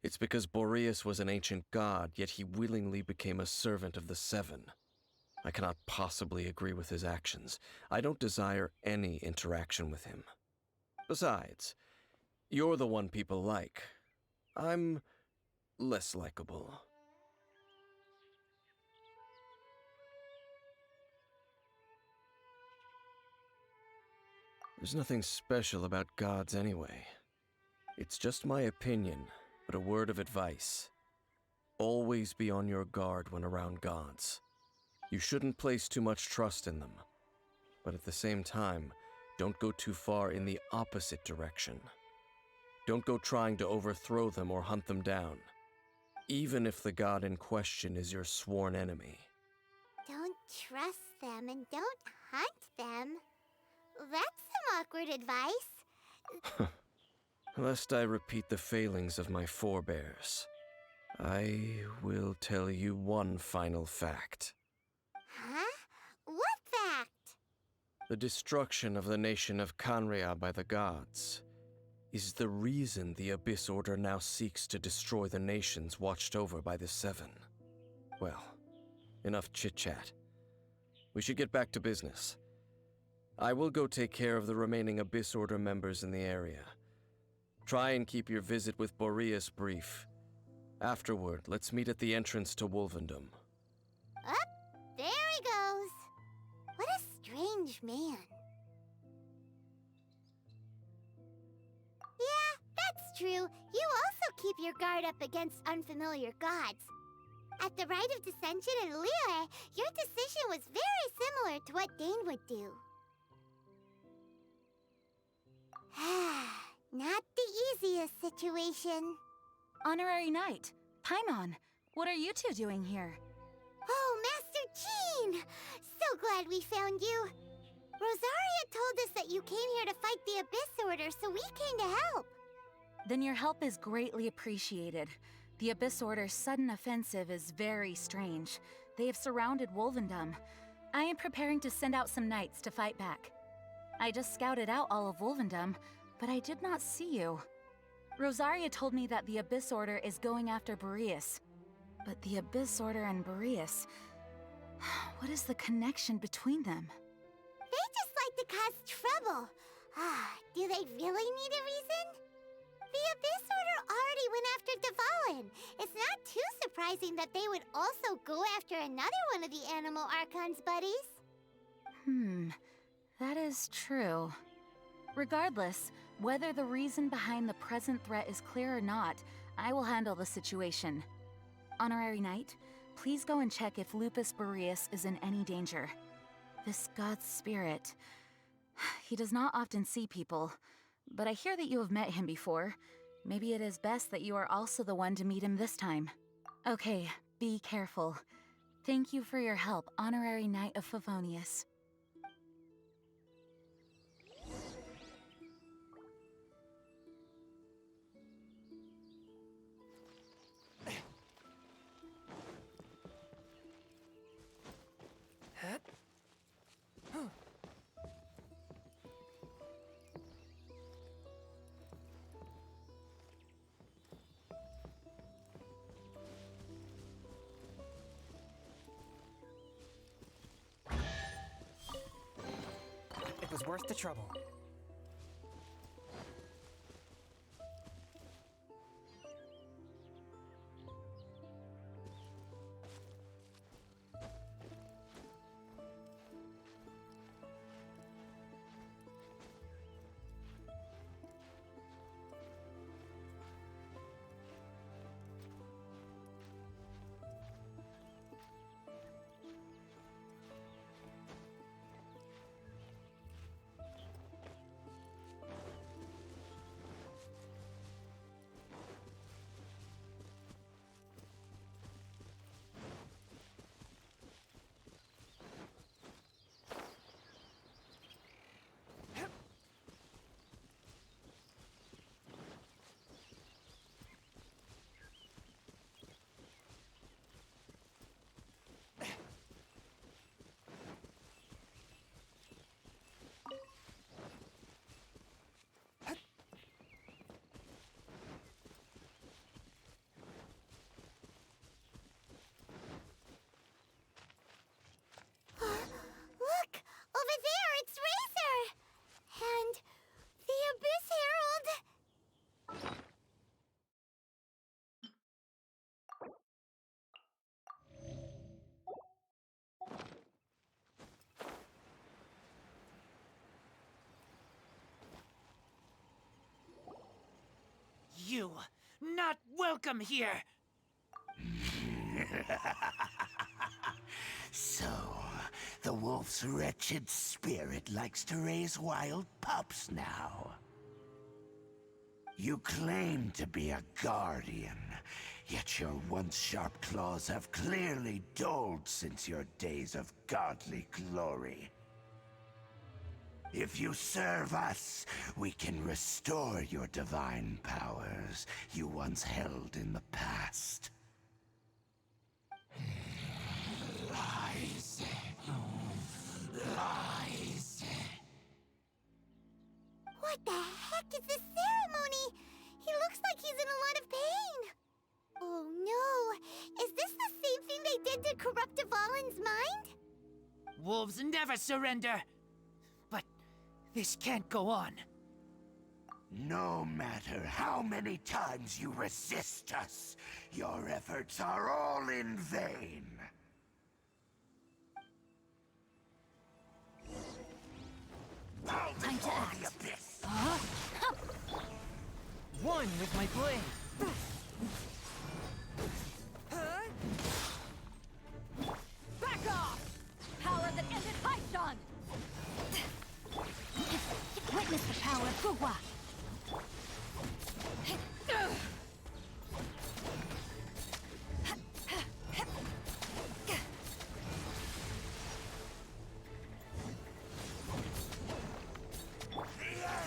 It's because Boreas was an ancient god, yet he willingly became a servant of the Seven. I cannot possibly agree with his actions. I don't desire any interaction with him. Besides, you're the one people like. I'm less likable. There's nothing special about gods anyway. It's just my opinion, but a word of advice. Always be on your guard when around gods. You shouldn't place too much trust in them. But at the same time, don't go too far in the opposite direction. Don't go trying to overthrow them or hunt them down, even if the god in question is your sworn enemy. Don't trust them and don't hunt them. That's some awkward advice. Lest I repeat the failings of my forebears, I will tell you one final fact. Huh? What fact? The destruction of the nation of Canria by the gods is the reason the Abyss Order now seeks to destroy the nations watched over by the Seven. Well, enough chit-chat. We should get back to business. I will go take care of the remaining Abyss Order members in the area. Try and keep your visit with Boreas brief. Afterward, let's meet at the entrance to Wolvendom. Up, there he goes. What a strange man. Yeah, that's true. You also keep your guard up against unfamiliar gods. At the rite of dissension in Liyue, your decision was very similar to what Dane would do. Not the easiest situation. Honorary Knight, Paimon, what are you two doing here? Oh, Master Jean! So glad we found you. Rosaria told us that you came here to fight the Abyss Order, so we came to help. Then your help is greatly appreciated. The Abyss Order's sudden offensive is very strange. They have surrounded Wolvendom. I am preparing to send out some knights to fight back. I just scouted out all of Wolvendom, but I did not see you. Rosaria told me that the Abyss Order is going after Boreas. But the Abyss Order and Boreas... What is the connection between them? They just like to cause trouble. Do they really need a reason? The Abyss Order already went after Devalin. It's not too surprising that they would also go after another one of the Animal Archon's buddies. That is true. Regardless, whether the reason behind the present threat is clear or not, I will handle the situation. Honorary Knight, please go and check if Lupus Boreas is in any danger. This god's spirit... He does not often see people, but I hear that you have met him before. Maybe it is best that you are also the one to meet him this time. Okay, be careful. Thank you for your help, Honorary Knight of Favonius. It was worth the trouble. Look! Over there, it's Razor! And the Abyss Herald! You, not welcome here! So, the wolf's wretched spirit likes to raise wild pups now. You claim to be a guardian, yet your once sharp claws have clearly dulled since your days of godly glory. If you serve us, we can restore your divine powers you once held in the past. Lies. Lies. What the heck is this ceremony? He looks like he's in a lot of pain. Oh no! Is this the same thing they did to corrupt Devalin's mind? Wolves never surrender! But this can't go on. No matter how many times you resist us, your efforts are all in vain. Time to act. The abyss. One with my blade. Back off! Power that ended Haishan! Witness the power of Gugwa.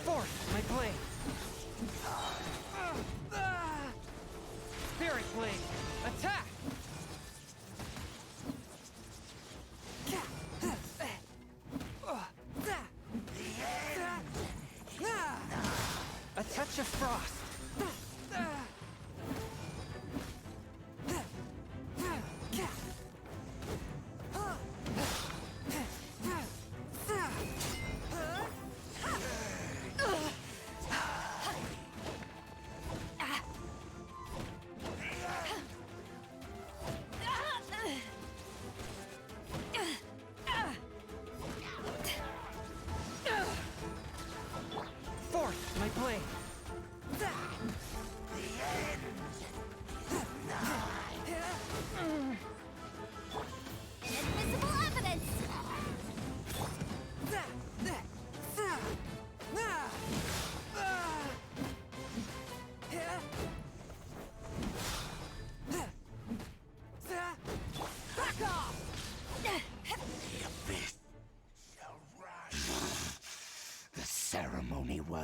Forth my blade. Spirit blade. Attack! A touch of frost.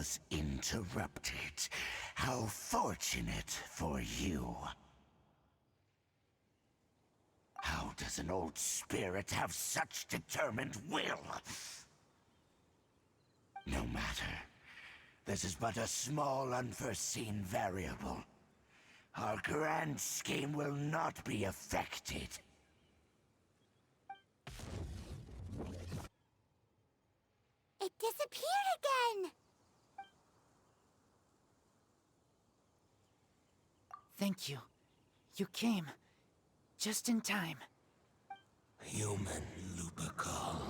was interrupted. How fortunate for you. How does an old spirit have such determined will? No matter. This is but a small unforeseen variable. Our grand scheme will not be affected. It disappeared again! Thank you. You came. Just in time. Human Lupercal.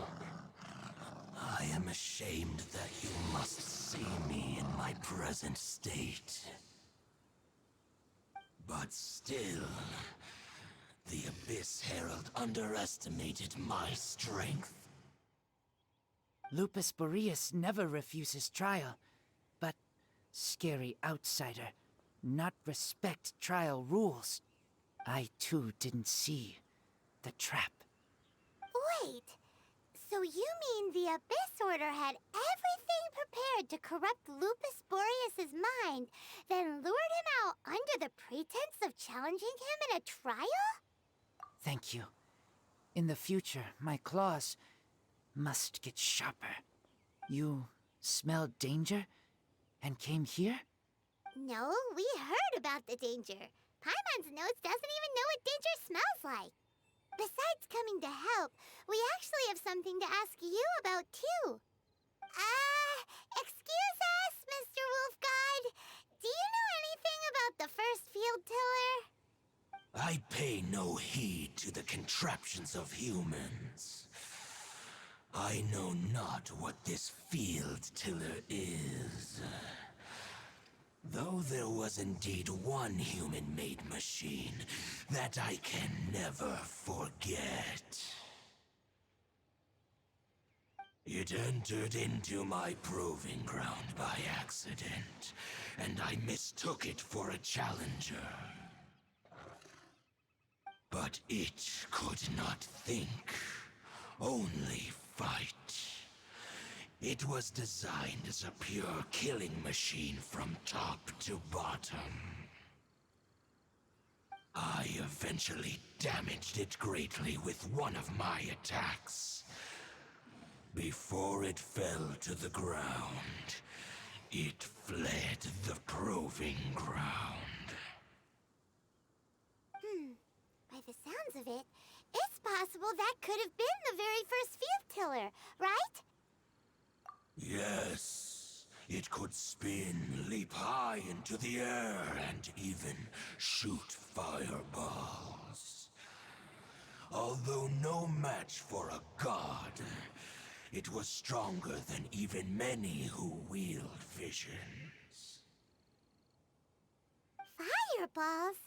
I am ashamed that you must see me in my present state. But still, the Abyss Herald underestimated my strength. Lupus Boreas never refuses trial, but scary outsider, not respect trial rules. I too didn't see the trap. Wait, so you mean the Abyss Order had everything prepared to corrupt Lupus Boreas' mind, then lured him out under the pretense of challenging him in a trial? Thank you. In the future, my claws must get sharper. You smelled danger and came here? No, we heard about the danger. Paimon's nose doesn't even know what danger smells like. Besides coming to help, we actually have something to ask you about, too. Excuse us, Mr. Wolf God. Do you know anything about the first field tiller? I pay no heed to the contraptions of humans. I know not what this field tiller is. Though there was indeed one human-made machine that I can never forget. It entered into my proving ground by accident, and I mistook it for a challenger. But it could not think, only fight. It was designed as a pure killing machine from top to bottom. I eventually damaged it greatly with one of my attacks. Before it fell to the ground, it fled the proving ground. By the sounds of it, it's possible that could have been the very first field tiller, right? Yes, it could spin, leap high into the air, and even shoot fireballs. Although no match for a god, it was stronger than even many who wield visions. Fireballs?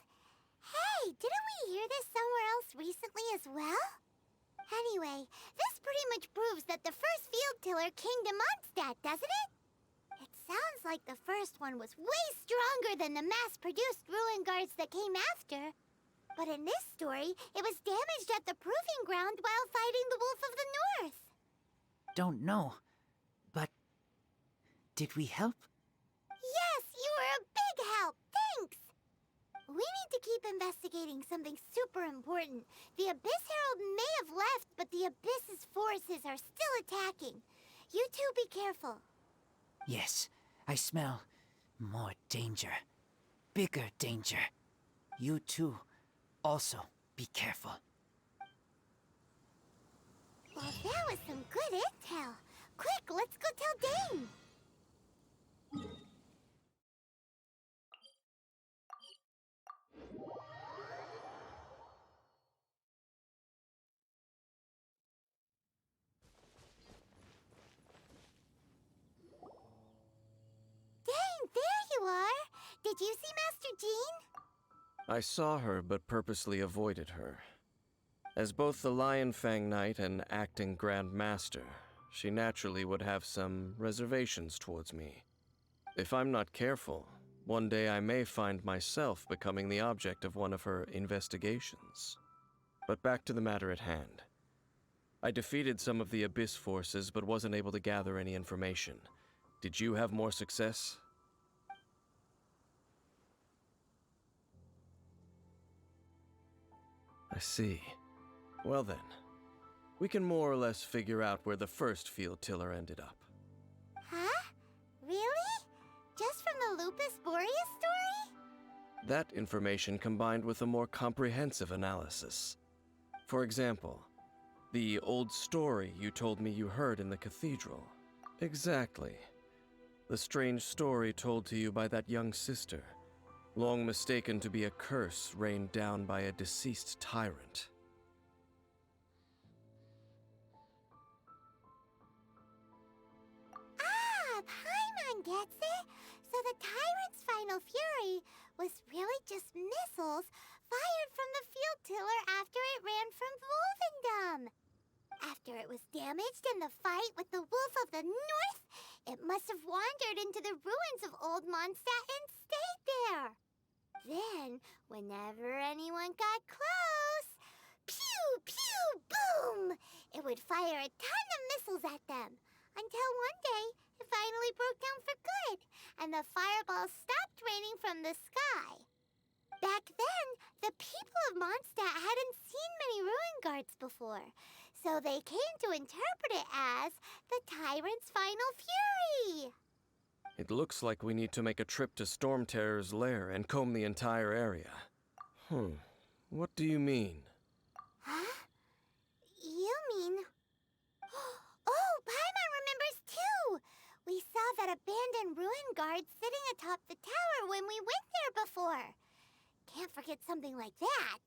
Hey, didn't we hear this somewhere else recently as well? Anyway, this pretty much proves that the first field tiller came to Mondstadt, doesn't it? It sounds like the first one was way stronger than the mass-produced ruin guards that came after. But in this story, it was damaged at the proving ground while fighting the Wolf of the North. Don't know, but did we help? Yes, you were a big help. Thanks. We need to keep investigating something super important. The Abyss Herald may have left, but the Abyss's forces are still attacking. You two be careful. Yes, I smell more danger. Bigger danger. You too, also be careful. Well, that was some good intel. Quick, let's go tell Dane. Dane, there you are. Did you see Master Jean? I saw her, but purposely avoided her. As both the Lion Fang Knight and acting Grand Master, she naturally would have some reservations towards me. If I'm not careful, one day I may find myself becoming the object of one of her investigations. But back to the matter at hand. I defeated some of the Abyss forces, but wasn't able to gather any information. Did you have more success? I see. Well then, we can more or less figure out where the first field tiller ended up. Huh? Really? Just from the Lupus Boreas story? That information combined with a more comprehensive analysis. For example, the old story you told me you heard in the cathedral. Exactly. The strange story told to you by that young sister, long mistaken to be a curse rained down by a deceased tyrant. Ah, Paimon gets it! So the tyrant's final fury was really just missiles fired from the field tiller after it ran from Wolvendom. After it was damaged in the fight with the Wolf of the North, it must have wandered into the ruins of Old Mondstadt and stayed there. Then, whenever anyone got close, pew, pew, boom! It would fire a ton of missiles at them, until one day it finally broke down for good, and the fireballs stopped raining from the sky. Back then, the people of Mondstadt hadn't seen many ruin guards before, so they came to interpret it as the tyrant's final fury. It looks like we need to make a trip to Storm Terror's lair and comb the entire area. What do you mean? Huh? You mean... Oh, Paimon remembers too! We saw that abandoned ruin guard sitting atop the tower when we went there before. Can't forget something like that.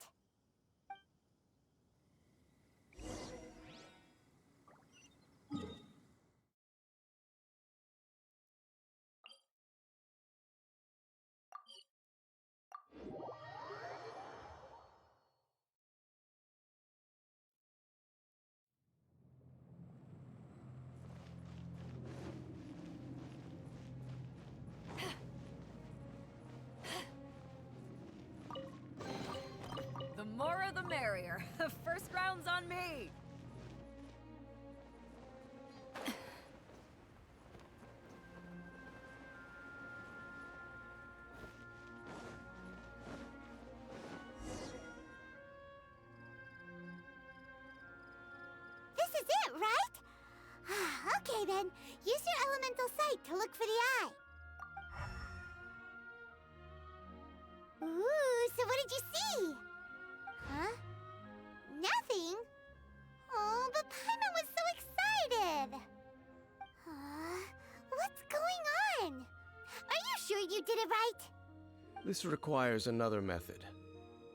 The more the merrier. First round's on me. This is it, right? Okay then, use your elemental sight to look for the eye. Ooh, so what did you see? Huh? Nothing? Oh, but Paimon was so excited! What's going on? Are you sure you did it right? This requires another method.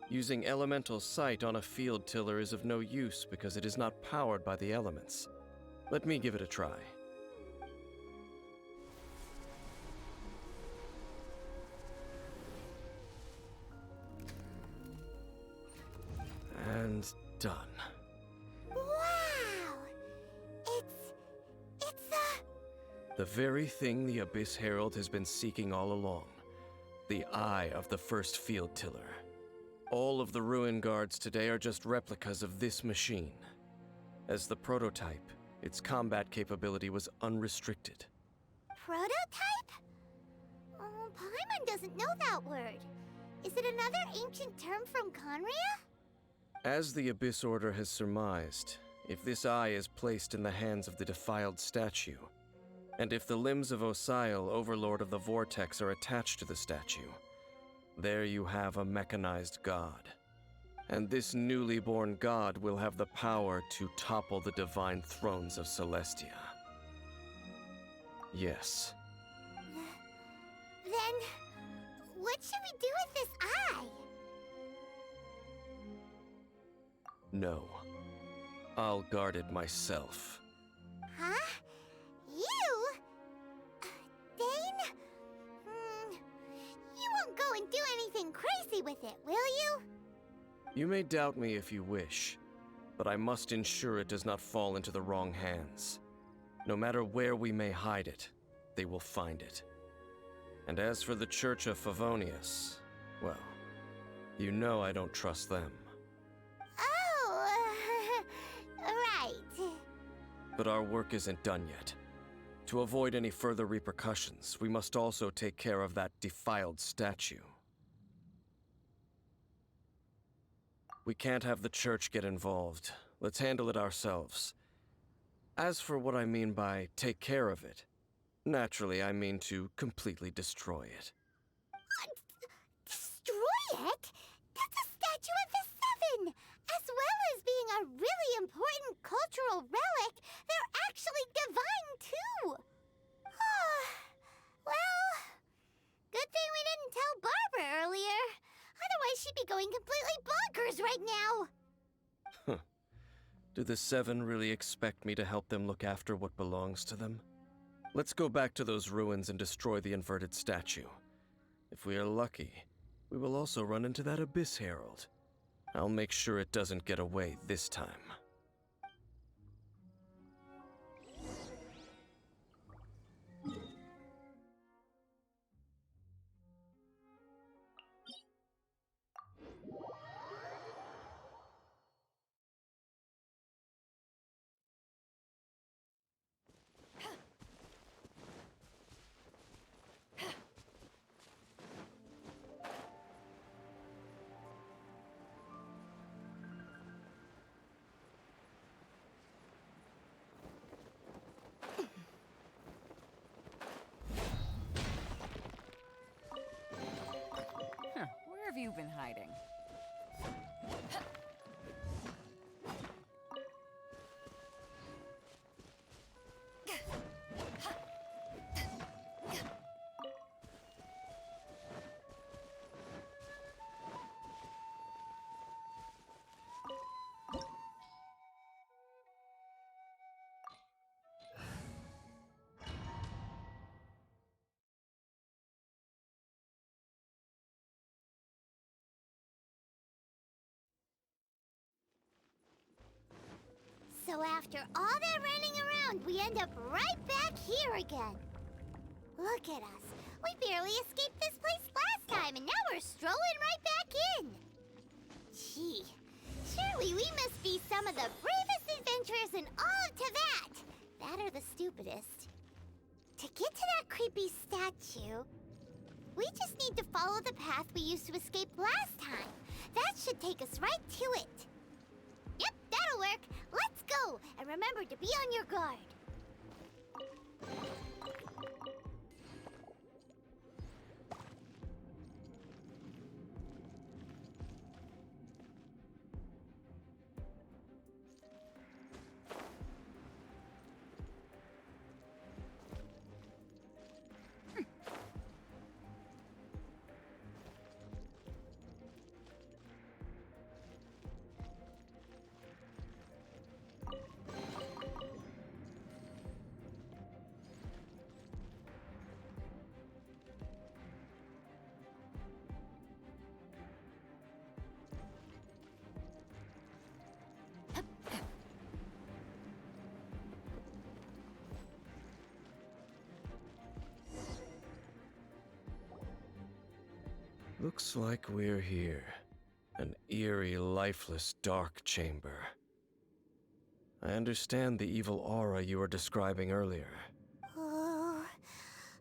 Using elemental sight on a field tiller is of no use because it is not powered by the elements. Let me give it a try. And done. Wow! It's The very thing the Abyss Herald has been seeking all along. The eye of the first field tiller. All of the ruin guards today are just replicas of this machine. As the prototype, its combat capability was unrestricted. prototype? Oh, Paimon doesn't know that word. Is it another ancient term from Conria? As the Abyss Order has surmised, if this eye is placed in the hands of the defiled statue, and if the limbs of Osial, Overlord of the Vortex, are attached to the statue, there you have a mechanized god. And this newly born god will have the power to topple the divine thrones of Celestia. Yes. Then, what should we do with this eye? No. I'll guard it myself. Huh? You? Dane? You won't go and do anything crazy with it, will you? You may doubt me if you wish, but I must ensure it does not fall into the wrong hands. No matter where we may hide it, they will find it. And as for the Church of Favonius, well, you know I don't trust them. Oh, right. But our work isn't done yet. To avoid any further repercussions, we must also take care of that defiled statue. We can't have the church get involved. Let's handle it ourselves. As for what I mean by take care of it, naturally I mean to completely destroy it. Destroy it? That's a statue of the Seven! As well as being a really important cultural relic, they're actually divine, too! Well, good thing we didn't tell Barbara earlier. Otherwise, she'd be going completely bonkers right now. Huh. Do the Seven really expect me to help them look after what belongs to them? Let's go back to those ruins and destroy the inverted statue. If we are lucky, we will also run into that Abyss Herald. I'll make sure it doesn't get away this time. Where have you been hiding? So after all that running around, we end up right back here again. Look at us. We barely escaped this place last time, and now we're strolling right back in. Gee, surely we must be some of the bravest adventurers in all of Teyvat. That or the stupidest. To get to that creepy statue, we just need to follow the path we used to escape last time. That should take us right to it. Yep, that'll work. Let's go, and remember to be on your guard. Looks like we're here. An eerie, lifeless, dark chamber. I understand the evil aura you were describing earlier. Oh,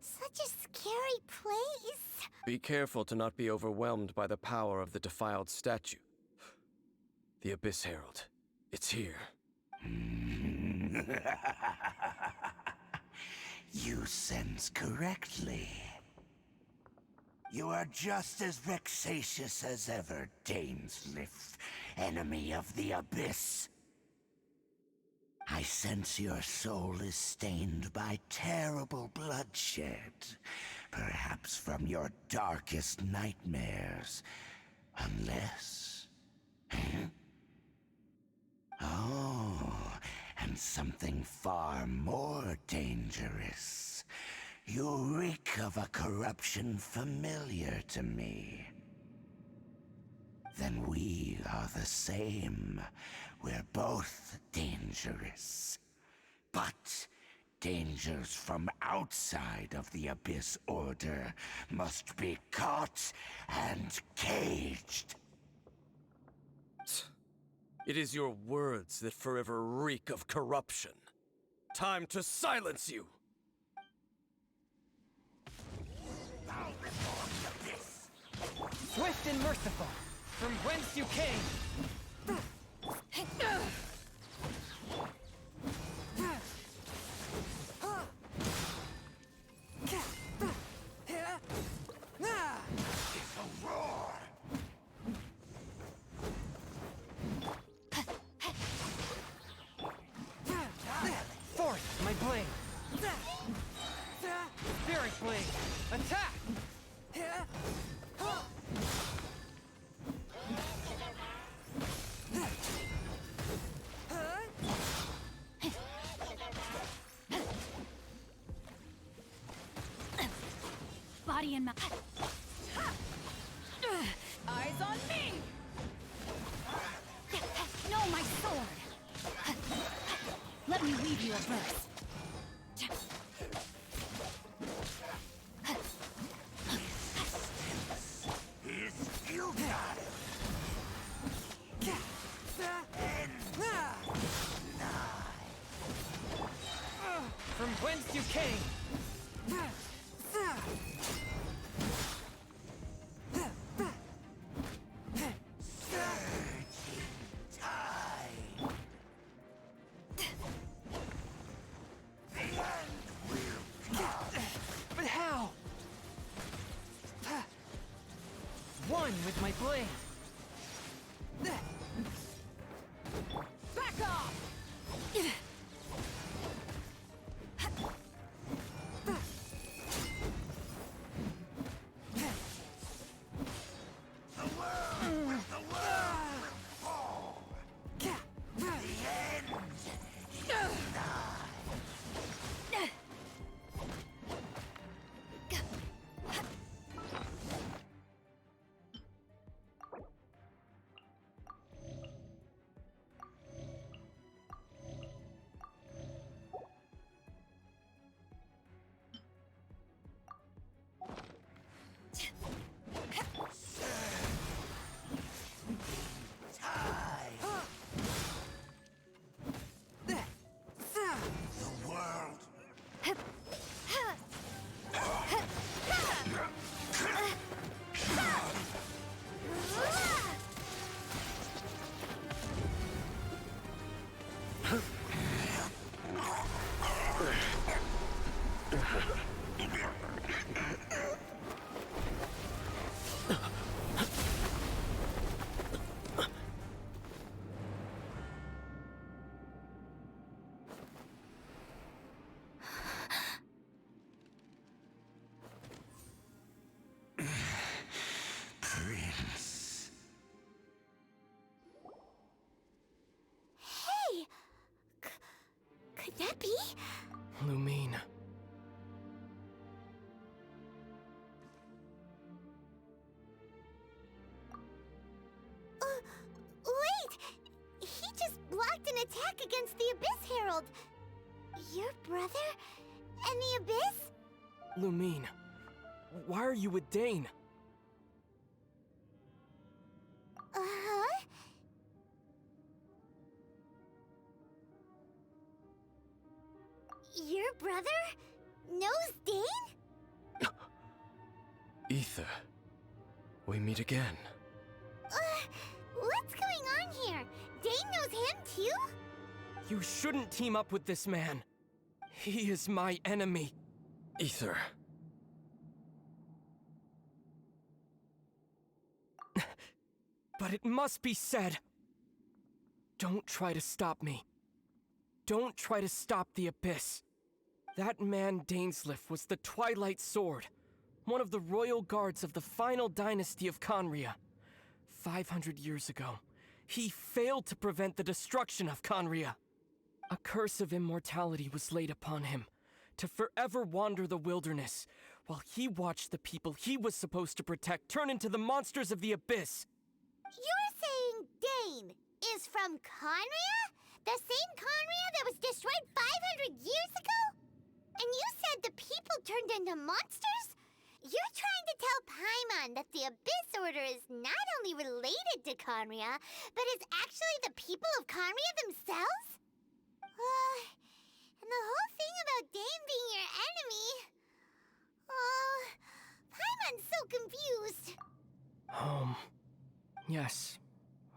such a scary place. Be careful to not be overwhelmed by the power of the defiled statue. The Abyss Herald. It's here. You sense correctly. You are just as vexatious as ever, Dainsliff, enemy of the Abyss. I sense your soul is stained by terrible bloodshed, perhaps from your darkest nightmares, unless... Oh, and something far more dangerous. You reek of a corruption familiar to me. Then we are the same. We're both dangerous. But dangers from outside of the Abyss Order must be caught and caged. It is your words that forever reek of corruption. Time to silence you! Swift and merciful, from whence you came. Forth, my blade. Spirit blade, attack! Body and mouth. Eyes on me! No, my sword! Let me weave you a verse. You got it. From whence you came. But how? One with my blade. Back off! Prince. Hey! Could that be? Lumine. Wait! He just blocked an attack against the Abyss Herald. Your brother? And the Abyss? Lumine. Why are you with Dane? Uh-huh. Your brother knows Dane? Ether. We meet again. What's going on here? Dane knows him too? You shouldn't team up with this man. He is my enemy. Ether. But it must be said. Don't try to stop me. Don't try to stop the Abyss. That man Dainsliff was the Twilight Sword, one of the royal guards of the final dynasty of Conria. 500 years ago, he failed to prevent the destruction of Conria. A curse of immortality was laid upon him, to forever wander the wilderness, while he watched the people he was supposed to protect turn into the monsters of the Abyss. You're saying Dane is from Conria? The same Conria that was destroyed 500 years ago? And you said the people turned into monsters? You're trying to tell Paimon that the Abyss Order is not only related to Conria, but is actually the people of Conria themselves? And the whole thing about Dane being your enemy... Paimon's so confused. Home. Yes,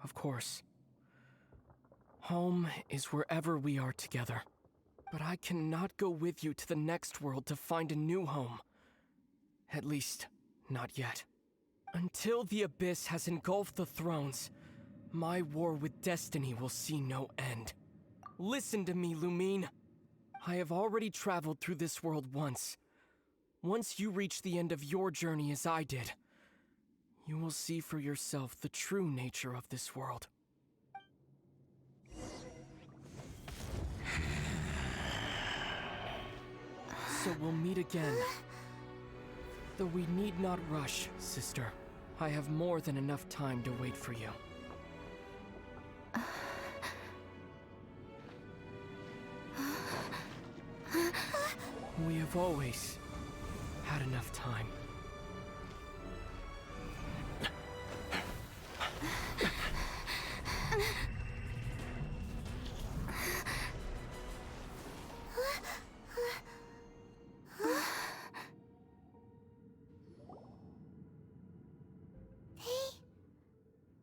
of course. Home is wherever we are together. But I cannot go with you to the next world to find a new home. At least, not yet. Until the Abyss has engulfed the thrones, my war with destiny will see no end. Listen to me, Lumine. I have already traveled through this world once. Once you reach the end of your journey as I did, you will see for yourself the true nature of this world. So we'll meet again. Though we need not rush, sister. I have more than enough time to wait for you. We have always had enough time.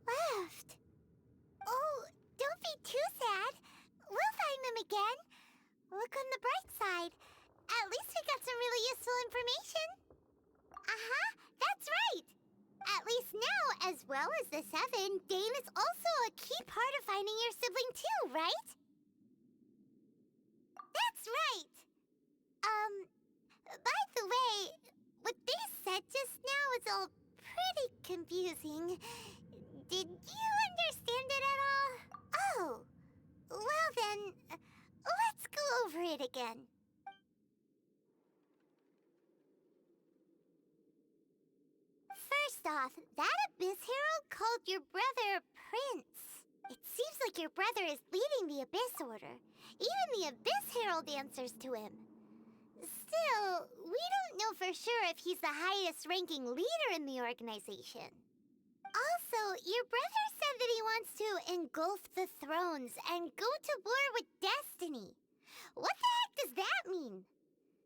Left. Oh, don't be too sad. We'll find them again. Look on the bright side. At least we got some really useful information. Uh-huh, that's right. At least now, as well as the Seven, Dane is also a key part of finding your sibling too, right? That's right. By the way, what they said just now is all pretty confusing. Did you understand it at all? Oh, well then, let's go over it again. First off, that Abyss Herald called your brother Prince. It seems like your brother is leading the Abyss Order. Even the Abyss Herald answers to him. Still, we don't know for sure if he's the highest-ranking leader in the organization. Also, your brother said that he wants to engulf the thrones and go to war with destiny. What the heck does that mean?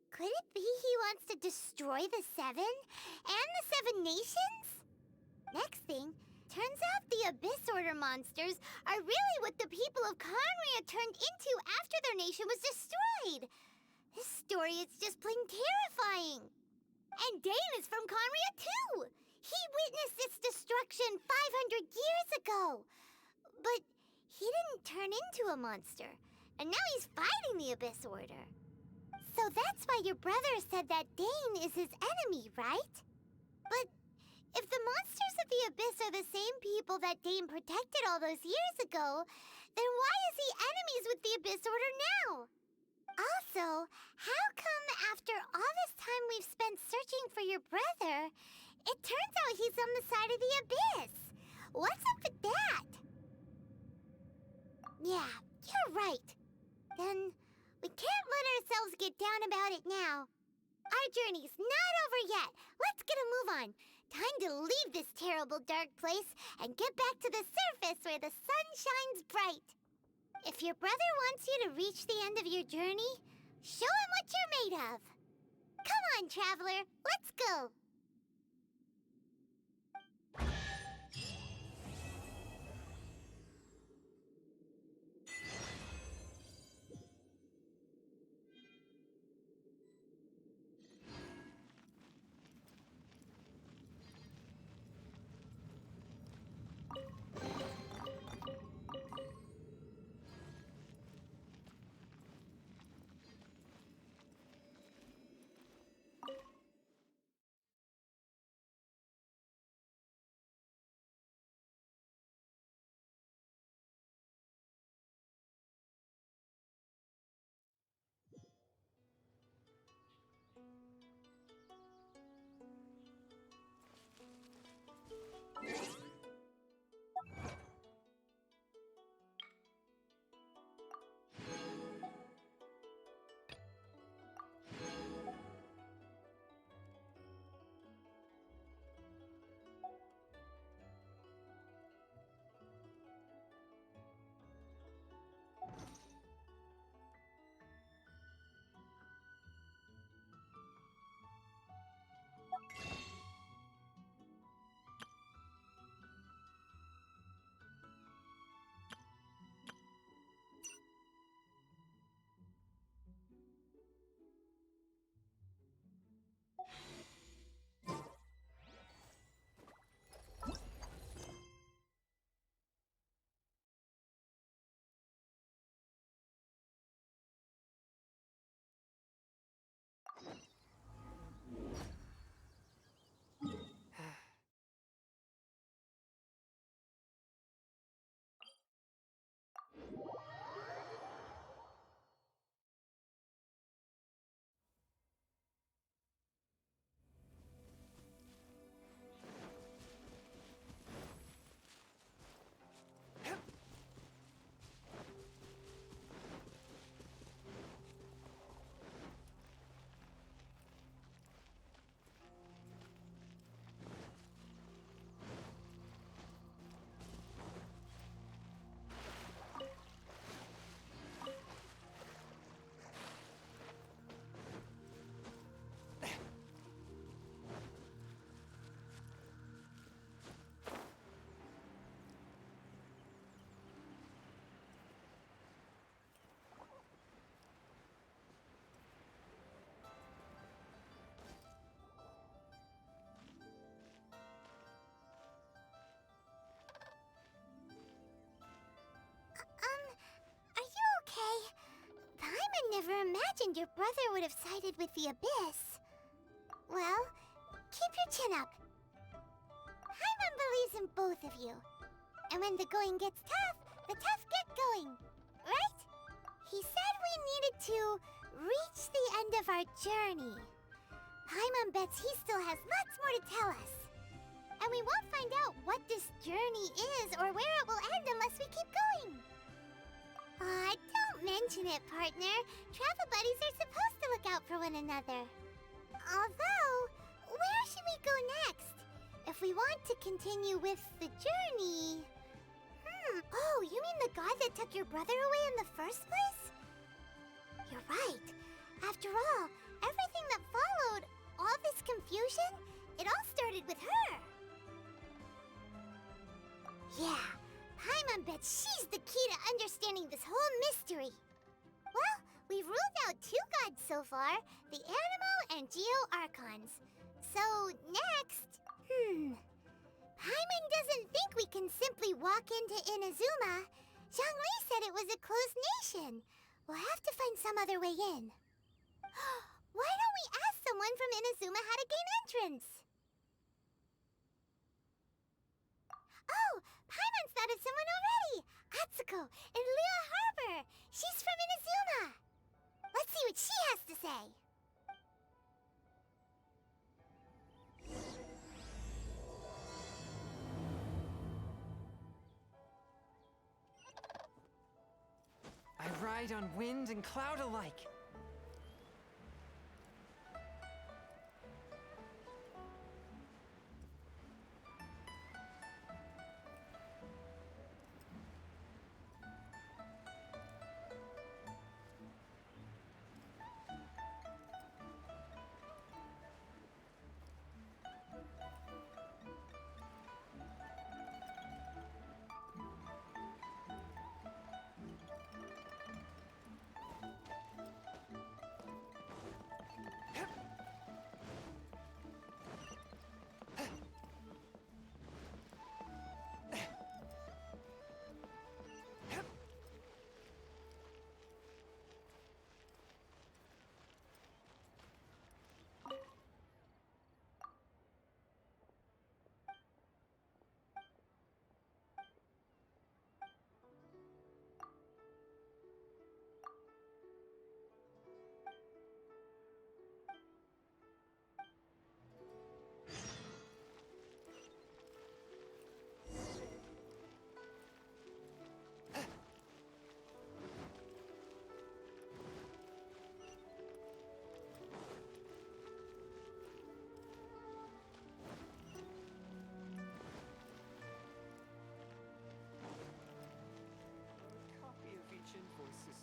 Could it be he wants to destroy the Seven and the Seven Nations? Next thing, turns out the Abyss Order monsters are really what the people of Conria turned into after their nation was destroyed. This story is just plain terrifying. And Dane is from Conria too. He witnessed its destruction 500 years ago. But he didn't turn into a monster. And now he's fighting the Abyss Order. So that's why your brother said that Dane is his enemy, right? But if the monsters of the Abyss are the same people that Dane protected all those years ago, then why is he enemies with the Abyss Order now? Also, how come after all this time we've spent searching for your brother, it turns out he's on the side of the Abyss? What's up with that? Yeah, you're right. Then we can't let ourselves get down about it now. Our journey's not over yet. Let's get a move on. Time to leave this terrible dark place and get back to the surface where the sun shines bright. If your brother wants you to reach the end of your journey, show him what you're made of. Come on, traveler. Let's go. never imagined your brother would have sided with the Abyss. Well, keep your chin up. Paimon believes in both of you. And when the going gets tough, the tough get going. Right? He said we needed to reach the end of our journey. Paimon bets he still has lots more to tell us. And we won't find out what this journey is or where it will end unless we keep going. Aw, don't mention it, partner. Travel buddies are supposed to look out for one another. Although, where should we go next? If we want to continue with the journey... Oh, you mean the god that took your brother away in the first place? You're right. After all, everything that followed, all this confusion, it all started with her. Yeah, Paimon bets she's the key to understanding this whole mystery. Well, we've ruled out 2 gods so far, the Animal and Geo Archons. So, next... Paimon doesn't think we can simply walk into Inazuma. Zhongli said it was a closed nation. We'll have to find some other way in. Why don't we ask someone from Inazuma how to gain entrance? Oh, Paimon's thought of someone already! Atsuko in Liyue Harbor! She's from Inazuma! Let's see what she has to say! I ride on wind and cloud alike.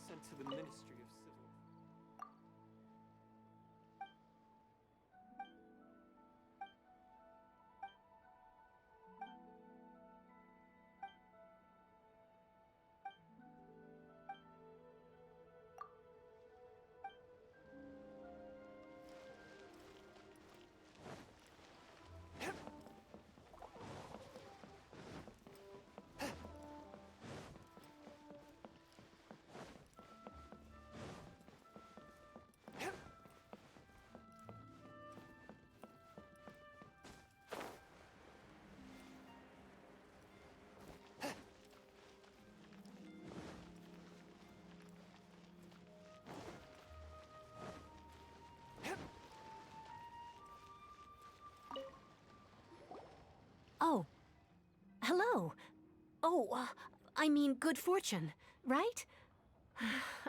Sent to the Ministry of Civil. Oh. Hello. Oh, I mean good fortune, right?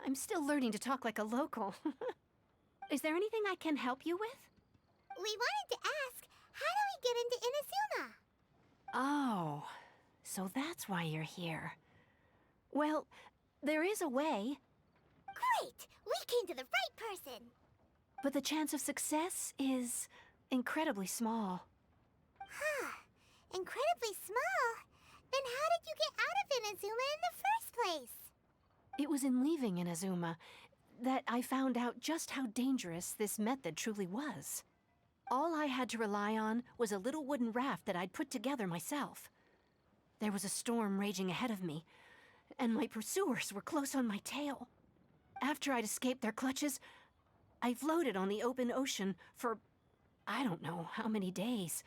I'm still learning to talk like a local. Is there anything I can help you with? We wanted to ask, how do we get into Inazuma? Oh, so that's why you're here. Well, there is a way. Great! We came to the right person! But the chance of success is incredibly small. Huh. Incredibly small? Then how did you get out of Inazuma in the first place? It was in leaving Inazuma that I found out just how dangerous this method truly was. All I had to rely on was a little wooden raft that I'd put together myself. There was a storm raging ahead of me, and my pursuers were close on my tail. After I'd escaped their clutches, I floated on the open ocean for I don't know how many days.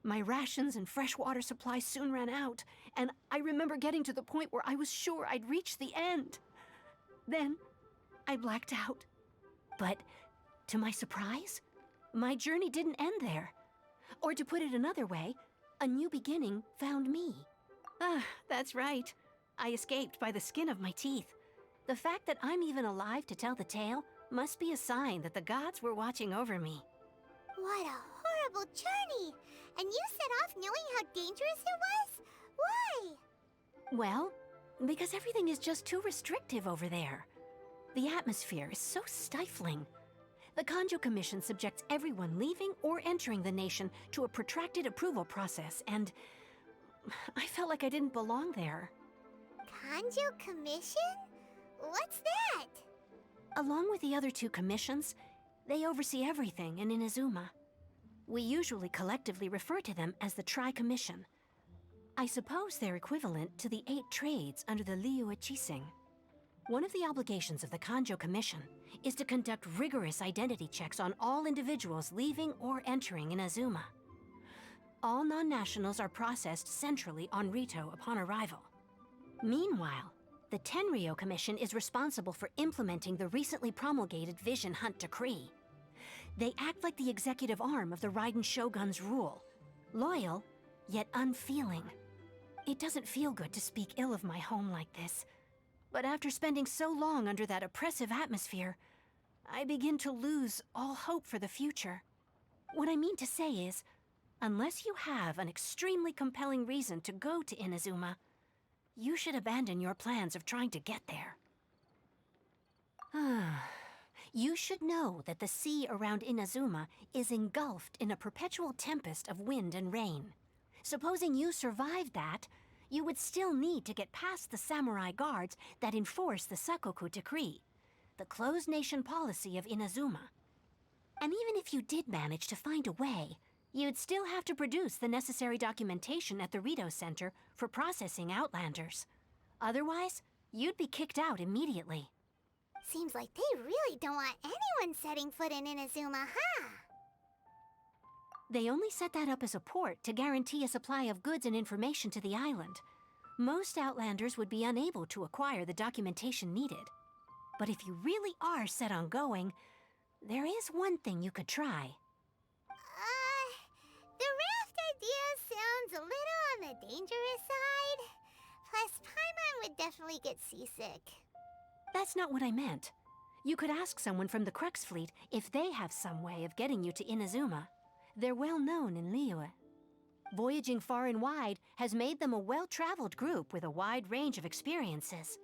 My rations and fresh water supply soon ran out, and I remember getting to the point where I was sure I'd reached the end. Then, I blacked out. But, to my surprise, my journey didn't end there. Or to put it another way, a new beginning found me. Ah, that's right. I escaped by the skin of my teeth. The fact that I'm even alive to tell the tale must be a sign that the gods were watching over me. What a horrible journey! And you set off knowing how dangerous it was? Why? Well, because everything is just too restrictive over there. The atmosphere is so stifling. The Kanjo Commission subjects everyone leaving or entering the nation to a protracted approval process, and I felt like I didn't belong there. Kanjo Commission? What's that? Along with the other two commissions, they oversee everything in Inazuma. We usually collectively refer to them as the Tri-Commission. I suppose they're equivalent to the 8 trades under the Liyue Chising. One of the obligations of the Kanjo Commission is to conduct rigorous identity checks on all individuals leaving or entering Inazuma. All non-nationals are processed centrally on Rito upon arrival. Meanwhile, the Tenryo Commission is responsible for implementing the recently promulgated Vision Hunt Decree. They act like the executive arm of the Raiden Shogun's rule. Loyal, yet unfeeling. It doesn't feel good to speak ill of my home like this. But after spending so long under that oppressive atmosphere, I begin to lose all hope for the future. What I mean to say is, unless you have an extremely compelling reason to go to Inazuma, you should abandon your plans of trying to get there. You should know that the sea around Inazuma is engulfed in a perpetual tempest of wind and rain. Supposing you survived that, you would still need to get past the samurai guards that enforce the Sakoku Decree, the closed nation policy of Inazuma. And even if you did manage to find a way, you'd still have to produce the necessary documentation at the Rito Center for processing Outlanders. Otherwise, you'd be kicked out immediately. Seems like they really don't want anyone setting foot in Inazuma, huh? They only set that up as a port to guarantee a supply of goods and information to the island. Most Outlanders would be unable to acquire the documentation needed. But if you really are set on going, there is one thing you could try. The raft idea sounds a little on the dangerous side. Plus, Paimon would definitely get seasick. That's not what I meant. You could ask someone from the Crux Fleet if they have some way of getting you to Inazuma. They're well known in Liyue. Voyaging far and wide has made them a well-traveled group with a wide range of experiences.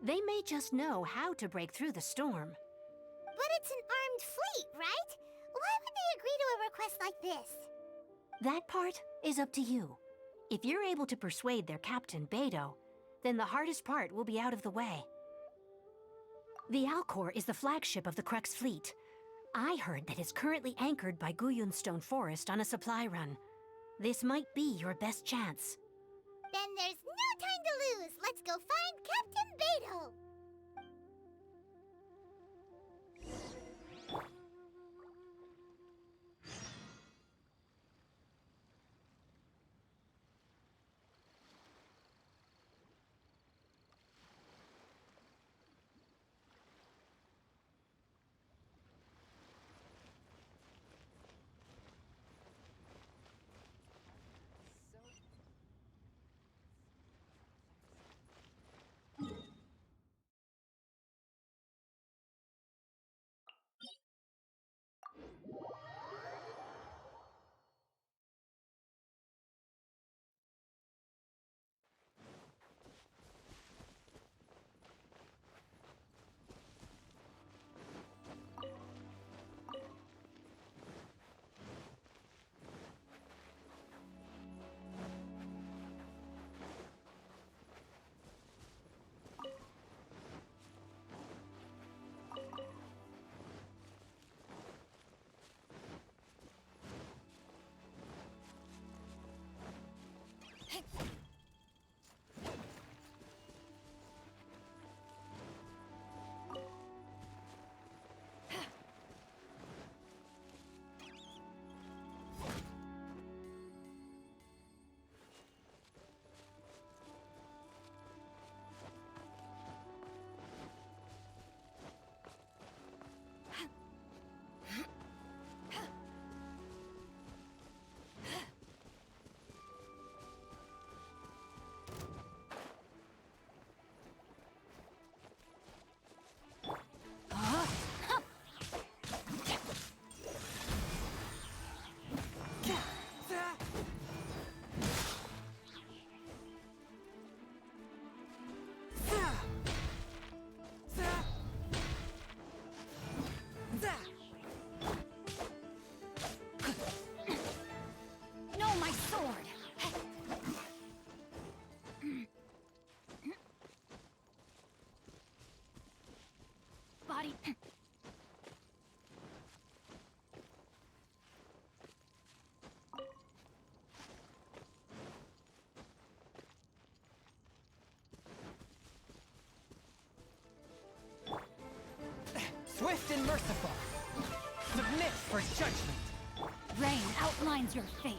They may just know how to break through the storm. But it's an armed fleet, right? Why would they agree to a request like this? That part is up to you. If you're able to persuade their captain, Beidou, then the hardest part will be out of the way. The Alcor is the flagship of the Crux Fleet. I heard that it's currently anchored by Guyunstone Forest on a supply run. This might be your best chance. Then there's no time to lose. Let's go find Captain Beidou. Swift and merciful. Submit for judgment. Rain outlines your fate.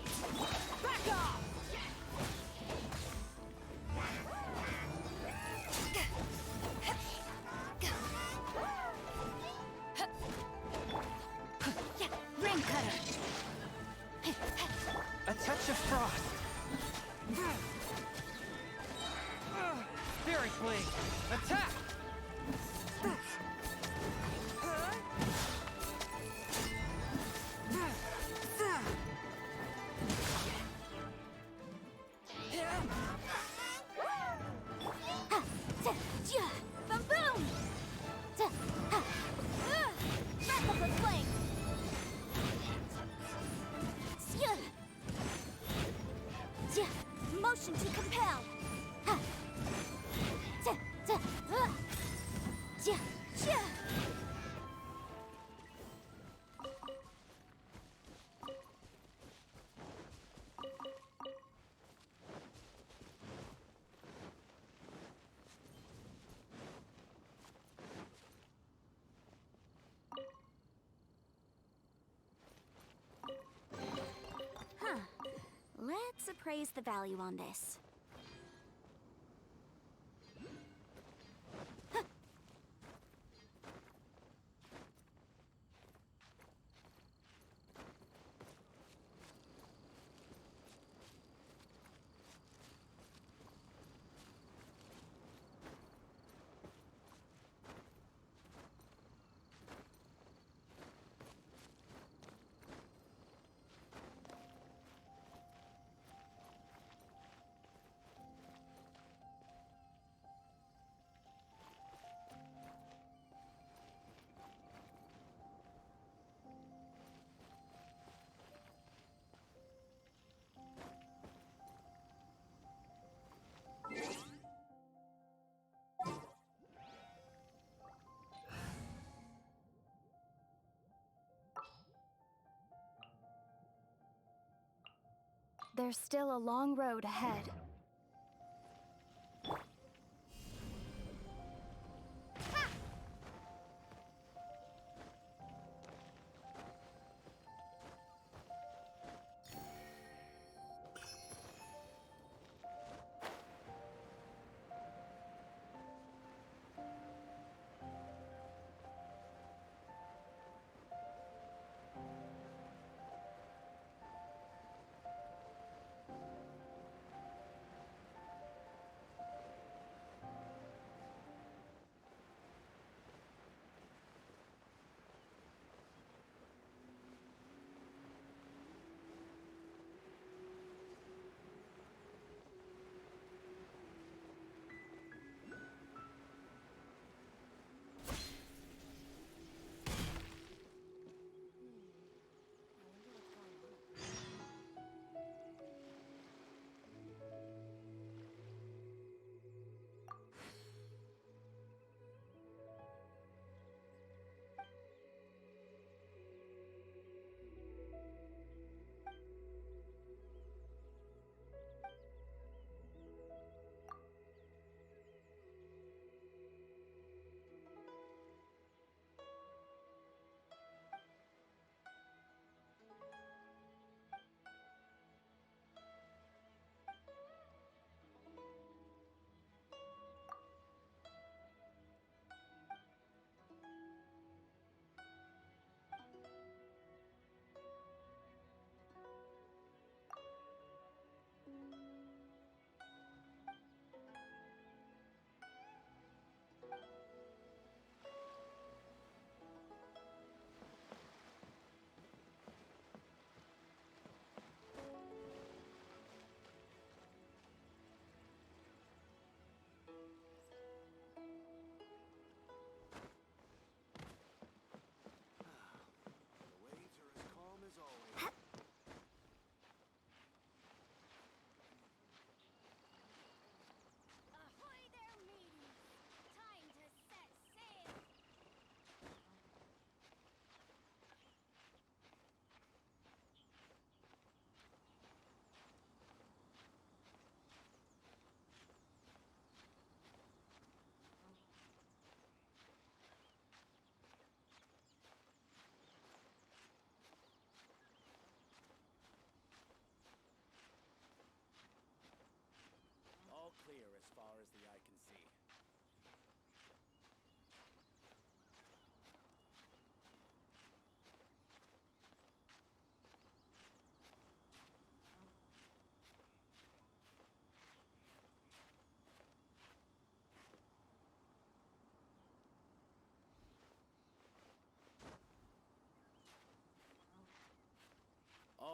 Back off! Rain cutter. A touch of frost. Spirit blade. Attack! Boom! Replica flame! Motion to compel! Let's appraise the value on this. There's still a long road ahead.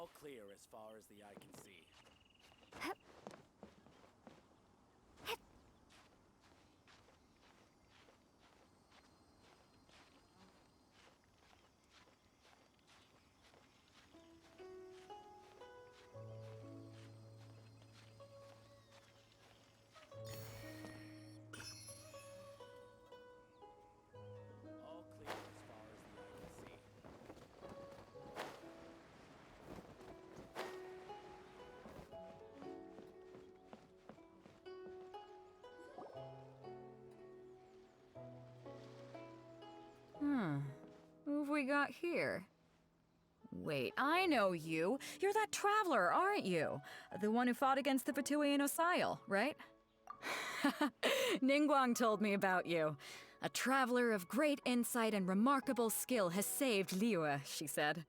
All clear as far as the eye can see. All clear as far as the eye can see. Who have we got here? Wait, I know you. You're that traveler, aren't you? The one who fought against the Fatui Osile, right? Ningguang told me about you. A traveler of great insight and remarkable skill has saved Liyue, she said.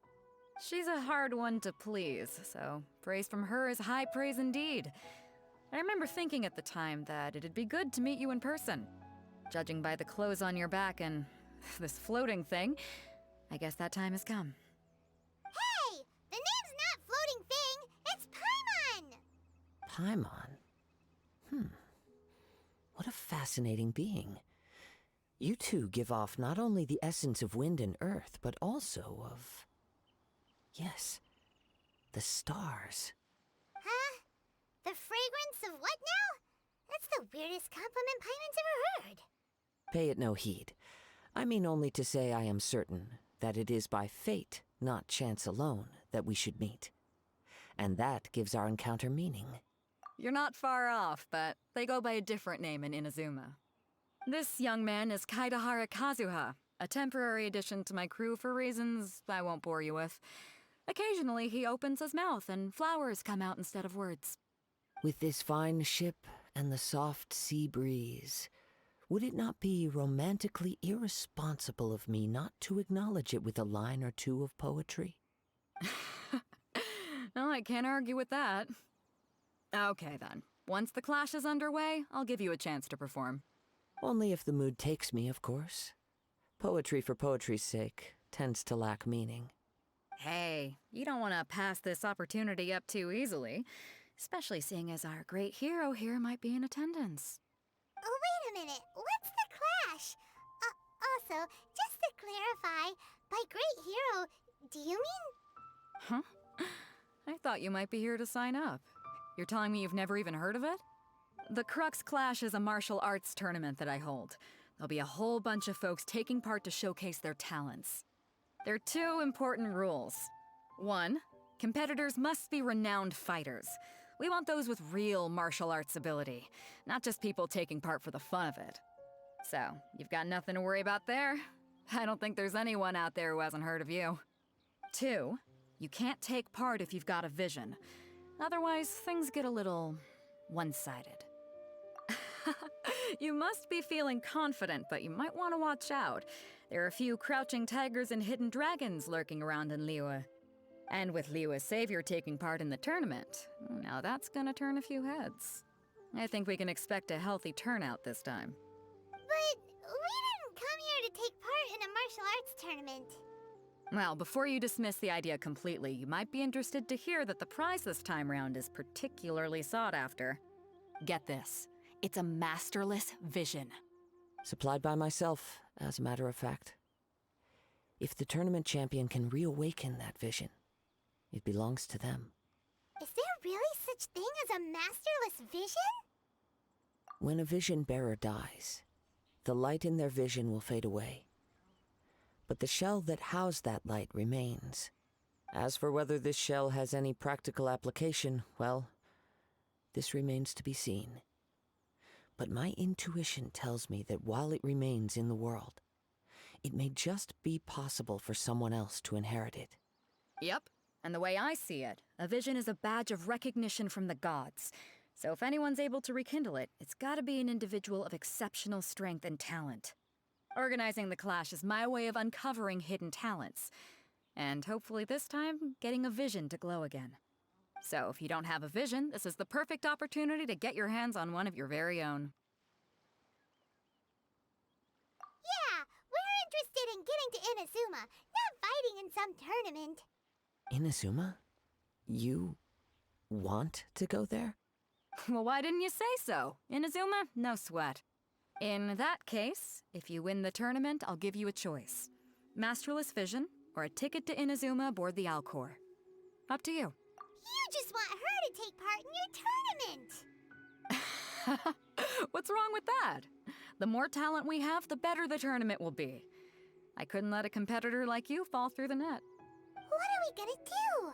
She's a hard one to please, so praise from her is high praise indeed. I remember thinking at the time that it'd be good to meet you in person. Judging by the clothes on your back and this floating thing, I guess that time has come. Hey! The name's not Floating Thing! It's Paimon! Paimon? What a fascinating being. You two give off not only the essence of wind and earth, but also of... yes, the stars. Huh? The fragrance of what now? That's the weirdest compliment Paimon's ever heard. Pay it no heed. I mean only to say I am certain that it is by fate, not chance alone, that we should meet. And that gives our encounter meaning. You're not far off, but they go by a different name in Inazuma. This young man is Kaidahara Kazuha, a temporary addition to my crew for reasons I won't bore you with. Occasionally he opens his mouth and flowers come out instead of words. With this fine ship and the soft sea breeze, would it not be romantically irresponsible of me not to acknowledge it with a line or two of poetry? Well, I can't argue with that. Okay then. Once the clash is underway, I'll give you a chance to perform. Only if the mood takes me, of course. Poetry for poetry's sake tends to lack meaning. Hey, you don't want to pass this opportunity up too easily, especially seeing as our great hero here might be in attendance. Oh, wait a minute. What's the clash? Also, just to clarify, by great hero, do you mean... Huh? I thought you might be here to sign up. You're telling me you've never even heard of it? The Crux Clash is a martial arts tournament that I hold. There'll be a whole bunch of folks taking part to showcase their talents. There are two important rules. One, competitors must be renowned fighters. We want those with real martial arts ability, not just people taking part for the fun of it. So, you've got nothing to worry about there. I don't think there's anyone out there who hasn't heard of you. Two, you can't take part if you've got a vision. Otherwise, things get a little one-sided. You must be feeling confident, but you might want to watch out. There are a few crouching tigers and hidden dragons lurking around in Liyue. And with Liyue's savior taking part in the tournament, now that's gonna turn a few heads. I think we can expect a healthy turnout this time. But we didn't come here to take part in a martial arts tournament. Well, before you dismiss the idea completely, you might be interested to hear that the prize this time round is particularly sought after. Get this. It's a masterless vision. Supplied by myself, as a matter of fact. If the tournament champion can reawaken that vision, it belongs to them. Is there really such thing as a masterless vision? When a vision bearer dies, the light in their vision will fade away. But the shell that housed that light remains. As for whether this shell has any practical application, well, this remains to be seen. But my intuition tells me that while it remains in the world, it may just be possible for someone else to inherit it. Yep, and the way I see it, a vision is a badge of recognition from the gods. So if anyone's able to rekindle it, it's gotta be an individual of exceptional strength and talent. Organizing the clash is my way of uncovering hidden talents. And hopefully this time, getting a vision to glow again. So if you don't have a vision, this is the perfect opportunity to get your hands on one of your very own. Yeah, we're interested in getting to Inazuma, not fighting in some tournament. Inazuma? You want to go there? Well, why didn't you say so? Inazuma, no sweat. In that case, if you win the tournament, I'll give you a choice. Masterless Vision, or a ticket to Inazuma aboard the Alcor. Up to you. You just want her to take part in your tournament! What's wrong with that? The more talent we have, the better the tournament will be. I couldn't let a competitor like you fall through the net. What are we gonna do?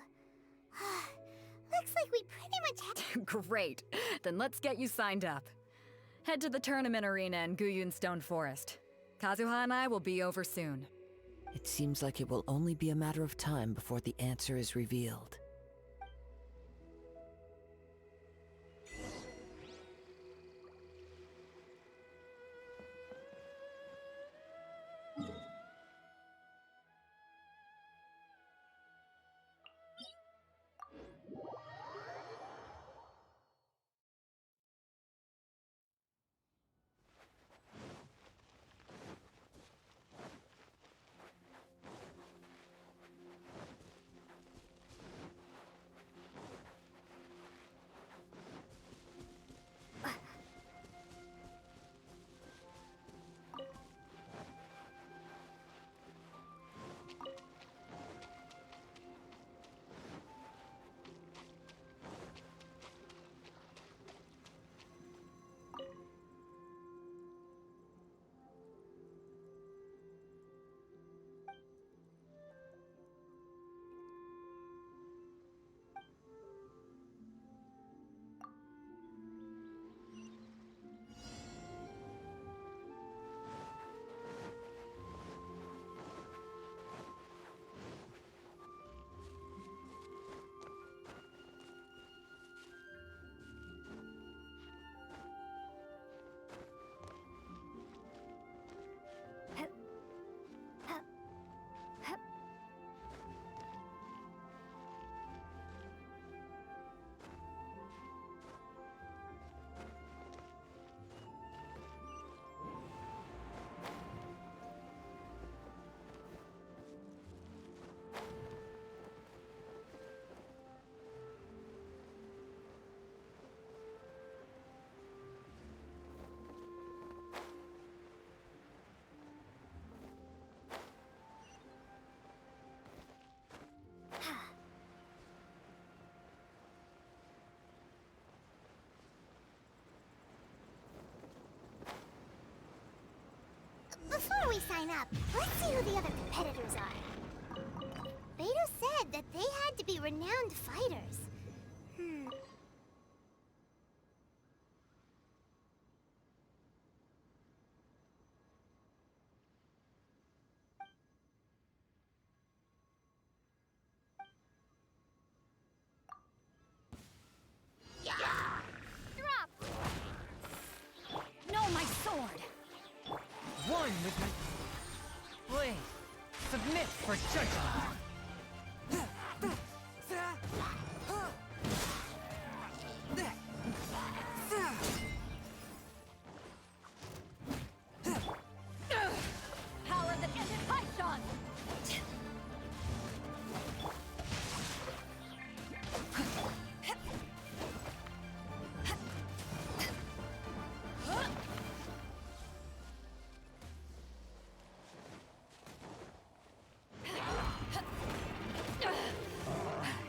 Looks like we pretty much have... Great. Then let's get you signed up. Head to the tournament arena in Guyun Stone Forest. Kazuha and I will be over soon. It seems like it will only be a matter of time before the answer is revealed. Before we sign up, let's see who the other competitors are. Beto said that they had to be renowned fighters. Drop! No, my sword! One with my blade. Submit for judgment. Power that ended Python!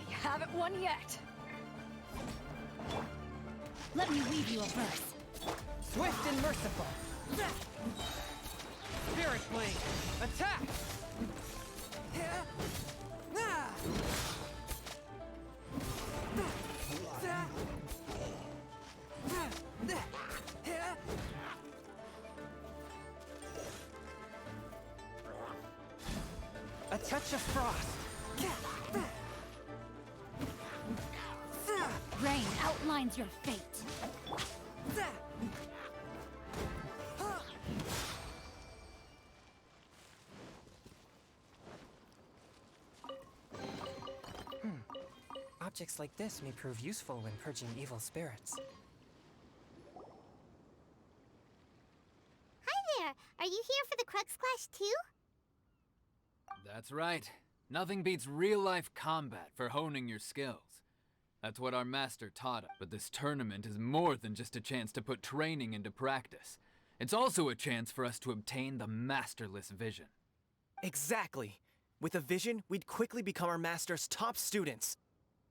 You haven't won yet. Let me weave you a verse. Swift and merciful. Spirit blade. Attack. A touch of frost. Rain outlines your fate. Objects like this may prove useful when purging evil spirits. Hi there! Are you here for the Crux Clash too? That's right. Nothing beats real-life combat for honing your skills. That's what our master taught us. But this tournament is more than just a chance to put training into practice. It's also a chance for us to obtain the masterless vision. Exactly. With a vision, we'd quickly become our master's top students.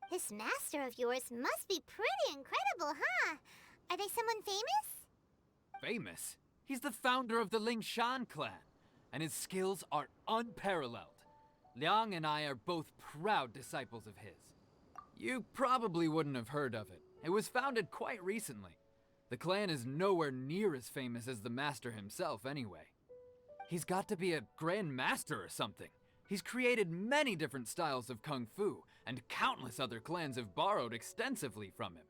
This master of yours must be pretty incredible, huh? Are they someone famous? Famous? He's the founder of the Lingshan clan, and his skills are unparalleled. Liang and I are both proud disciples of his. You probably wouldn't have heard of it. It was founded quite recently. The clan is nowhere near as famous as the master himself anyway. He's got to be a grand master or something. He's created many different styles of kung fu, and countless other clans have borrowed extensively from him.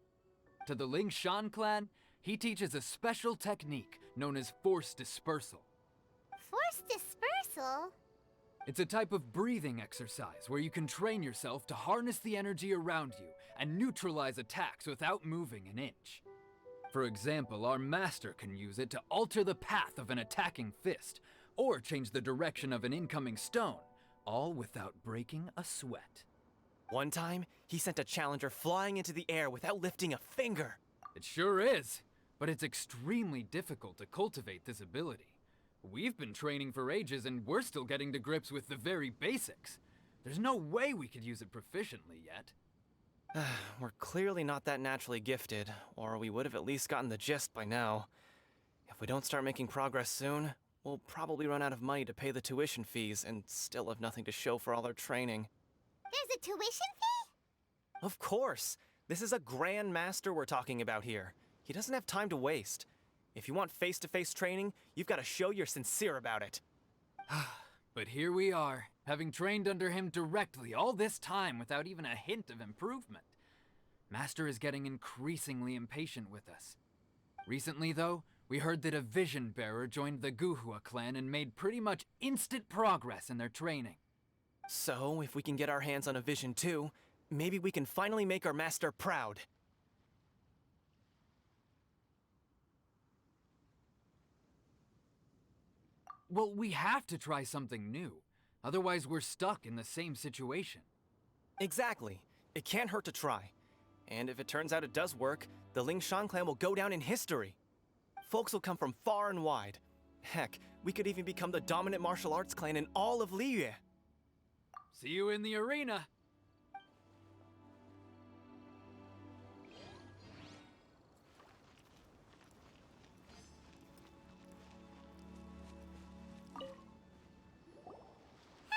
To the Lingshan clan, he teaches a special technique known as force dispersal. Force dispersal? It's a type of breathing exercise where you can train yourself to harness the energy around you and neutralize attacks without moving an inch. For example, our master can use it to alter the path of an attacking fist, or change the direction of an incoming stone, all without breaking a sweat. One time, he sent a challenger flying into the air without lifting a finger. It sure is, but it's extremely difficult to cultivate this ability. We've been training for ages and we're still getting to grips with the very basics. There's no way we could use it proficiently yet. We're clearly not that naturally gifted, or we would have at least gotten the gist by now. If we don't start making progress soon, we'll probably run out of money to pay the tuition fees and still have nothing to show for all our training. There's a tuition fee? Of course! This is a grand master we're talking about here. He doesn't have time to waste. If you want face-to-face training, you've got to show you're sincere about it. But here we are, having trained under him directly all this time without even a hint of improvement. Master is getting increasingly impatient with us. Recently, though, we heard that a vision bearer joined the Guhua clan and made pretty much instant progress in their training. So, if we can get our hands on a vision too, maybe we can finally make our master proud. Well, we have to try something new. Otherwise, we're stuck in the same situation. Exactly. It can't hurt to try. And if it turns out it does work, the Lingshan clan will go down in history. Folks will come from far and wide. Heck, we could even become the dominant martial arts clan in all of Liyue. See you in the arena.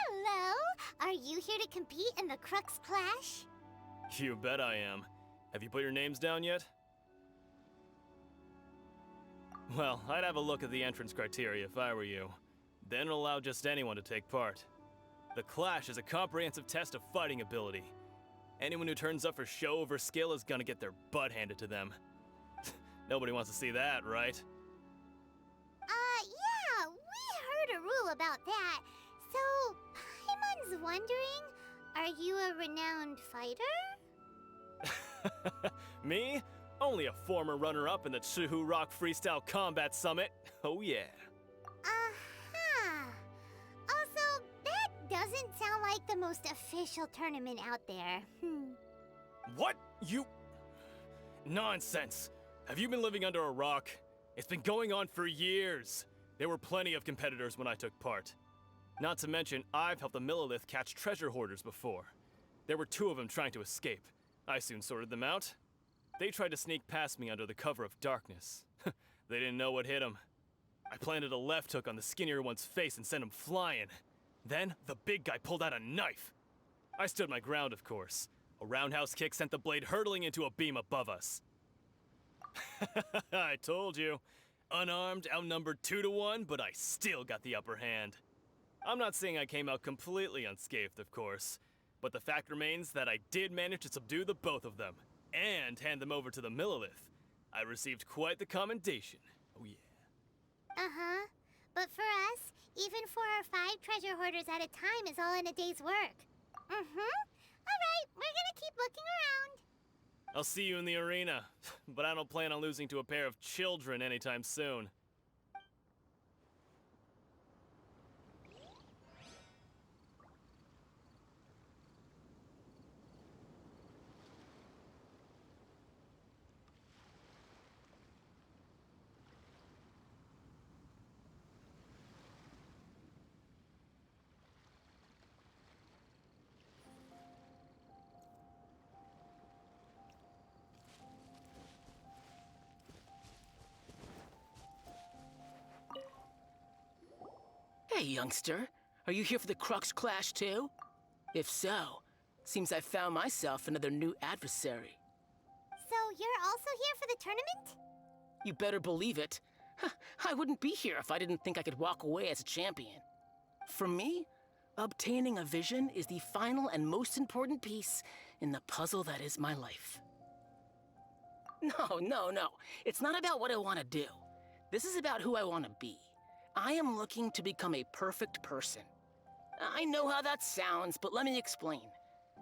Hello? Are you here to compete in the Crux Clash? You bet I am. Have you put your names down yet? Well, I'd have a look at the entrance criteria if I were you. Then allow just anyone to take part. The Clash is a comprehensive test of fighting ability. Anyone who turns up for show over skill is gonna get their butt handed to them. Nobody wants to see that, right? Yeah, we heard a rule about that. So, Paimon's wondering, are you a renowned fighter? Me? Only a former runner-up in the Chihu Rock Freestyle Combat Summit. Oh yeah. Uh-huh. Also, that doesn't sound like the most official tournament out there. What? You... Nonsense. Have you been living under a rock? It's been going on for years. There were plenty of competitors when I took part. Not to mention, I've helped the Millilith catch treasure hoarders before. There were 2 of them trying to escape. I soon sorted them out. They tried to sneak past me under the cover of darkness. They didn't know what hit them. I planted a left hook on the skinnier one's face and sent him flying. Then, the big guy pulled out a knife. I stood my ground, of course. A roundhouse kick sent the blade hurtling into a beam above us. I told you. Unarmed, outnumbered 2 to 1, but I still got the upper hand. I'm not saying I came out completely unscathed, of course, but the fact remains that I did manage to subdue the both of them, and hand them over to the Millilith. I received quite the commendation. Oh yeah. Uh-huh. But for us, even 4 or 5 treasure hoarders at a time is all in a day's work. Alright, we're gonna keep looking around. I'll see you in the arena, but I don't plan on losing to a pair of children anytime soon. Hey, youngster. Are you here for the Crux Clash too? If so, seems I found myself another new adversary. So you're also here for the tournament? You better believe it. I wouldn't be here if I didn't think I could walk away as a champion. For me, obtaining a vision is the final and most important piece in the puzzle that is my life. No. It's not about what I want to do. This is about who I want to be. I am looking to become a perfect person. I know how that sounds, but let me explain.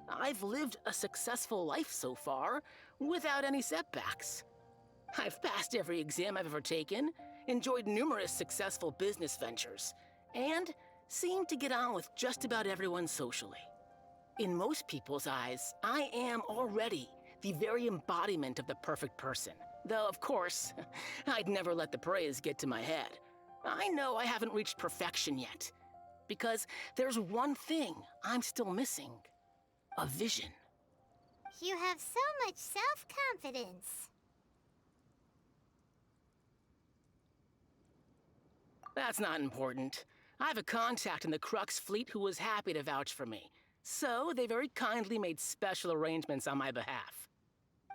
I've lived a successful life so far, without any setbacks. I've passed every exam I've ever taken, enjoyed numerous successful business ventures, and seem to get on with just about everyone socially. In most people's eyes, I am already the very embodiment of the perfect person. Though, of course, I'd never let the praise get to my head. I know I haven't reached perfection yet, because there's one thing I'm still missing. A vision. You have so much self-confidence. That's not important. I have a contact in the Crux fleet who was happy to vouch for me, so they very kindly made special arrangements on my behalf.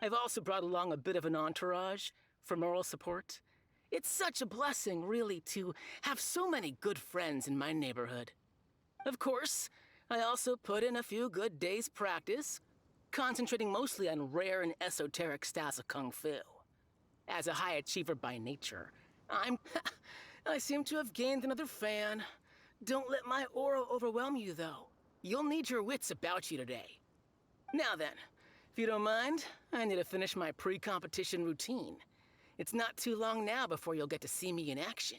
I've also brought along a bit of an entourage for moral support. It's such a blessing, really, to have so many good friends in my neighborhood. Of course, I also put in a few good days' practice, concentrating mostly on rare and esoteric styles of Kung Fu. As a high achiever by nature, I seem to have gained another fan. Don't let my aura overwhelm you, though. You'll need your wits about you today. Now then, if you don't mind, I need to finish my pre-competition routine. It's not too long now before you'll get to see me in action.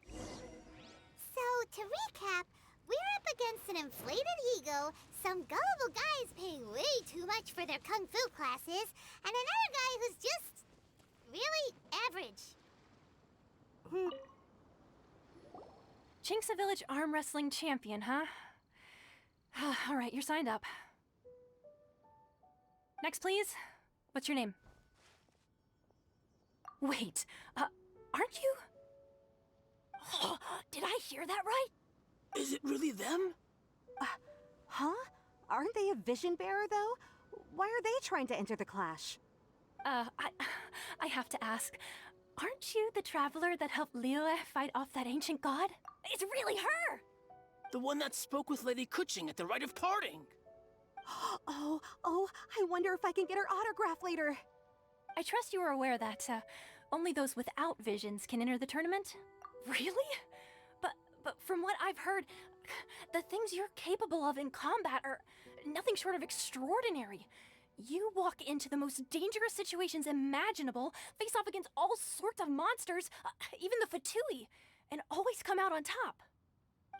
So, to recap, we're up against an inflated ego, some gullible guys paying way too much for their kung fu classes, and another guy who's just really average. Chinksa Village arm wrestling champion, huh? All right, you're signed up. Next, please. What's your name? Wait, aren't you? Oh, did I hear that right? Is it really them? Huh? Aren't they a vision bearer, though? Why are they trying to enter the clash? I have to ask, aren't you the traveler that helped Liyue fight off that ancient god? It's really her! The one that spoke with Lady Kuching at the rite of parting. Oh, I wonder if I can get her autograph later. I trust you are aware that only those without visions can enter the tournament? Really? But from what I've heard, the things you're capable of in combat are nothing short of extraordinary. You walk into the most dangerous situations imaginable, face off against all sorts of monsters, even the Fatui, and always come out on top.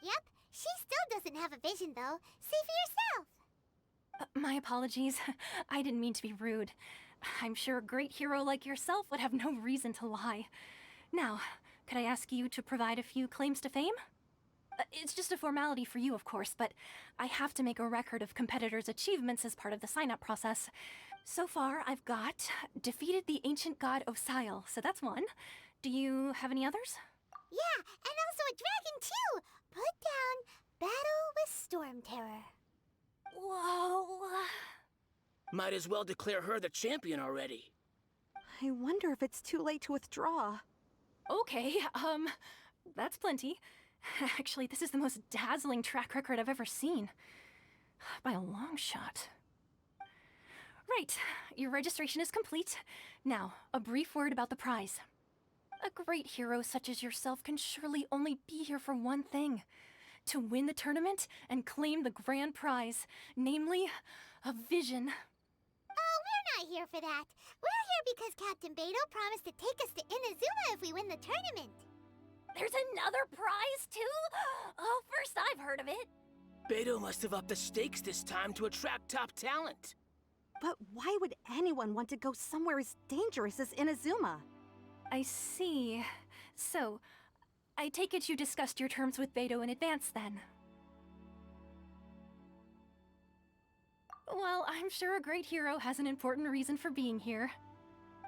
Yep, she still doesn't have a vision, though. See for yourself. My apologies. I didn't mean to be rude. I'm sure a great hero like yourself would have no reason to lie. Now, could I ask you to provide a few claims to fame? It's just a formality for you, of course, but I have to make a record of competitors' achievements as part of the sign-up process. So far, I've got defeated the ancient god Osial, so that's one. Do you have any others? Yeah, and also a dragon, too! Put down Battle with Storm Terror. Whoa. Might as well declare her the champion already. I wonder if it's too late to withdraw. Okay, that's plenty. Actually, this is the most dazzling track record I've ever seen. By a long shot. Right, your registration is complete. Now, a brief word about the prize. A great hero such as yourself can surely only be here for one thing. To win the tournament and claim the grand prize, namely, a vision. Oh, we're not here for that. We're here because Captain Beidou promised to take us to Inazuma if we win the tournament. There's another prize, too? Oh, first I've heard of it. Beidou must have upped the stakes this time to attract top talent. But why would anyone want to go somewhere as dangerous as Inazuma? I see. So, I take it you discussed your terms with Beidou in advance, then? Well, I'm sure a great hero has an important reason for being here.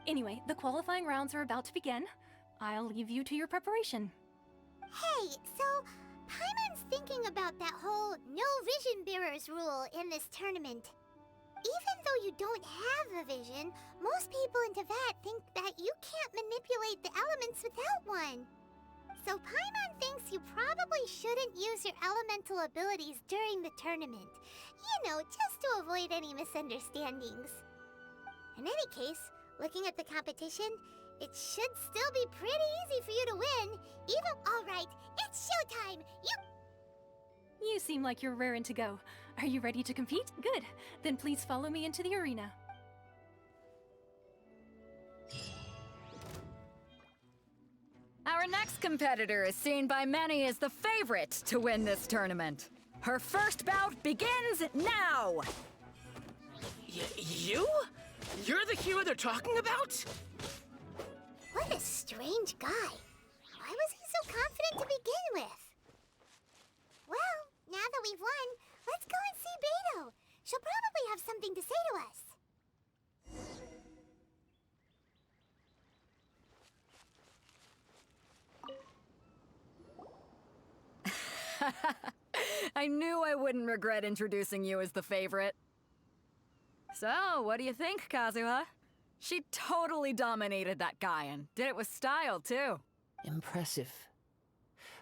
Anyway, the qualifying rounds are about to begin. I'll leave you to your preparation. Hey, so Paimon's thinking about that whole no vision bearers rule in this tournament. Even though you don't have a vision, most people in Teyvat think that you can't manipulate the elements without one. So Paimon thinks you probably shouldn't use your elemental abilities during the tournament. You know, just to avoid any misunderstandings. In any case, looking at the competition, it should still be pretty easy for you to win. Alright, it's showtime! You seem like you're raring to go. Are you ready to compete? Good. Then please follow me into the arena. Our next competitor is seen by many as the favorite to win this tournament. Her first bout begins now! You? You're the hero they're talking about? What a strange guy. Why was he so confident to begin with? Well, now that we've won, let's go and see Beto. She'll probably have something to say to us. I knew I wouldn't regret introducing you as the favorite. So, what do you think, Kazuha? She totally dominated that guy and did it with style, too. Impressive.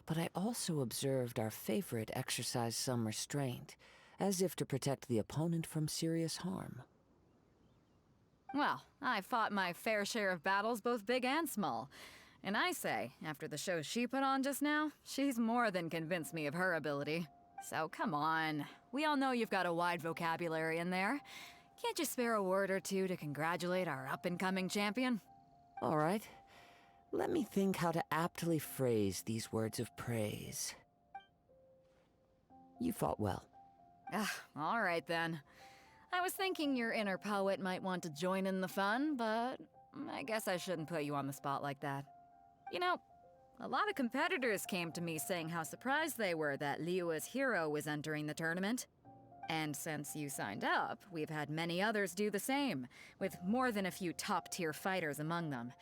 But I also observed our favorite exercise some restraint, as if to protect the opponent from serious harm. Well, I fought my fair share of battles, both big and small. And I say, after the show she put on just now, she's more than convinced me of her ability. So come on, we all know you've got a wide vocabulary in there. Can't you spare a word or two to congratulate our up-and-coming champion? All right. Let me think how to aptly phrase these words of praise. You fought well. All right then. I was thinking your inner poet might want to join in the fun, but I guess I shouldn't put you on the spot like that. You know, a lot of competitors came to me saying how surprised they were that Liyue's hero was entering the tournament. And since you signed up, we've had many others do the same, with more than a few top-tier fighters among them.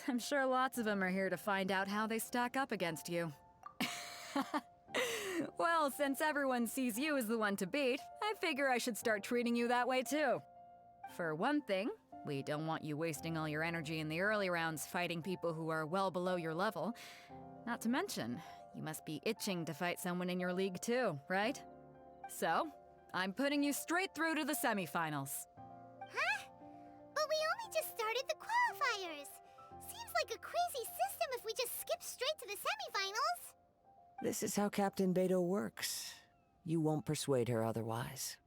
I'm sure lots of them are here to find out how they stack up against you. Well, since everyone sees you as the one to beat, I figure I should start treating you that way too. For one thing, we don't want you wasting all your energy in the early rounds fighting people who are well below your level. Not to mention, you must be itching to fight someone in your league too, right? So, I'm putting you straight through to the semifinals. Huh? But we only just started the qualifiers. Seems like a crazy system if we just skip straight to the semifinals. This is how Captain Beto works. You won't persuade her otherwise.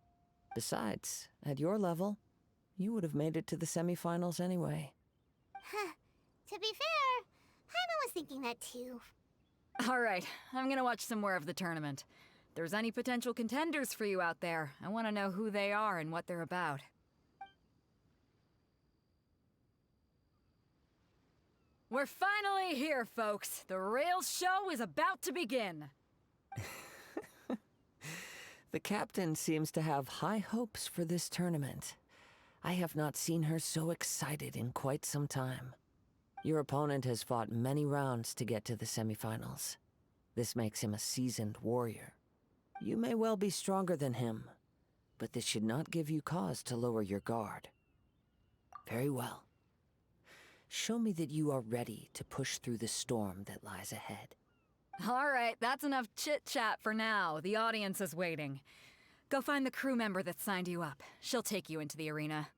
Besides, at your level, you would have made it to the semifinals anyway. Huh. To be fair, Paimon was thinking that too. All right, I'm gonna watch some more of the tournament. If there's any potential contenders for you out there, I want to know who they are and what they're about. We're finally here, folks. The real show is about to begin. The captain seems to have high hopes for this tournament. I have not seen her so excited in quite some time. Your opponent has fought many rounds to get to the semifinals. This makes him a seasoned warrior. You may well be stronger than him, but this should not give you cause to lower your guard. Very well. Show me that you are ready to push through the storm that lies ahead. All right, that's enough chit-chat for now. The audience is waiting. Go find the crew member that signed you up. She'll take you into the arena.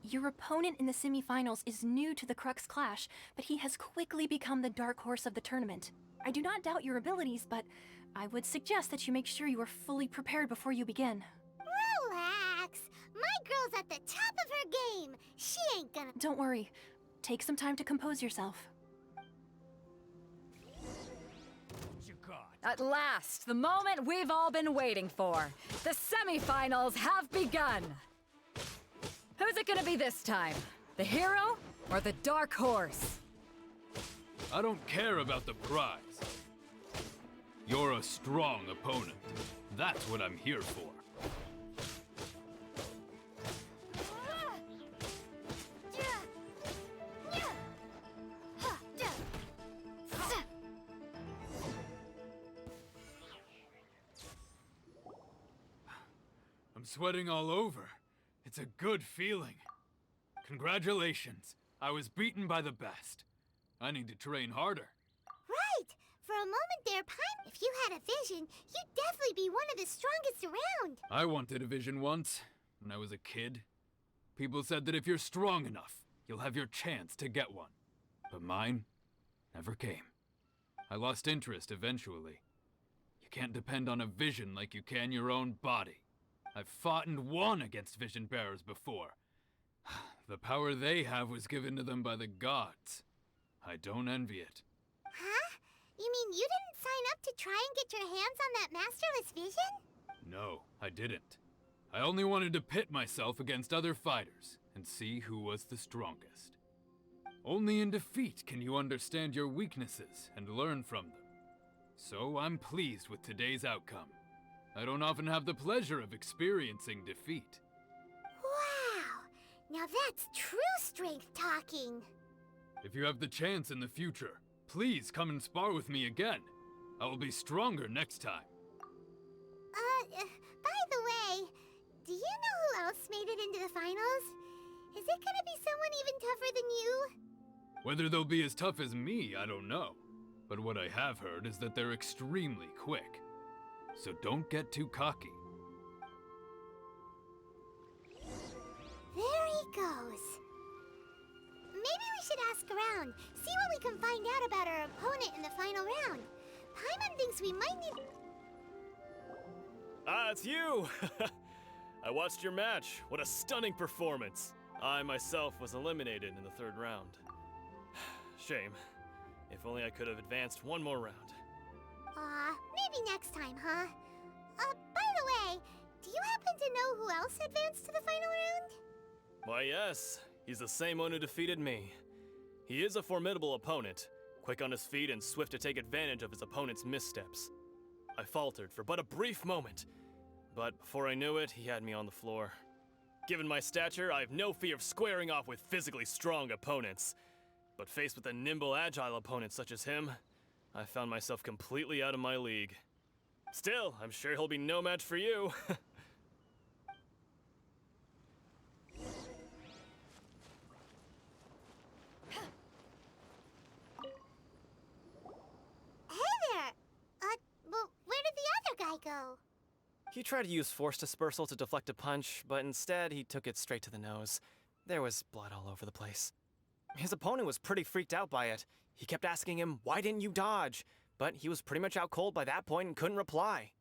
Your opponent in the semifinals is new to the Crux Clash, but he has quickly become the dark horse of the tournament. I do not doubt your abilities, but I would suggest that you make sure you are fully prepared before you begin. Relax! My girl's at the top of her game! She ain't gonna— Don't worry. Take some time to compose yourself. At last, the moment we've all been waiting for. The semifinals have begun. Who's it gonna be this time? The hero or the dark horse? I don't care about the prize. You're a strong opponent. That's what I'm here for. I'm sweating all over. It's a good feeling. Congratulations. I was beaten by the best. I need to train harder. Right! For a moment there, Paimon, if you had a vision, you'd definitely be one of the strongest around. I wanted a vision once, when I was a kid. People said that if you're strong enough, you'll have your chance to get one. But mine never came. I lost interest eventually. You can't depend on a vision like you can your own body. I've fought and won against vision bearers before. The power they have was given to them by the gods. I don't envy it. Huh? You mean you didn't sign up to try and get your hands on that masterless vision? No, I didn't. I only wanted to pit myself against other fighters and see who was the strongest. Only in defeat can you understand your weaknesses and learn from them. So I'm pleased with today's outcome. I don't often have the pleasure of experiencing defeat. Wow! Now that's true strength talking. If you have the chance in the future, please come and spar with me again. I will be stronger next time. By the way, do you know who else made it into the finals? Is it gonna be someone even tougher than you? Whether they'll be as tough as me, I don't know. But what I have heard is that they're extremely quick. So don't get too cocky. There he goes. Maybe we should ask around, see what we can find out about our opponent in the final round. Paimon thinks we might need... Ah, it's you! I watched your match. What a stunning performance. I myself was eliminated in the third round. Shame. If only I could have advanced one more round. Maybe next time, huh? By the way, do you happen to know who else advanced to the final round? Why, yes. He's the same one who defeated me. He is a formidable opponent, quick on his feet and swift to take advantage of his opponent's missteps. I faltered for but a brief moment, but before I knew it, he had me on the floor. Given my stature, I have no fear of squaring off with physically strong opponents. But faced with a nimble, agile opponent such as him, I found myself completely out of my league. Still, I'm sure he'll be no match for you. Hey there! Well, where did the other guy go? He tried to use force dispersal to deflect a punch, but instead he took it straight to the nose. There was blood all over the place. His opponent was pretty freaked out by it. He kept asking him, "Why didn't you dodge?" But he was pretty much out cold by that point and couldn't reply.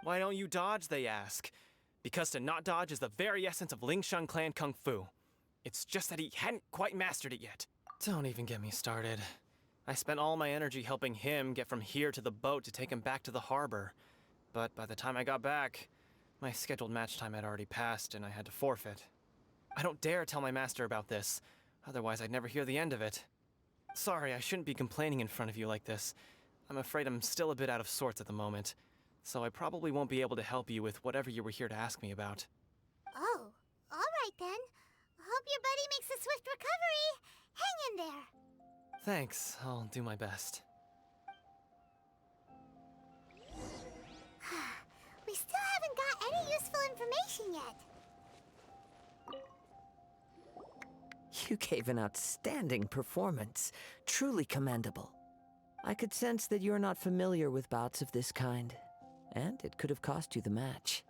"Why don't you dodge?" they ask. Because to not dodge is the very essence of Lingshan clan kung fu. It's just that he hadn't quite mastered it yet. Don't even get me started. I spent all my energy helping him get from here to the boat to take him back to the harbor. But by the time I got back, my scheduled match time had already passed and I had to forfeit. I don't dare tell my master about this. Otherwise, I'd never hear the end of it. Sorry, I shouldn't be complaining in front of you like this. I'm afraid I'm still a bit out of sorts at the moment, so I probably won't be able to help you with whatever you were here to ask me about. Oh, alright then. Hope your buddy makes a swift recovery. Hang in there. Thanks, I'll do my best. We still haven't got any useful information yet. You gave an outstanding performance. Truly commendable. I could sense that you're not familiar with bouts of this kind, and it could have cost you the match.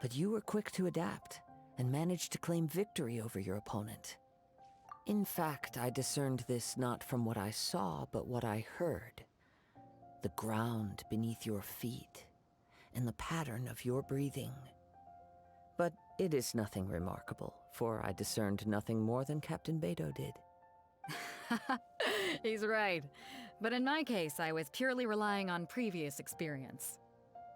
But you were quick to adapt, and managed to claim victory over your opponent. In fact, I discerned this not from what I saw, but what I heard. The ground beneath your feet, and the pattern of your breathing. But it is nothing remarkable, for I discerned nothing more than Captain Beto did. He's right. But in my case, I was purely relying on previous experience.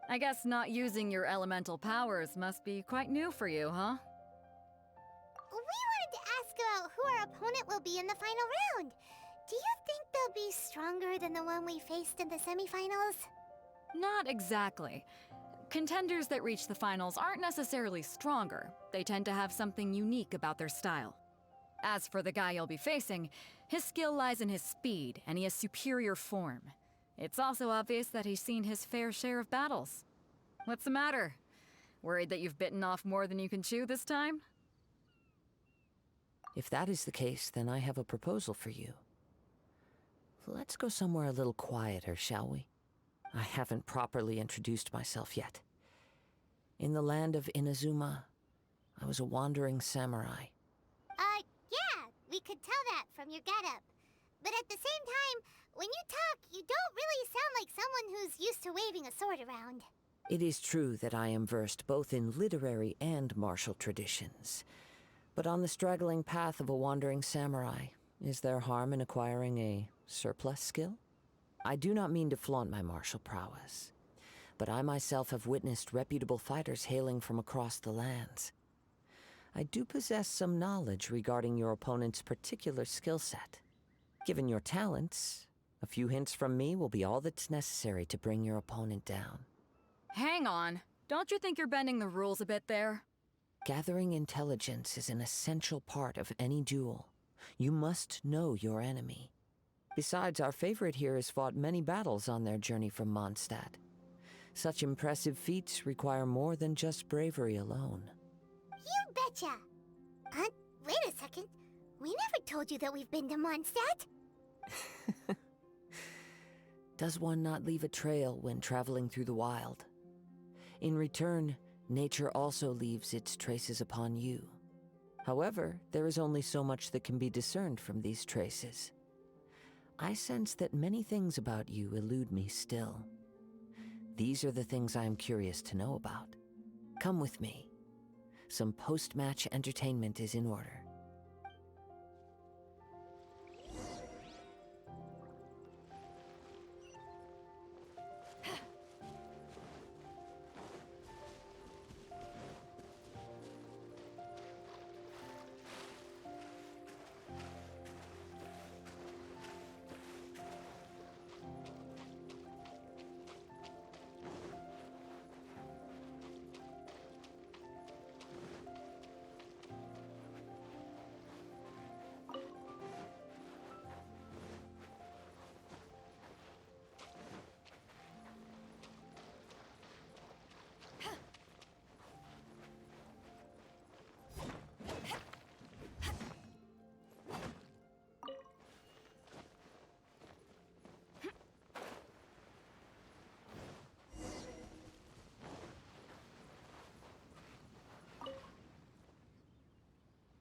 I guess not using your elemental powers must be quite new for you, huh? We wanted to ask about who our opponent will be in the final round. Do you think they'll be stronger than the one we faced in the semifinals? Not exactly. Contenders that reach the finals aren't necessarily stronger. They tend to have something unique about their style. As for the guy you'll be facing, his skill lies in his speed, and he has superior form. It's also obvious that he's seen his fair share of battles. What's the matter? Worried that you've bitten off more than you can chew this time? If that is the case, then I have a proposal for you. Let's go somewhere a little quieter, shall we? I haven't properly introduced myself yet. In the land of Inazuma, I was a wandering samurai. Yeah, we could tell that from your getup. But at the same time, when you talk, you don't really sound like someone who's used to waving a sword around. It is true that I am versed both in literary and martial traditions. But on the straggling path of a wandering samurai, is there harm in acquiring a surplus skill? I do not mean to flaunt my martial prowess, but I myself have witnessed reputable fighters hailing from across the lands. I do possess some knowledge regarding your opponent's particular skill set. Given your talents, a few hints from me will be all that's necessary to bring your opponent down. Hang on. Don't you think you're bending the rules a bit there? Gathering intelligence is an essential part of any duel. You must know your enemy. Besides, our favorite here has fought many battles on their journey from Mondstadt. Such impressive feats require more than just bravery alone. You betcha! Wait a second. We never told you that we've been to Mondstadt. Does one not leave a trail when traveling through the wild? In return, nature also leaves its traces upon you. However, there is only so much that can be discerned from these traces. I sense that many things about you elude me still. These are the things I am curious to know about. Come with me. Some post-match entertainment is in order.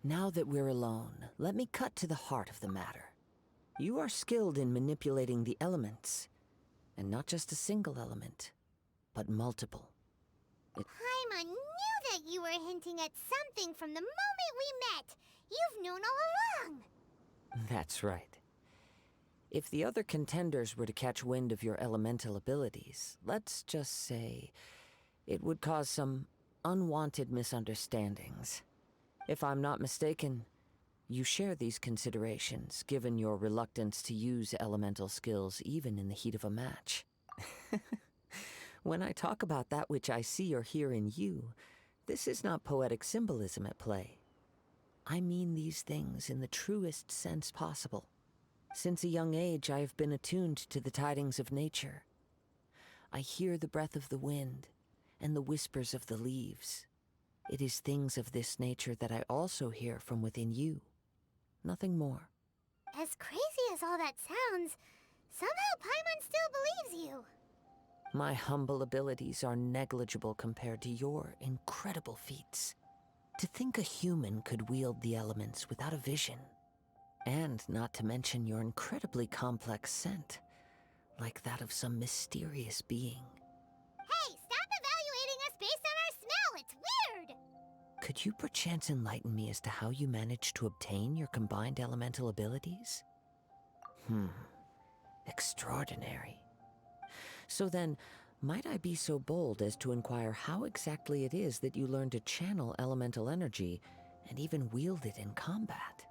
Now that we're alone, let me cut to the heart of the matter. You are skilled in manipulating the elements, and not just a single element, but multiple. Paimon knew that you were hinting at something from the moment we met. You've known all along. That's right. If the other contenders were to catch wind of your elemental abilities, let's just say, it would cause some unwanted misunderstandings. If I'm not mistaken, you share these considerations, given your reluctance to use elemental skills even in the heat of a match. When I talk about that which I see or hear in you, this is not poetic symbolism at play. I mean these things in the truest sense possible. Since a young age, I have been attuned to the tidings of nature. I hear the breath of the wind and the whispers of the leaves. It is things of this nature that I also hear from within you. Nothing more. As crazy as all that sounds, somehow Paimon still believes you. My humble abilities are negligible compared to your incredible feats. To think a human could wield the elements without a vision. And not to mention your incredibly complex scent, like that of some mysterious being. Hey, stop evaluating us based on our smell! It's weird! Could you perchance enlighten me as to how you managed to obtain your combined elemental abilities? Extraordinary. So then, might I be so bold as to inquire how exactly it is that you learned to channel elemental energy and even wield it in combat?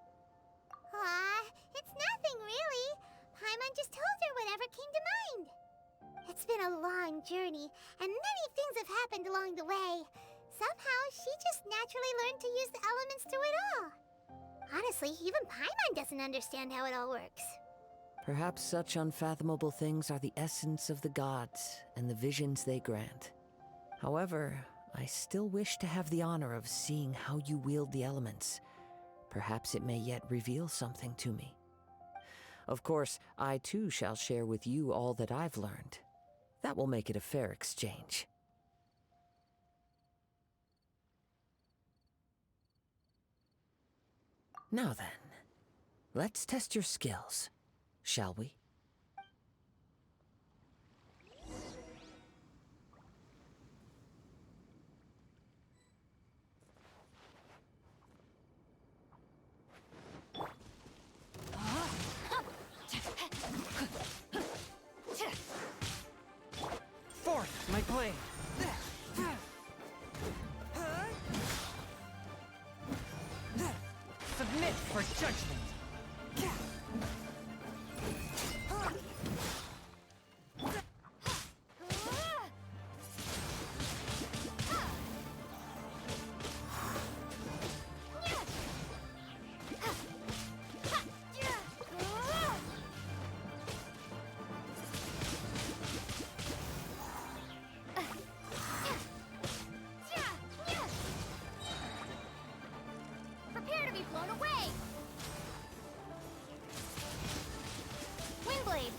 It's nothing really. Paimon just told her whatever came to mind. It's been a long journey, and many things have happened along the way. Somehow, she just naturally learned to use the elements through it all. Honestly, even Paimon doesn't understand how it all works. Perhaps such unfathomable things are the essence of the gods and the visions they grant. However, I still wish to have the honor of seeing how you wield the elements. Perhaps it may yet reveal something to me. Of course, I too shall share with you all that I've learned. That will make it a fair exchange. Now then, let's test your skills, shall we? Forth, my blade! Submit for judgment! Prepare to be blown away! Windblade!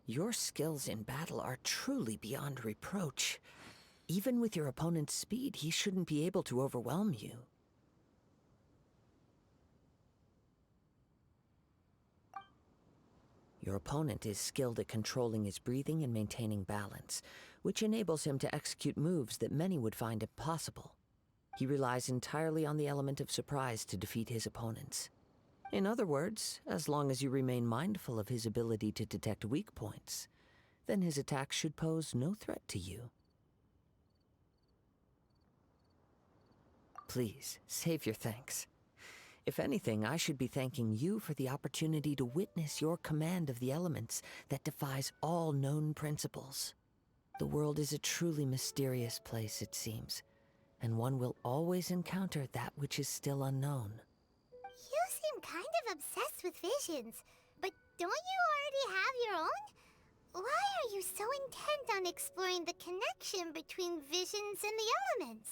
Your skills in battle are truly beyond reproach. Even with your opponent's speed, he shouldn't be able to overwhelm you. Your opponent is skilled at controlling his breathing and maintaining balance, which enables him to execute moves that many would find impossible. He relies entirely on the element of surprise to defeat his opponents. In other words, as long as you remain mindful of his ability to detect weak points, then his attacks should pose no threat to you. Please, save your thanks. If anything, I should be thanking you for the opportunity to witness your command of the elements that defies all known principles. The world is a truly mysterious place, it seems, and one will always encounter that which is still unknown. You seem kind of obsessed with visions, but don't you already have your own? Why are you so intent on exploring the connection between visions and the elements?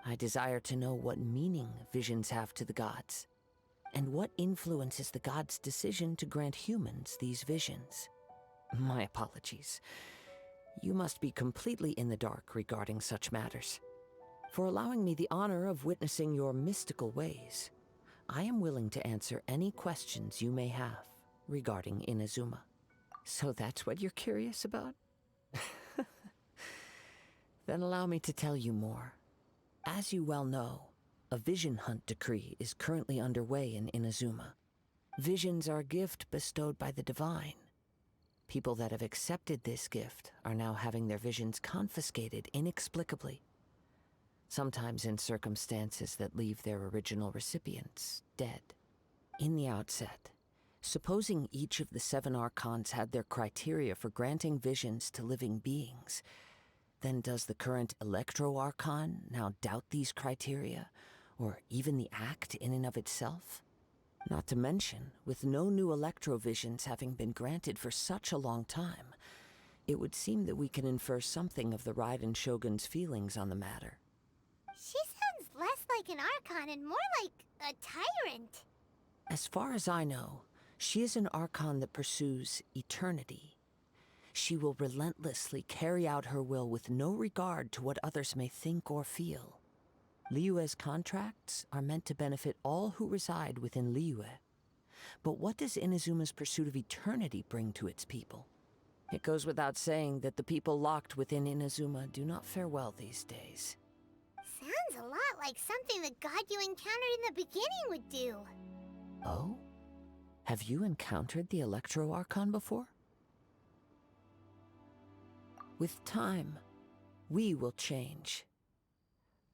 I desire to know what meaning visions have to the gods, and what influences the gods' decision to grant humans these visions. My apologies. You must be completely in the dark regarding such matters. For allowing me the honor of witnessing your mystical ways, I am willing to answer any questions you may have regarding Inazuma. So that's what you're curious about? Then allow me to tell you more. As you well know, a vision hunt decree is currently underway in Inazuma. Visions are a gift bestowed by the divine. People that have accepted this gift are now having their visions confiscated inexplicably, sometimes in circumstances that leave their original recipients dead. In the outset, supposing each of the 7 archons had their criteria for granting visions to living beings, then does the current Electro-Archon now doubt these criteria, or even the act in and of itself? Not to mention, with no new Electro-Visions having been granted for such a long time, it would seem that we can infer something of the Raiden Shogun's feelings on the matter. She sounds less like an Archon and more like a tyrant. As far as I know, she is an Archon that pursues eternity. She will relentlessly carry out her will with no regard to what others may think or feel. Liyue's contracts are meant to benefit all who reside within Liyue. But what does Inazuma's pursuit of eternity bring to its people? It goes without saying that the people locked within Inazuma do not fare well these days. Sounds a lot like something the god you encountered in the beginning would do. Oh? Have you encountered the Electro-Archon before? With time, we will change.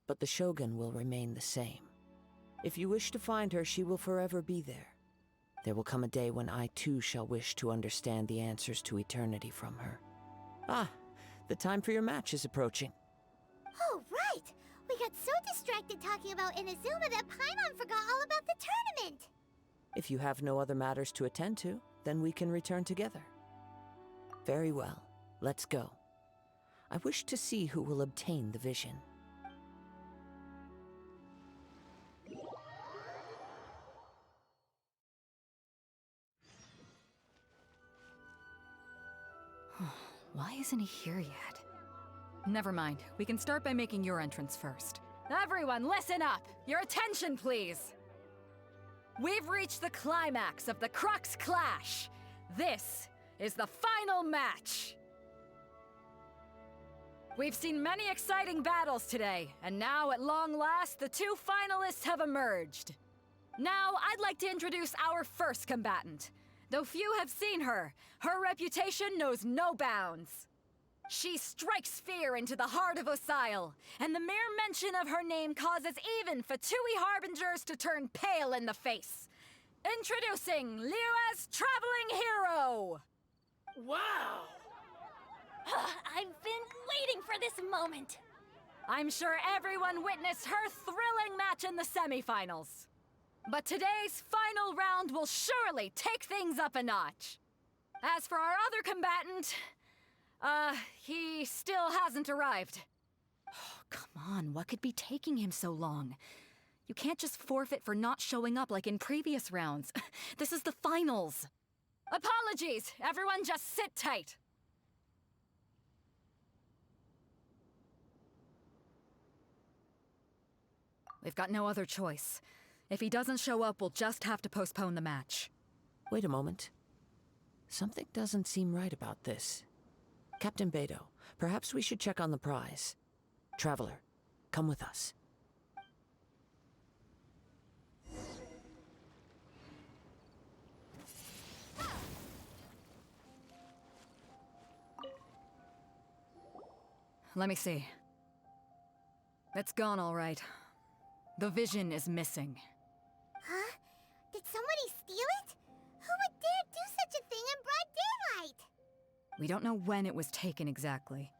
But the Shogun will remain the same. If you wish to find her, she will forever be there. There will come a day when I too shall wish to understand the answers to eternity from her. Ah, the time for your match is approaching. Oh, right! We got so distracted talking about Inazuma that Paimon forgot all about the tournament! If you have no other matters to attend to, then we can return together. Very well. Let's go. I wish to see who will obtain the vision. Why isn't he here yet? Never mind. We can start by making your entrance first. Everyone, listen up! Your attention, please! We've reached the climax of the Crux Clash! This is the final match! We've seen many exciting battles today, and now, at long last, the two finalists have emerged. Now, I'd like to introduce our first combatant. Though few have seen her, her reputation knows no bounds. She strikes fear into the heart of Osile, and the mere mention of her name causes even Fatui Harbingers to turn pale in the face. Introducing Liyue's traveling hero! Wow! I've been waiting for this moment. I'm sure everyone witnessed her thrilling match in the semifinals. But today's final round will surely take things up a notch. As for our other combatant, he still hasn't arrived. Oh, come on, what could be taking him so long? You can't just forfeit for not showing up like in previous rounds. This is the finals. Apologies, everyone just sit tight. We've got no other choice. If he doesn't show up, we'll just have to postpone the match. Wait a moment. Something doesn't seem right about this. Captain Beidou, perhaps we should check on the prize. Traveler, come with us. Let me see. It's gone all right. The vision is missing. Huh? Did somebody steal it? Who would dare do such a thing in broad daylight? We don't know when it was taken exactly.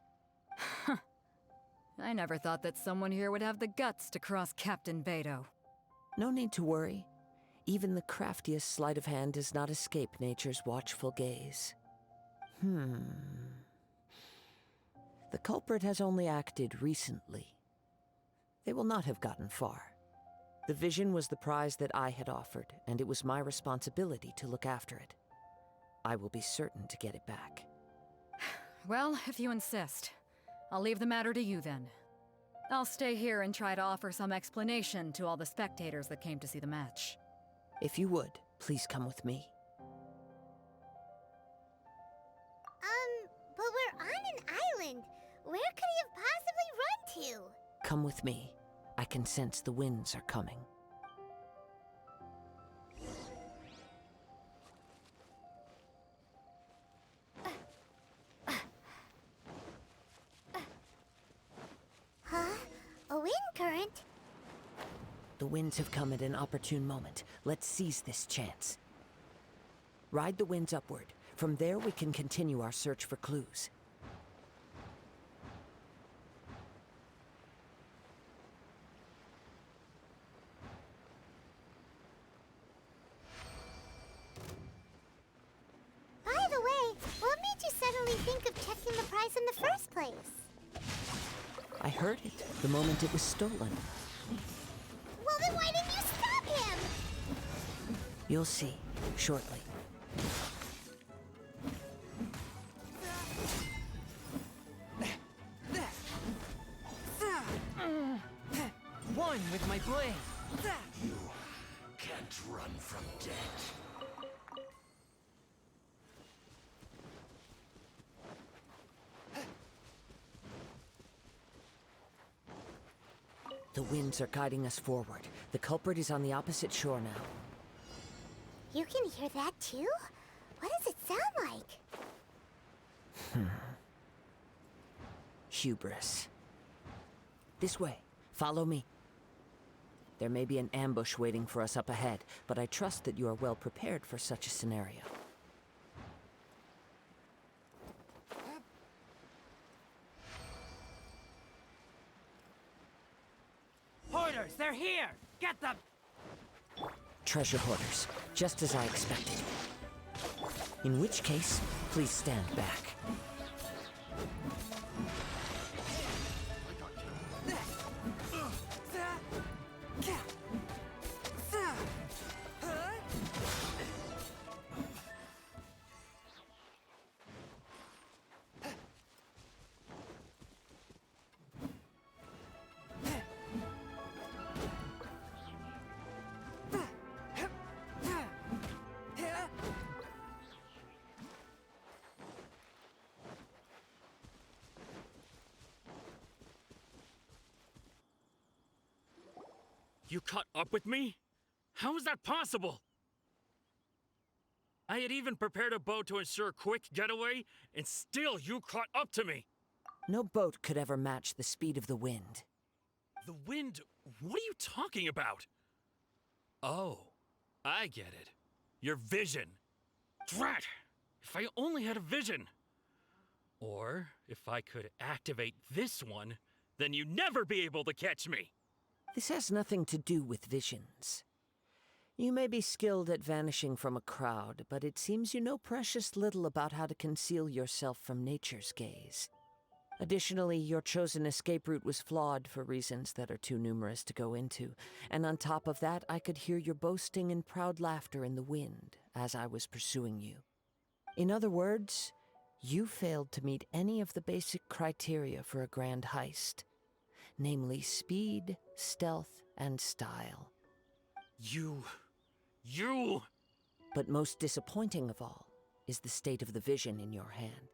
I never thought that someone here would have the guts to cross Captain Beidou. No need to worry. Even the craftiest sleight of hand does not escape nature's watchful gaze. The culprit has only acted recently. They will not have gotten far. The vision was the prize that I had offered, and it was my responsibility to look after it. I will be certain to get it back. Well, if you insist. I'll leave the matter to you then. I'll stay here and try to offer some explanation to all the spectators that came to see the match. If you would, please come with me. But we're on an island. Where could he have possibly run to? Come with me. I can sense the winds are coming. Huh? A wind current? The winds have come at an opportune moment. Let's seize this chance. Ride the winds upward. From there, we can continue our search for clues. By the way, what made you suddenly think of checking the prize in the first place? I heard it the moment it was stolen. Well, then why didn't you stop him? You'll see, shortly. One with my blade. You can't run from death. The winds are guiding us forward. The culprit is on the opposite shore now. You can hear that too? What does it sound like? Hubris. This way. Follow me. There may be an ambush waiting for us up ahead, but I trust that you are well prepared for such a scenario. Riders, they're here! Get them! Treasure hoarders, just as I expected. In which case, please stand back. You caught up with me? How is that possible? I had even prepared a boat to ensure a quick getaway, and still you caught up to me! No boat could ever match the speed of the wind. The wind? What are you talking about? Oh, I get it. Your vision. Drat! If I only had a vision! Or, if I could activate this one, then you'd never be able to catch me! This has nothing to do with visions. You may be skilled at vanishing from a crowd, but it seems you know precious little about how to conceal yourself from nature's gaze. Additionally, your chosen escape route was flawed for reasons that are too numerous to go into, and on top of that, I could hear your boasting and proud laughter in the wind as I was pursuing you. In other words, you failed to meet any of the basic criteria for a grand heist. Namely speed, stealth, and style. You... But most disappointing of all is the state of the vision in your hand.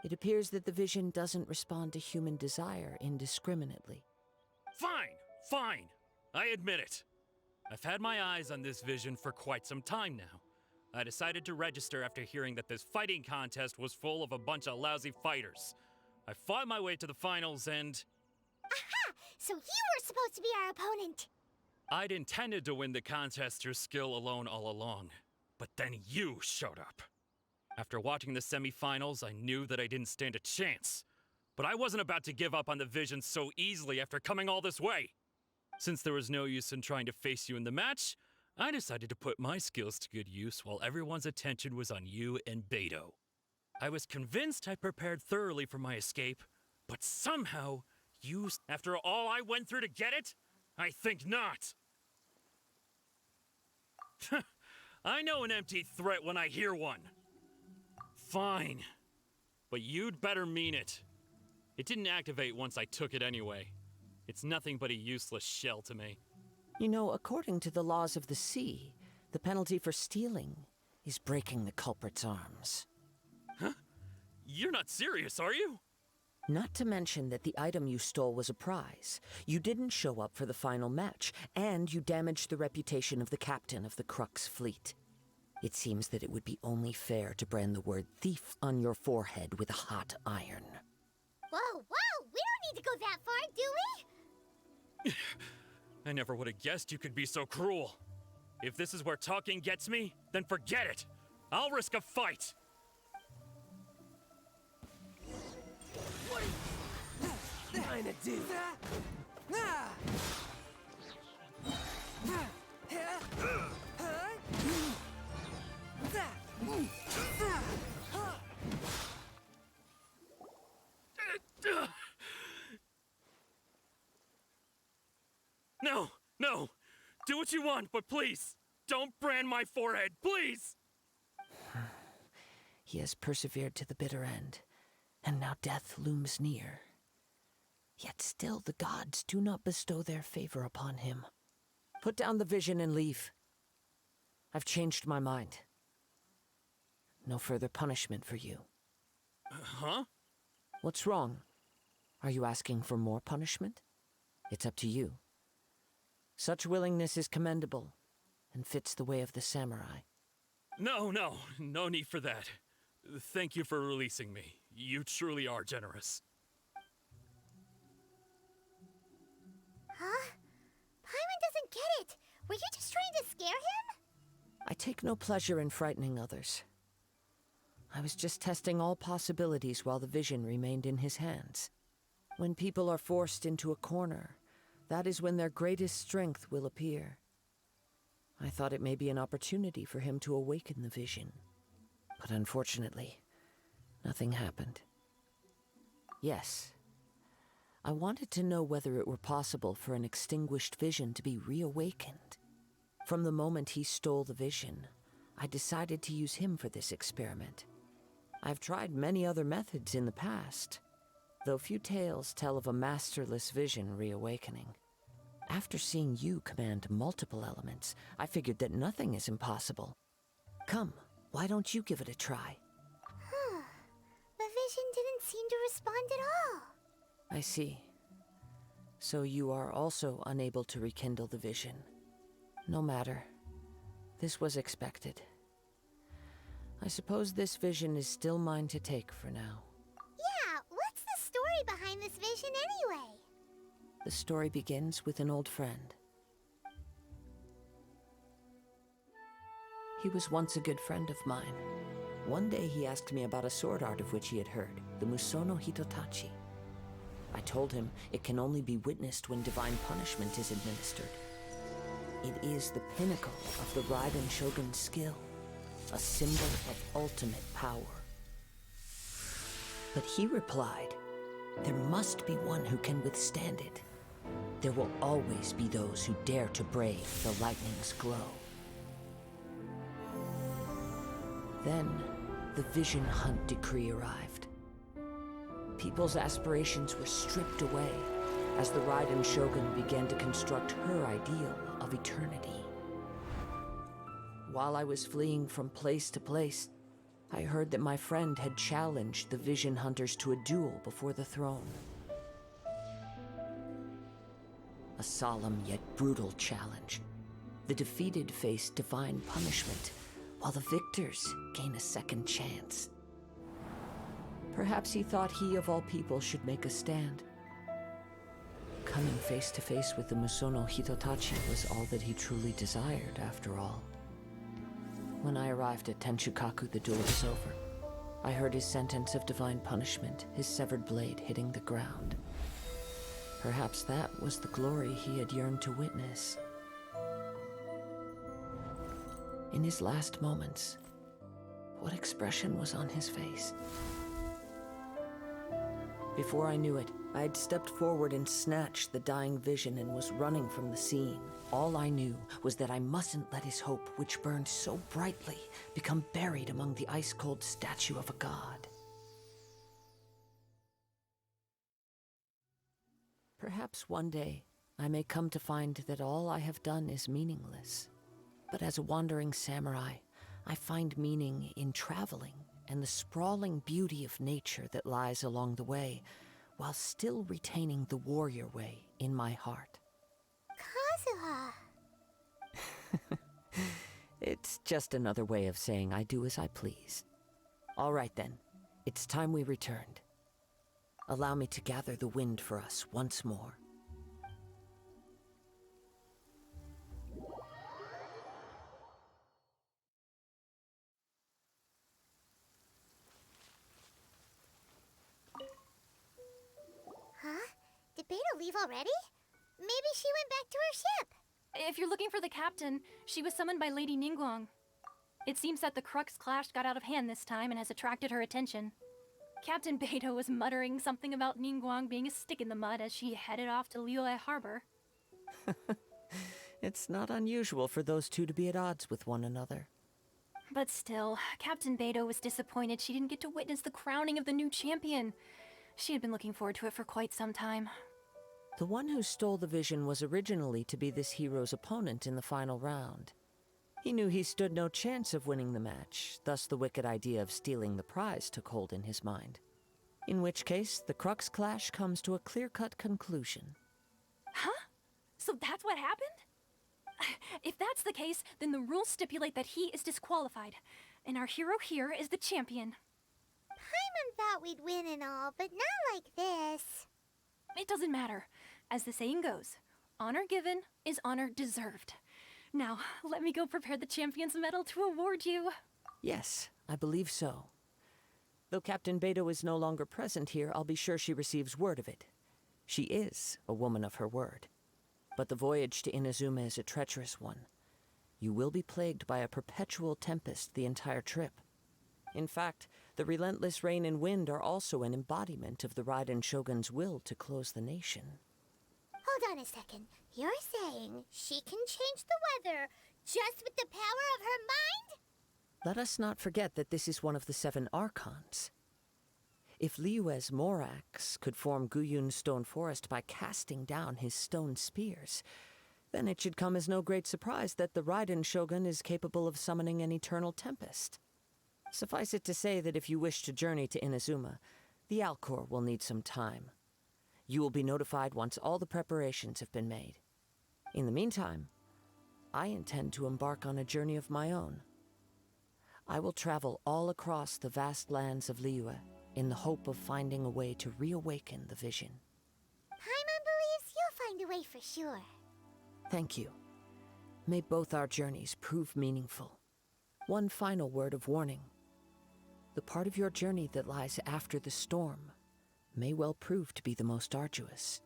It appears that the vision doesn't respond to human desire indiscriminately. Fine! I admit it. I've had my eyes on this vision for quite some time now. I decided to register after hearing that this fighting contest was full of a bunch of lousy fighters. I fought my way to the finals and... Aha! So you were supposed to be our opponent! I'd intended to win the contest through skill alone all along, but then you showed up. After watching the semifinals, I knew that I didn't stand a chance. But I wasn't about to give up on the vision so easily after coming all this way. Since there was no use in trying to face you in the match, I decided to put my skills to good use while everyone's attention was on you and Beto. I was convinced I prepared thoroughly for my escape, but somehow... After all I went through to get it? I think not. I know an empty threat when I hear one. Fine. But you'd better mean it. It didn't activate once I took it anyway. It's nothing but a useless shell to me. You know, according to the laws of the sea, the penalty for stealing is breaking the culprit's arms. Huh? You're not serious, are you? Not to mention that the item you stole was a prize. You didn't show up for the final match, and you damaged the reputation of the captain of the Crux fleet. It seems that it would be only fair to brand the word thief on your forehead with a hot iron. Whoa! We don't need to go that far, do we? I never would have guessed you could be so cruel. If this is where talking gets me, then forget it. I'll risk a fight. What are you trying to do? No! Do what you want, but please, don't brand my forehead, please! He has persevered to the bitter end, and now death looms near. Yet still the gods do not bestow their favor upon him. Put down the vision and leave. I've changed my mind. No further punishment for you. Huh? What's wrong? Are you asking for more punishment? It's up to you. Such willingness is commendable, and fits the way of the samurai. No need for that. Thank you for releasing me. You truly are generous. Huh? Paimon doesn't get it. Were you just trying to scare him? I take no pleasure in frightening others. I was just testing all possibilities while the vision remained in his hands. When people are forced into a corner, That is when their greatest strength will appear. I thought it may be an opportunity for him to awaken the vision. But unfortunately, nothing happened. Yes, I wanted to know whether it were possible for an extinguished vision to be reawakened. From the moment he stole the vision, I decided to use him for this experiment. I've tried many other methods in the past, though few tales tell of a masterless vision reawakening. After seeing you command multiple elements, I figured that nothing is impossible. Come, why don't you give it a try? The vision didn't seem to respond at all. I see. So you are also unable to rekindle the vision. No matter. This was expected. I suppose this vision is still mine to take for now. Yeah, what's the story behind this vision anyway? The story begins with an old friend. He was once a good friend of mine. One day he asked me about a sword art of which he had heard, the Musono Hitotachi. I told him it can only be witnessed when divine punishment is administered. It is the pinnacle of the Raiden Shogun's skill, a symbol of ultimate power. But he replied, there must be one who can withstand it. There will always be those who dare to brave the lightning's glow. Then, the Vision Hunt decree arrived. People's aspirations were stripped away as the Raiden Shogun began to construct her ideal of eternity. While I was fleeing from place to place, I heard that my friend had challenged the Vision Hunters to a duel before the throne. A solemn yet brutal challenge. The defeated face divine punishment, while the victors gain a second chance. Perhaps he thought he of all people should make a stand. Coming face to face with the Musono Hitotachi was all that he truly desired, after all. When I arrived at Tenshukaku, the duel was over. I heard his sentence of divine punishment, his severed blade hitting the ground. Perhaps that was the glory he had yearned to witness. In his last moments, what expression was on his face? Before I knew it, I had stepped forward and snatched the dying vision and was running from the scene. All I knew was that I mustn't let his hope, which burned so brightly, become buried among the ice-cold statue of a god. Perhaps one day, I may come to find that all I have done is meaningless. But as a wandering samurai, I find meaning in traveling and the sprawling beauty of nature that lies along the way, while still retaining the warrior way in my heart. Kazuha! It's just another way of saying I do as I please. All right then, it's time we returned. Allow me to gather the wind for us once more. Huh? Did Beta leave already? Maybe she went back to her ship. If you're looking for the captain, she was summoned by Lady Ningguang. It seems that the Crux clash got out of hand this time and has attracted her attention. Captain Beidou was muttering something about Ningguang being a stick in the mud as she headed off to Liyue Harbor. It's not unusual for those two to be at odds with one another. But still, Captain Beidou was disappointed she didn't get to witness the crowning of the new champion. She had been looking forward to it for quite some time. The one who stole the vision was originally to be this hero's opponent in the final round. He knew he stood no chance of winning the match, thus the wicked idea of stealing the prize took hold in his mind. In which case, the Crux clash comes to a clear-cut conclusion. Huh? So that's what happened? If that's the case, then the rules stipulate that he is disqualified, and our hero here is the champion. Paimon thought we'd win and all, but not like this. It doesn't matter. As the saying goes, honor given is honor deserved. Now, let me go prepare the champion's medal to award you. Yes, I believe so. Though Captain Beidou is no longer present here, I'll be sure she receives word of it. She is a woman of her word. But the voyage to Inazuma is a treacherous one. You will be plagued by a perpetual tempest the entire trip. In fact, the relentless rain and wind are also an embodiment of the Raiden Shogun's will to close the nation. Hold on a second. You're saying she can change the weather just with the power of her mind? Let us not forget that this is one of the 7 Archons. If Liyue's Morax could form Guyun's stone forest by casting down his stone spears, then it should come as no great surprise that the Raiden Shogun is capable of summoning an eternal tempest. Suffice it to say that if you wish to journey to Inazuma, the Alcor will need some time. You will be notified once all the preparations have been made. In the meantime, I intend to embark on a journey of my own. I will travel all across the vast lands of Liyue in the hope of finding a way to reawaken the vision. Paimon believes you'll find a way for sure. Thank you. May both our journeys prove meaningful. One final word of warning. The part of your journey that lies after the storm may well prove to be the most arduous.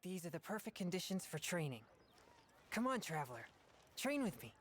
These are the perfect conditions for training. Come on, Traveler. Train with me.